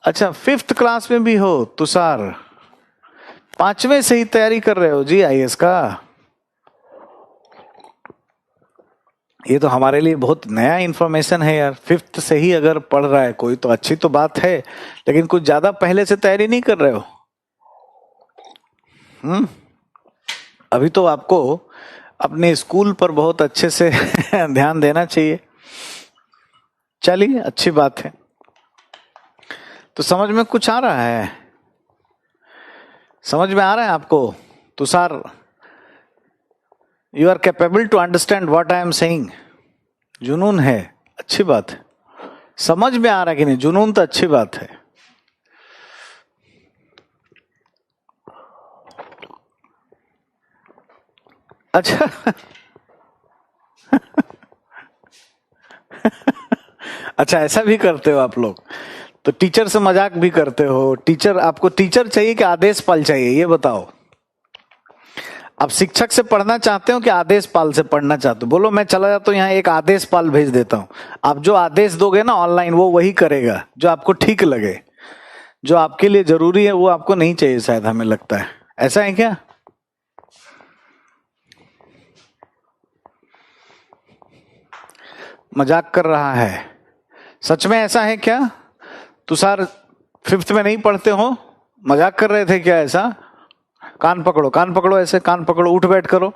अच्छा, 5th क्लास में भी हो तुषार, 5वें से ही तैयारी कर रहे हो जी आईएएस का? ये तो हमारे लिए बहुत नया इंफॉर्मेशन है यार। 5th से ही अगर पढ़ रहा है कोई तो अच्छी तो बात है, लेकिन कुछ ज्यादा पहले से तैयारी नहीं कर रहे हो। अभी तो आपको अपने स्कूल पर बहुत अच्छे से ध्यान देना चाहिए। चलिए, अच्छी बात है। तो समझ में कुछ आ रहा है? समझ में आ रहा है आपको Tushar? You are capable to understand what I am saying? जुनून है, अच्छी बात है। समझ में आ रहा है कि नहीं? जुनून तो अच्छी बात है। अच्छा अच्छा, ऐसा भी करते हो आप लोग? तो टीचर से मजाक भी करते हो? टीचर, आपको टीचर चाहिए कि आदेश पाल चाहिए, ये बताओ। आप शिक्षक से पढ़ना चाहते हो कि आदेश पाल से पढ़ना चाहते हो? बोलो मैं चला जाता हूँ यहाँ, एक आदेश पाल भेज देता हूँ। आप जो आदेश दोगे ना ऑनलाइन, वो वही करेगा जो आपको ठीक लगे। जो आपके लिए जरूरी है वो आपको नहीं चाहिए शायद, हमें लगता है। ऐसा है क्या? मजाक कर रहा है? सच में ऐसा है क्या? तुषार 5th में नहीं पढ़ते हो? मजाक कर रहे थे क्या? ऐसा? कान पकड़ो, कान पकड़ो, ऐसे कान पकड़ो, उठ बैठ करो।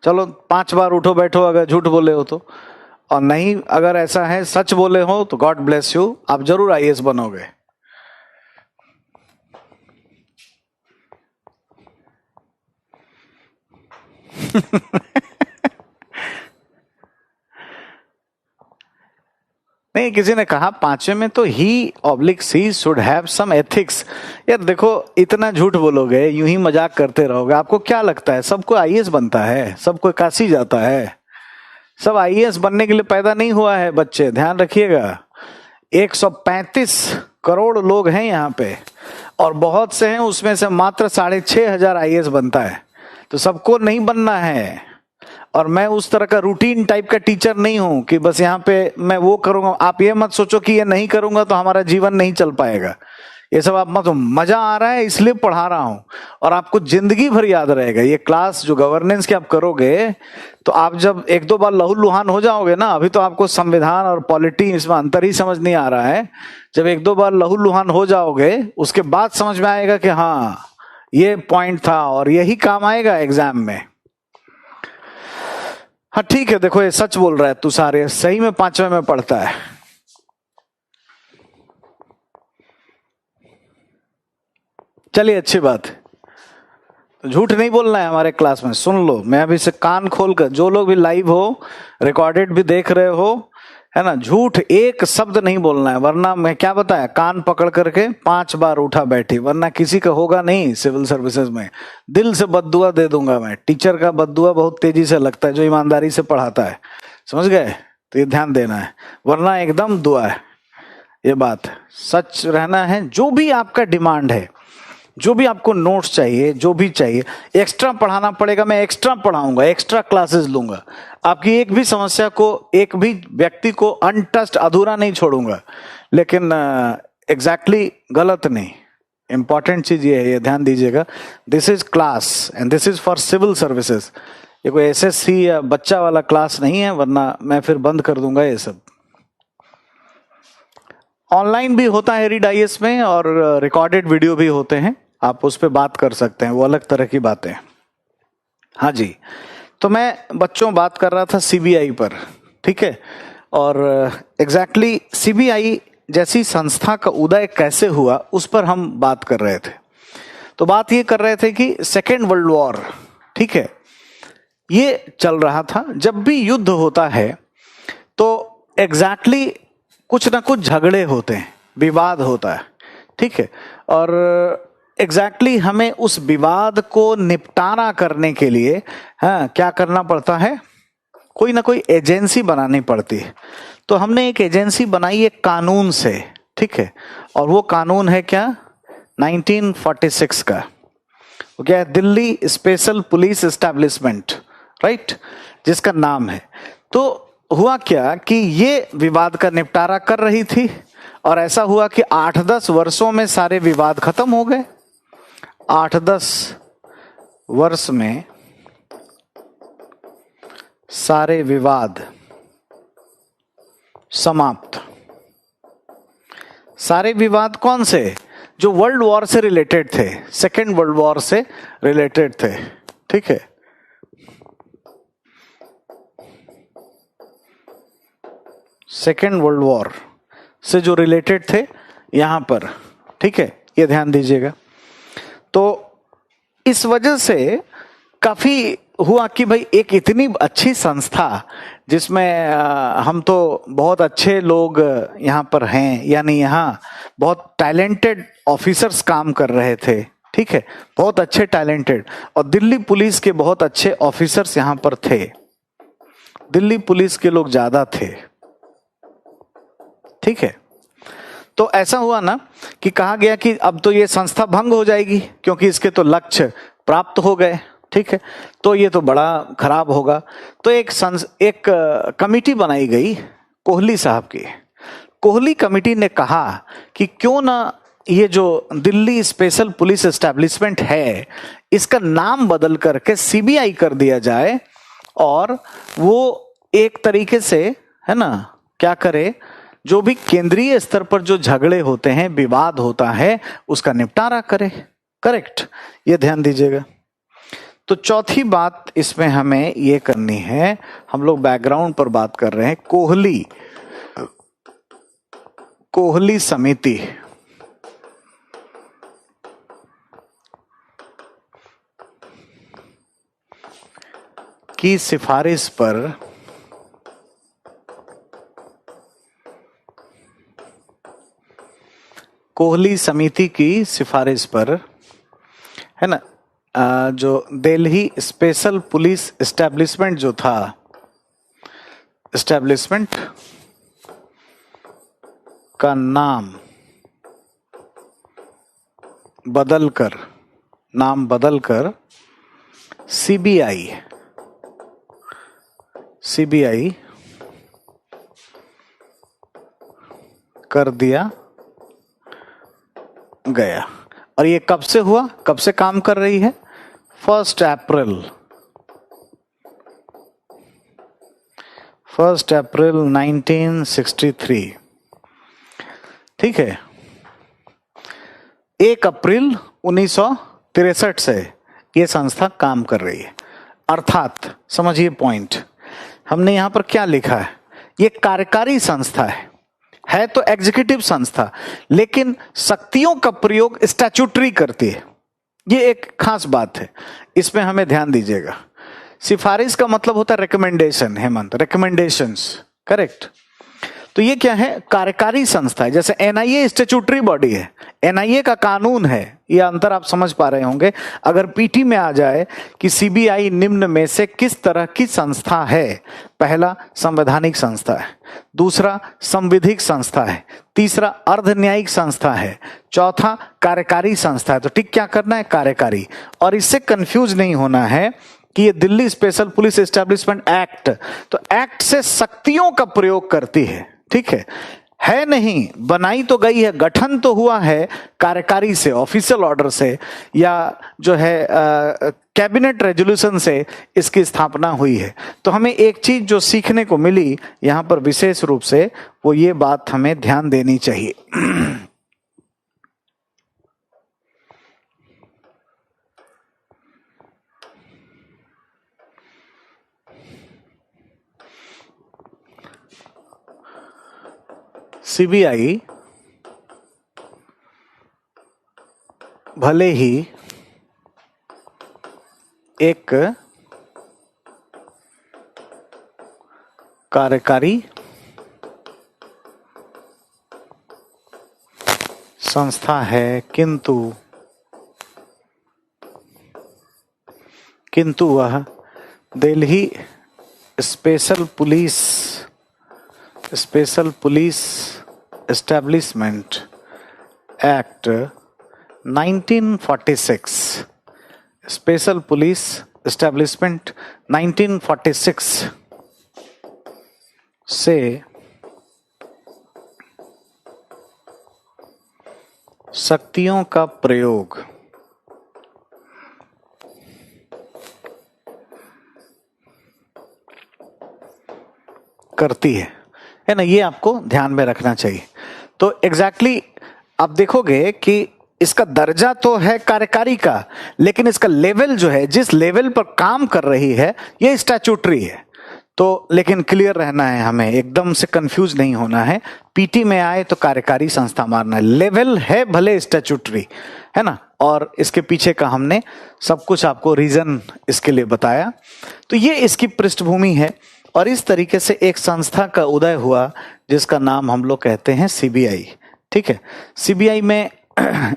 चलो 5 बार उठो बैठो अगर झूठ बोले हो तो। और नहीं, अगर ऐसा है सच बोले हो तो गॉड ब्लेस यू, आप जरूर आईएएस बनोगे। नहीं, किसी ने कहा 5वें में तो he/she should have some ethics. यार देखो, इतना झूठ बोलोगे, यूं ही मजाक करते रहोगे, आपको क्या लगता है सबको आईएएस बनता है? सबको काशी जाता है? सब आईएएस बनने के लिए पैदा नहीं हुआ है बच्चे, ध्यान रखिएगा। 135 करोड़ लोग हैं यहाँ पे, और बहुत से हैं उसमें से मात्र 6,500 आईएएस बनता है। तो सबको नहीं बनना है। और मैं उस तरह का रूटीन टाइप का टीचर नहीं हूं कि बस यहाँ पे मैं वो करूंगा। आप ये मत सोचो कि ये नहीं करूंगा तो हमारा जीवन नहीं चल पाएगा। ये सब आप मत, मजा आ रहा है इसलिए पढ़ा रहा हूं, और आपको जिंदगी भर याद रहेगा। ये क्लास जो गवर्नेंस की आप करोगे, तो आप जब 1-2 बार लहूलुहान हो जाओगे ना, अभी तो आपको संविधान और पॉलिटी इसमें अंतर ही समझ नहीं आ रहा है। जब 1-2 बार लहूलुहान हो जाओगे, उसके बाद समझ में आएगा कि हाँ ये पॉइंट था और यही काम आएगा एग्जाम में। हाँ ठीक है, देखो ये सच बोल रहा है तुषार, ये सही में 5वें में पढ़ता है। चलिए, अच्छी बात है। तो झूठ नहीं बोलना है हमारे क्लास में, सुन लो। मैं अभी से कान खोल कर, जो लोग भी लाइव हो, रिकॉर्डेड भी देख रहे हो, है ना, झूठ एक शब्द नहीं बोलना है, वरना मैं क्या बताया, कान पकड़ करके 5 बार उठा बैठी, वरना किसी का होगा नहीं सिविल सर्विसेज में। दिल से बद्दुआ दे दूंगा मैं। टीचर का बद्दुआ बहुत तेजी से लगता है जो ईमानदारी से पढ़ाता है, समझ गए? तो ये ध्यान देना है, वरना एकदम दुआ है। ये बात सच रहना है। जो भी आपका डिमांड है, जो भी आपको नोट्स चाहिए, जो भी चाहिए, एक्स्ट्रा पढ़ाना पड़ेगा, मैं एक्स्ट्रा पढ़ाऊंगा, एक्स्ट्रा क्लासेस लूंगा। आपकी एक भी समस्या को, एक भी व्यक्ति को अनटच्ड, अधूरा नहीं छोड़ूंगा। लेकिन एग्जैक्टली गलत नहीं। इंपॉर्टेंट चीज ये है, ये ध्यान दीजिएगा। This is class and this is for civil services. ये कोई एसएससी या बच्चा वाला क्लास नहीं है, वरना मैं फिर बंद कर दूंगा ये सब। ऑनलाइन भी होता है रीड आईएएस में, और रिकॉर्डेड वीडियो भी होते हैं, आप उस पर बात कर सकते हैं, वो अलग तरह की बातें। हाँ जी, तो मैं बच्चों बात कर रहा था सीबीआई पर, ठीक है? और एग्जैक्टली सीबीआई जैसी संस्था का उदय कैसे हुआ, उस पर हम बात कर रहे थे। तो बात ये कर रहे थे कि 2nd वर्ल्ड वॉर, ठीक है, ये चल रहा था। जब भी युद्ध होता है तो एग्जैक्टली कुछ ना कुछ झगड़े होते हैं, विवाद होता है, ठीक है। और एग्जैक्टली हमें उस विवाद को निपटारा करने के लिए क्या करना पड़ता है, कोई ना कोई एजेंसी बनानी पड़ती है। तो हमने एक एजेंसी बनाई एक कानून से, ठीक है। और वो कानून है क्या, 1946 का, वो क्या है, Delhi special police establishment, right, जिसका नाम है। तो हुआ क्या कि ये विवाद का निपटारा कर रही थी, और ऐसा हुआ कि 8-10 वर्षों में सारे विवाद खत्म हो गए। 8-10 वर्ष में सारे विवाद समाप्त। सारे विवाद कौन से, जो वर्ल्ड वॉर से रिलेटेड थे, सेकेंड वर्ल्ड वॉर से रिलेटेड थे, ठीक है। सेकेंड वर्ल्ड वॉर से जो रिलेटेड थे यहां पर, ठीक है, ये ध्यान दीजिएगा। तो इस वजह से काफी हुआ कि भाई एक इतनी अच्छी संस्था जिसमें हम तो बहुत अच्छे लोग यहाँ पर हैं, यानी यहाँ बहुत टैलेंटेड ऑफिसर्स काम कर रहे थे, ठीक है, बहुत अच्छे टैलेंटेड, और दिल्ली पुलिस के बहुत अच्छे ऑफिसर्स यहाँ पर थे, दिल्ली पुलिस के लोग ज्यादा थे, ठीक है। तो ऐसा हुआ ना कि कहा गया कि अब तो ये संस्था भंग हो जाएगी क्योंकि इसके तो लक्ष्य प्राप्त हो गए, ठीक है, तो ये तो बड़ा खराब होगा। तो एक कमिटी बनाई गई कोहली साहब की। कोहली कमिटी ने कहा कि क्यों ना ये जो दिल्ली स्पेशल पुलिस एस्टैब्लिशमेंट है इसका नाम बदल करके सीबीआई कर दिया जाए, और वो एक तरीके से, है ना, क्या करे, जो भी केंद्रीय स्तर पर जो झगड़े होते हैं, विवाद होता है, उसका निपटारा करे। करेक्ट, ये ध्यान दीजिएगा। तो चौथी बात इसमें हमें ये करनी है, हम लोग बैकग्राउंड पर बात कर रहे हैं, कोहली समिति की सिफारिश पर कोहली समिति की सिफारिश पर, है ना, जो दिल्ली स्पेशल पुलिस एस्टैब्लिशमेंट जो था, एस्टैब्लिशमेंट का नाम बदलकर सीबीआई कर दिया गया। और ये कब से हुआ, कब से काम कर रही है, 1 अप्रैल 1963, ठीक है। 1 अप्रैल 1963 से ये संस्था काम कर रही है। अर्थात समझिए पॉइंट, हमने यहां पर क्या लिखा है, ये कार्यकारी संस्था है तो एग्जीक्यूटिव संस्था, लेकिन शक्तियों का प्रयोग स्टैट्यूटरी करती है। ये एक खास बात है, इसमें हमें ध्यान दीजिएगा। सिफारिश का मतलब होता है रिकमेंडेशन, हेमंत, रिकमेंडेशंस, करेक्ट। तो ये क्या है, कार्यकारी संस्था है। जैसे एनआईए स्टैट्यूटरी बॉडी है, एनआईए का कानून है, ये अंतर आप समझ पा रहे होंगे। अगर पीटी में आ जाए कि सीबीआई निम्न में से किस तरह की संस्था है, पहला संवैधानिक संस्था है, दूसरा संविधिक संस्था है, तीसरा अर्ध न्यायिक संस्था है, चौथा कार्यकारी संस्था है, तो ठीक क्या करना है, कार्यकारी। और इससे कंफ्यूज नहीं होना है कि ये Delhi special police establishment act, तो एक्ट से शक्तियों का प्रयोग करती है, ठीक है नहीं, बनाई तो गई है, गठन तो हुआ है कार्यकारी से, ऑफिशियल ऑर्डर से, या जो है कैबिनेट रेजोल्यूशन से इसकी स्थापना हुई है। तो हमें एक चीज जो सीखने को मिली यहां पर विशेष रूप से, वो ये बात हमें ध्यान देनी चाहिए। सीबीआई भले ही एक कार्यकारी संस्था है, किंतु वह Delhi special police establishment act 1946, special police establishment 1946 से शक्तियों का प्रयोग करती है ना, ये आपको ध्यान में रखना चाहिए। तो एग्जैक्टली आप देखोगे कि इसका दर्जा तो है कार्यकारी का, लेकिन इसका लेवल जो है, जिस लेवल पर काम कर रही है, ये स्टैट्यूटरी है। तो लेकिन क्लियर रहना है, हमें एकदम से कंफ्यूज नहीं होना है। पीटी में आए तो कार्यकारी संस्था मारना है, लेवल है भले स्टैट्यूटरी, है ना। और इसके पीछे का हमने सब कुछ आपको रीजन इसके लिए बताया। तो ये इसकी पृष्ठभूमि है। और इस तरीके से एक संस्था का उदय हुआ जिसका नाम हम लोग कहते हैं सीबीआई। ठीक है, सीबीआई में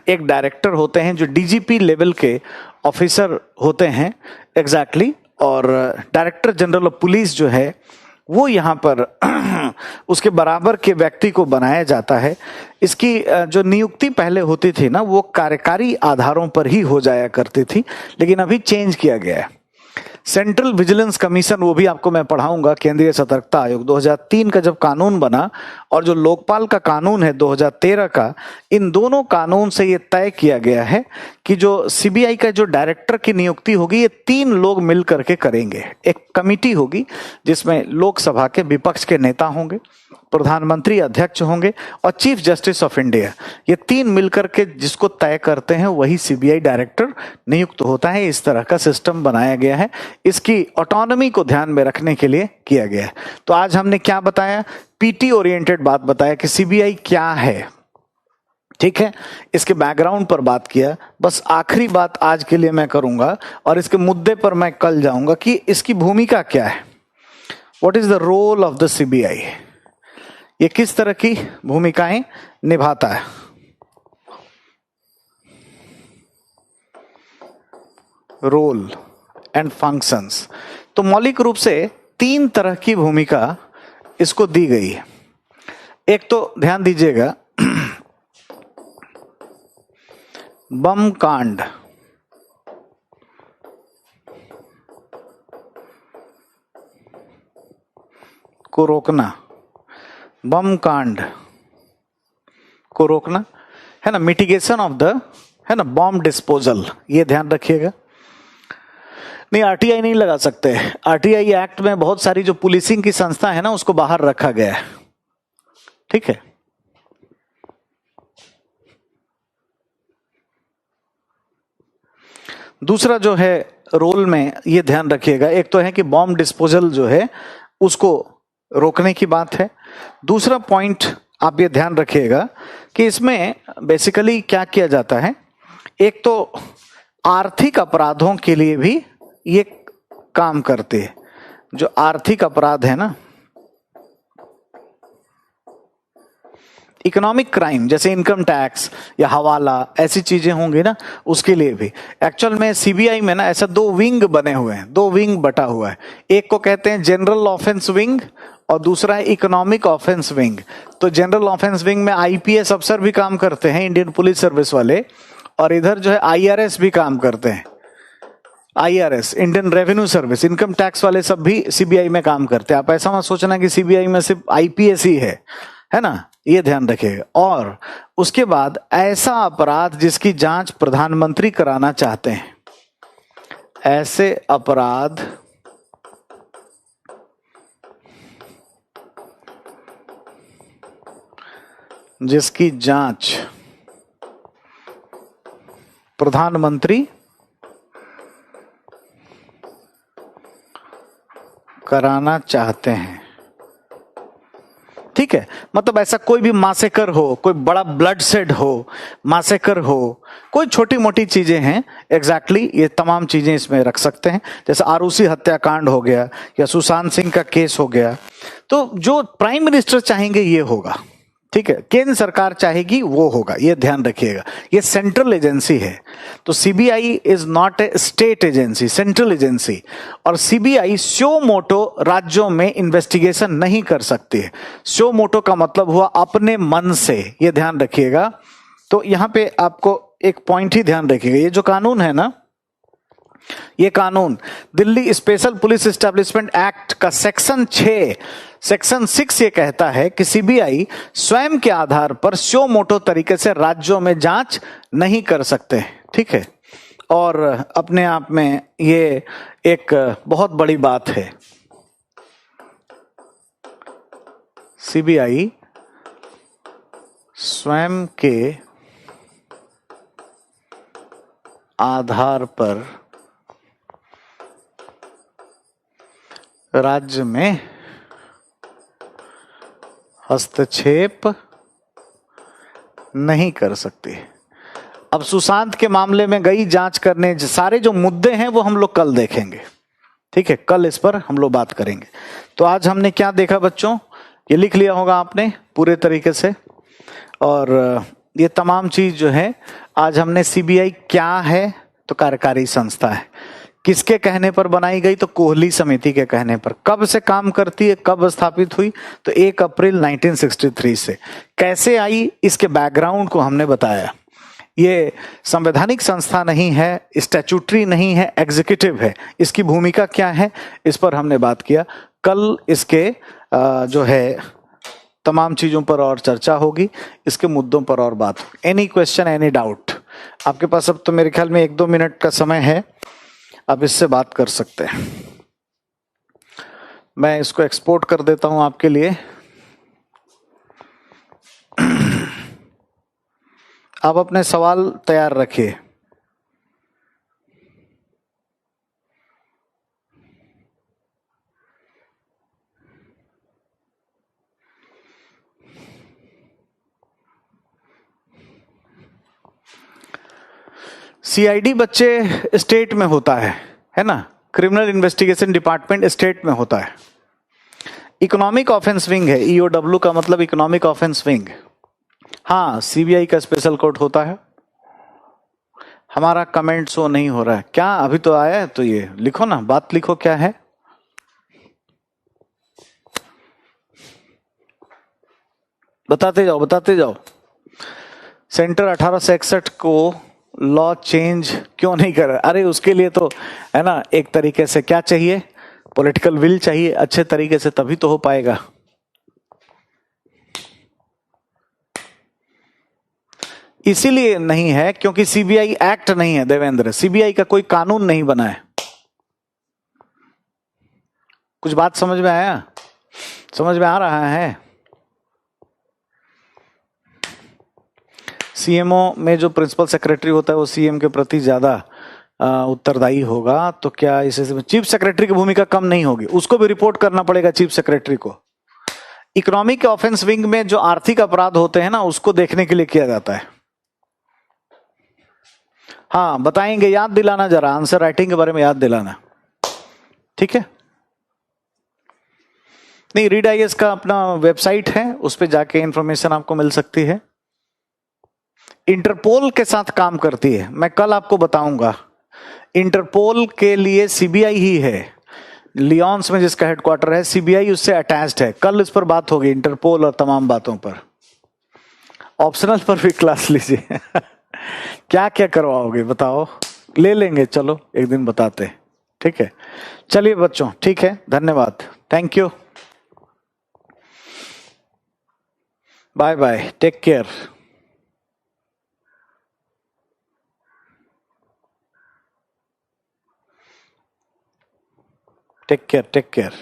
एक डायरेक्टर होते हैं जो डीजीपी लेवल के ऑफिसर होते हैं एग्जैक्टली। और डायरेक्टर जनरल ऑफ पुलिस जो है वो यहाँ पर उसके बराबर के व्यक्ति को बनाया जाता है। इसकी जो नियुक्ति पहले होती थी ना, वो कार्यकारी आधारों पर ही हो जाया करती थी, लेकिन अभी चेंज किया गया है। सेंट्रल विजिलेंस कमीशन, वो भी आपको मैं पढ़ाऊंगा। केंद्रीय सतर्कता आयोग 2003 का जब कानून बना, और जो लोकपाल का कानून है 2013 का, इन दोनों कानून से ये तय किया गया है कि जो सीबीआई का जो डायरेक्टर की नियुक्ति होगी, ये 3 लोग मिल करके करेंगे। एक कमिटी होगी जिसमें लोकसभा के विपक्ष के नेता होंगे, प्रधानमंत्री अध्यक्ष होंगे और चीफ जस्टिस ऑफ इंडिया। ये 3 मिलकर के जिसको तय करते हैं वही सीबीआई डायरेक्टर नियुक्त होता है। इस तरह का सिस्टम बनाया गया है, इसकी ऑटोनॉमी को ध्यान में रखने के लिए किया गया है। तो आज हमने क्या बताया, पीटी ओरिएंटेड बात बताया कि सीबीआई क्या है। ठीक है, इसके बैकग्राउंड पर बात किया। बस आखिरी बात आज के लिए मैं करूंगा और इसके मुद्दे पर मैं कल जाऊंगा कि इसकी भूमिका क्या है। What is the role of the CBI, ये किस तरह की भूमिकाएं निभाता है। रोल एंड फंक्शंस, तो मौलिक रूप से 3 तरह की भूमिका इसको दी गई है। एक तो ध्यान दीजिएगा, बम कांड को रोकना, बम कांड को रोकना है ना, मिटिगेशन ऑफ द, है ना, बॉम्ब डिस्पोजल, ये ध्यान रखिएगा। नहीं, आरटीआई नहीं लगा सकते। आरटीआई एक्ट में बहुत सारी जो पुलिसिंग की संस्था है ना, उसको बाहर रखा गया है। ठीक है, दूसरा जो है रोल में ये ध्यान रखिएगा, एक तो है कि बॉम्ब डिस्पोजल जो है उसको रोकने की बात है। दूसरा पॉइंट आप ये ध्यान रखिएगा कि इसमें बेसिकली क्या किया जाता है, एक तो आर्थिक अपराधों के लिए भी ये काम करते हैं। जो आर्थिक अपराध है ना, इकोनॉमिक क्राइम, जैसे इनकम टैक्स या हवाला, ऐसी चीजें होंगी ना, उसके लिए भी। एक्चुअल में सीबीआई में ना ऐसा 2 विंग बने हुए हैं, 2 विंग बटा हुआ है। एक को कहते हैं जनरल ऑफेंस विंग और दूसरा है इकोनॉमिक ऑफेंस विंग। तो जनरल ऑफेंस विंग में आईपीएस अफसर भी काम करते हैं, इंडियन पुलिस सर्विस वाले, और इधर जो है आईआरएस भी काम करते हैं। IRS, Indian revenue service, income tax वाले सब भी सीबीआई में काम करते हैं। आप ऐसा मत सोचना कि सीबीआई में सिर्फ आईपीएस ही है ना, ये ध्यान रखिएगा। और उसके बाद ऐसा अपराध जिसकी जांच प्रधानमंत्री कराना चाहते हैं, ऐसे अपराध जिसकी जांच प्रधानमंत्री कराना चाहते हैं। ठीक है, मतलब ऐसा कोई भी मासेकर हो, कोई बड़ा ब्लड शेड हो, मासेकर हो, कोई छोटी मोटी चीजें हैं, एग्जैक्टली ये तमाम चीजें इसमें रख सकते हैं। जैसे आरूसी हत्याकांड हो गया या सुशांत सिंह का केस हो गया, तो जो प्राइम मिनिस्टर चाहेंगे ये होगा। ठीक है, केंद्र सरकार चाहेगी वो होगा, ये ध्यान रखिएगा। ये सेंट्रल एजेंसी है, तो CBI is not a state agency, central agency. और सीबीआई स्यो मोटो राज्यों में इन्वेस्टिगेशन नहीं कर सकती है। स्यो मोटो का मतलब हुआ अपने मन से, ये ध्यान रखिएगा। तो यहां पे आपको एक पॉइंट ही ध्यान रखिएगा, ये जो कानून है ना, ये कानून Delhi special police establishment act का सेक्शन 6 ये कहता है कि सीबीआई स्वयं के आधार पर स्यो मोटो तरीके से राज्यों में जांच नहीं कर सकते, ठीक है। और अपने आप में ये एक बहुत बड़ी बात है। सीबीआई स्वयं के आधार पर राज्य में हस्तक्षेप नहीं कर सकती। अब सुशांत के मामले में गई जांच करने, सारे जो मुद्दे हैं वो हम लोग कल देखेंगे, ठीक है, कल इस पर हम लोग बात करेंगे। तो आज हमने क्या देखा बच्चों, ये लिख लिया होगा आपने पूरे तरीके से। और ये तमाम चीज जो है, आज हमने सीबीआई क्या है, तो कार्यकारी संस्था है। किसके कहने पर बनाई गई, तो कोहली समिति के कहने पर। कब से काम करती है, कब स्थापित हुई, तो 1 अप्रैल 1963 से। कैसे आई, इसके बैकग्राउंड को हमने बताया। ये संवैधानिक संस्था नहीं है, स्टैट्यूटरी नहीं है, एग्जीक्यूटिव है। इसकी भूमिका क्या है, इस पर हमने बात किया। कल इसके जो है तमाम चीजों पर और चर्चा होगी, इसके मुद्दों पर और बात होगी। एनी क्वेश्चन, एनी डाउट आपके पास? अब तो मेरे ख्याल में 1-2 मिनट का समय है, अब इससे बात कर सकते हैं। मैं इसको एक्सपोर्ट कर देता हूं आपके लिए। आप अपने सवाल तैयार रखिए। सीआईडी बच्चे स्टेट में होता है ना, क्रिमिनल इन्वेस्टिगेशन डिपार्टमेंट स्टेट में होता है। इकोनॉमिक ऑफेंस विंग है, ईओडब्ल्यू का मतलब इकोनॉमिक ऑफेंस विंग। हाँ, सीबीआई का स्पेशल कोर्ट होता है। हमारा कमेंट शो नहीं हो रहा है क्या? अभी तो आया है, तो ये लिखो ना, बात लिखो क्या है। बताते जाओ, बताते जाओ। सेंटर 1861 को लॉ चेंज क्यों नहीं कर रहा? अरे उसके लिए तो है ना, एक तरीके से क्या चाहिए, पॉलिटिकल विल चाहिए अच्छे तरीके से, तभी तो हो पाएगा। इसीलिए नहीं है क्योंकि सीबीआई एक्ट नहीं है देवेंद्र, सीबीआई का कोई कानून नहीं बना है। कुछ बात समझ में आया? समझ में आ रहा है? सीएमओ में जो प्रिंसिपल सेक्रेटरी होता है वो सीएम के प्रति ज्यादा उत्तरदायी होगा, तो क्या इसे चीफ सेक्रेटरी की भूमिका कम नहीं होगी? उसको भी रिपोर्ट करना पड़ेगा चीफ सेक्रेटरी को। इकोनॉमिक ऑफेंस विंग में जो आर्थिक अपराध होते हैं ना, उसको देखने के लिए किया जाता है। हाँ बताएंगे, याद दिलाना जरा, आंसर राइटिंग के बारे में याद दिलाना, ठीक है? नहीं, रीड आईएएस का अपना वेबसाइट है, उस पर जाके इंफॉर्मेशन आपको मिल सकती है। इंटरपोल के साथ काम करती है, मैं कल आपको बताऊंगा। इंटरपोल के लिए सीबीआई ही है, लियोन्स में जिसका हेडक्वार्टर है, सीबीआई उससे अटैच्ड है। कल इस पर बात होगी, इंटरपोल और तमाम बातों पर। ऑप्शनल पर भी क्लास लीजिए। क्या क्या करवाओगे बताओ? ले लेंगे, चलो एक दिन बताते, ठीक है? चलिए बच्चों, ठीक है, धन्यवाद, thank you, bye bye, take care. Take care, take care.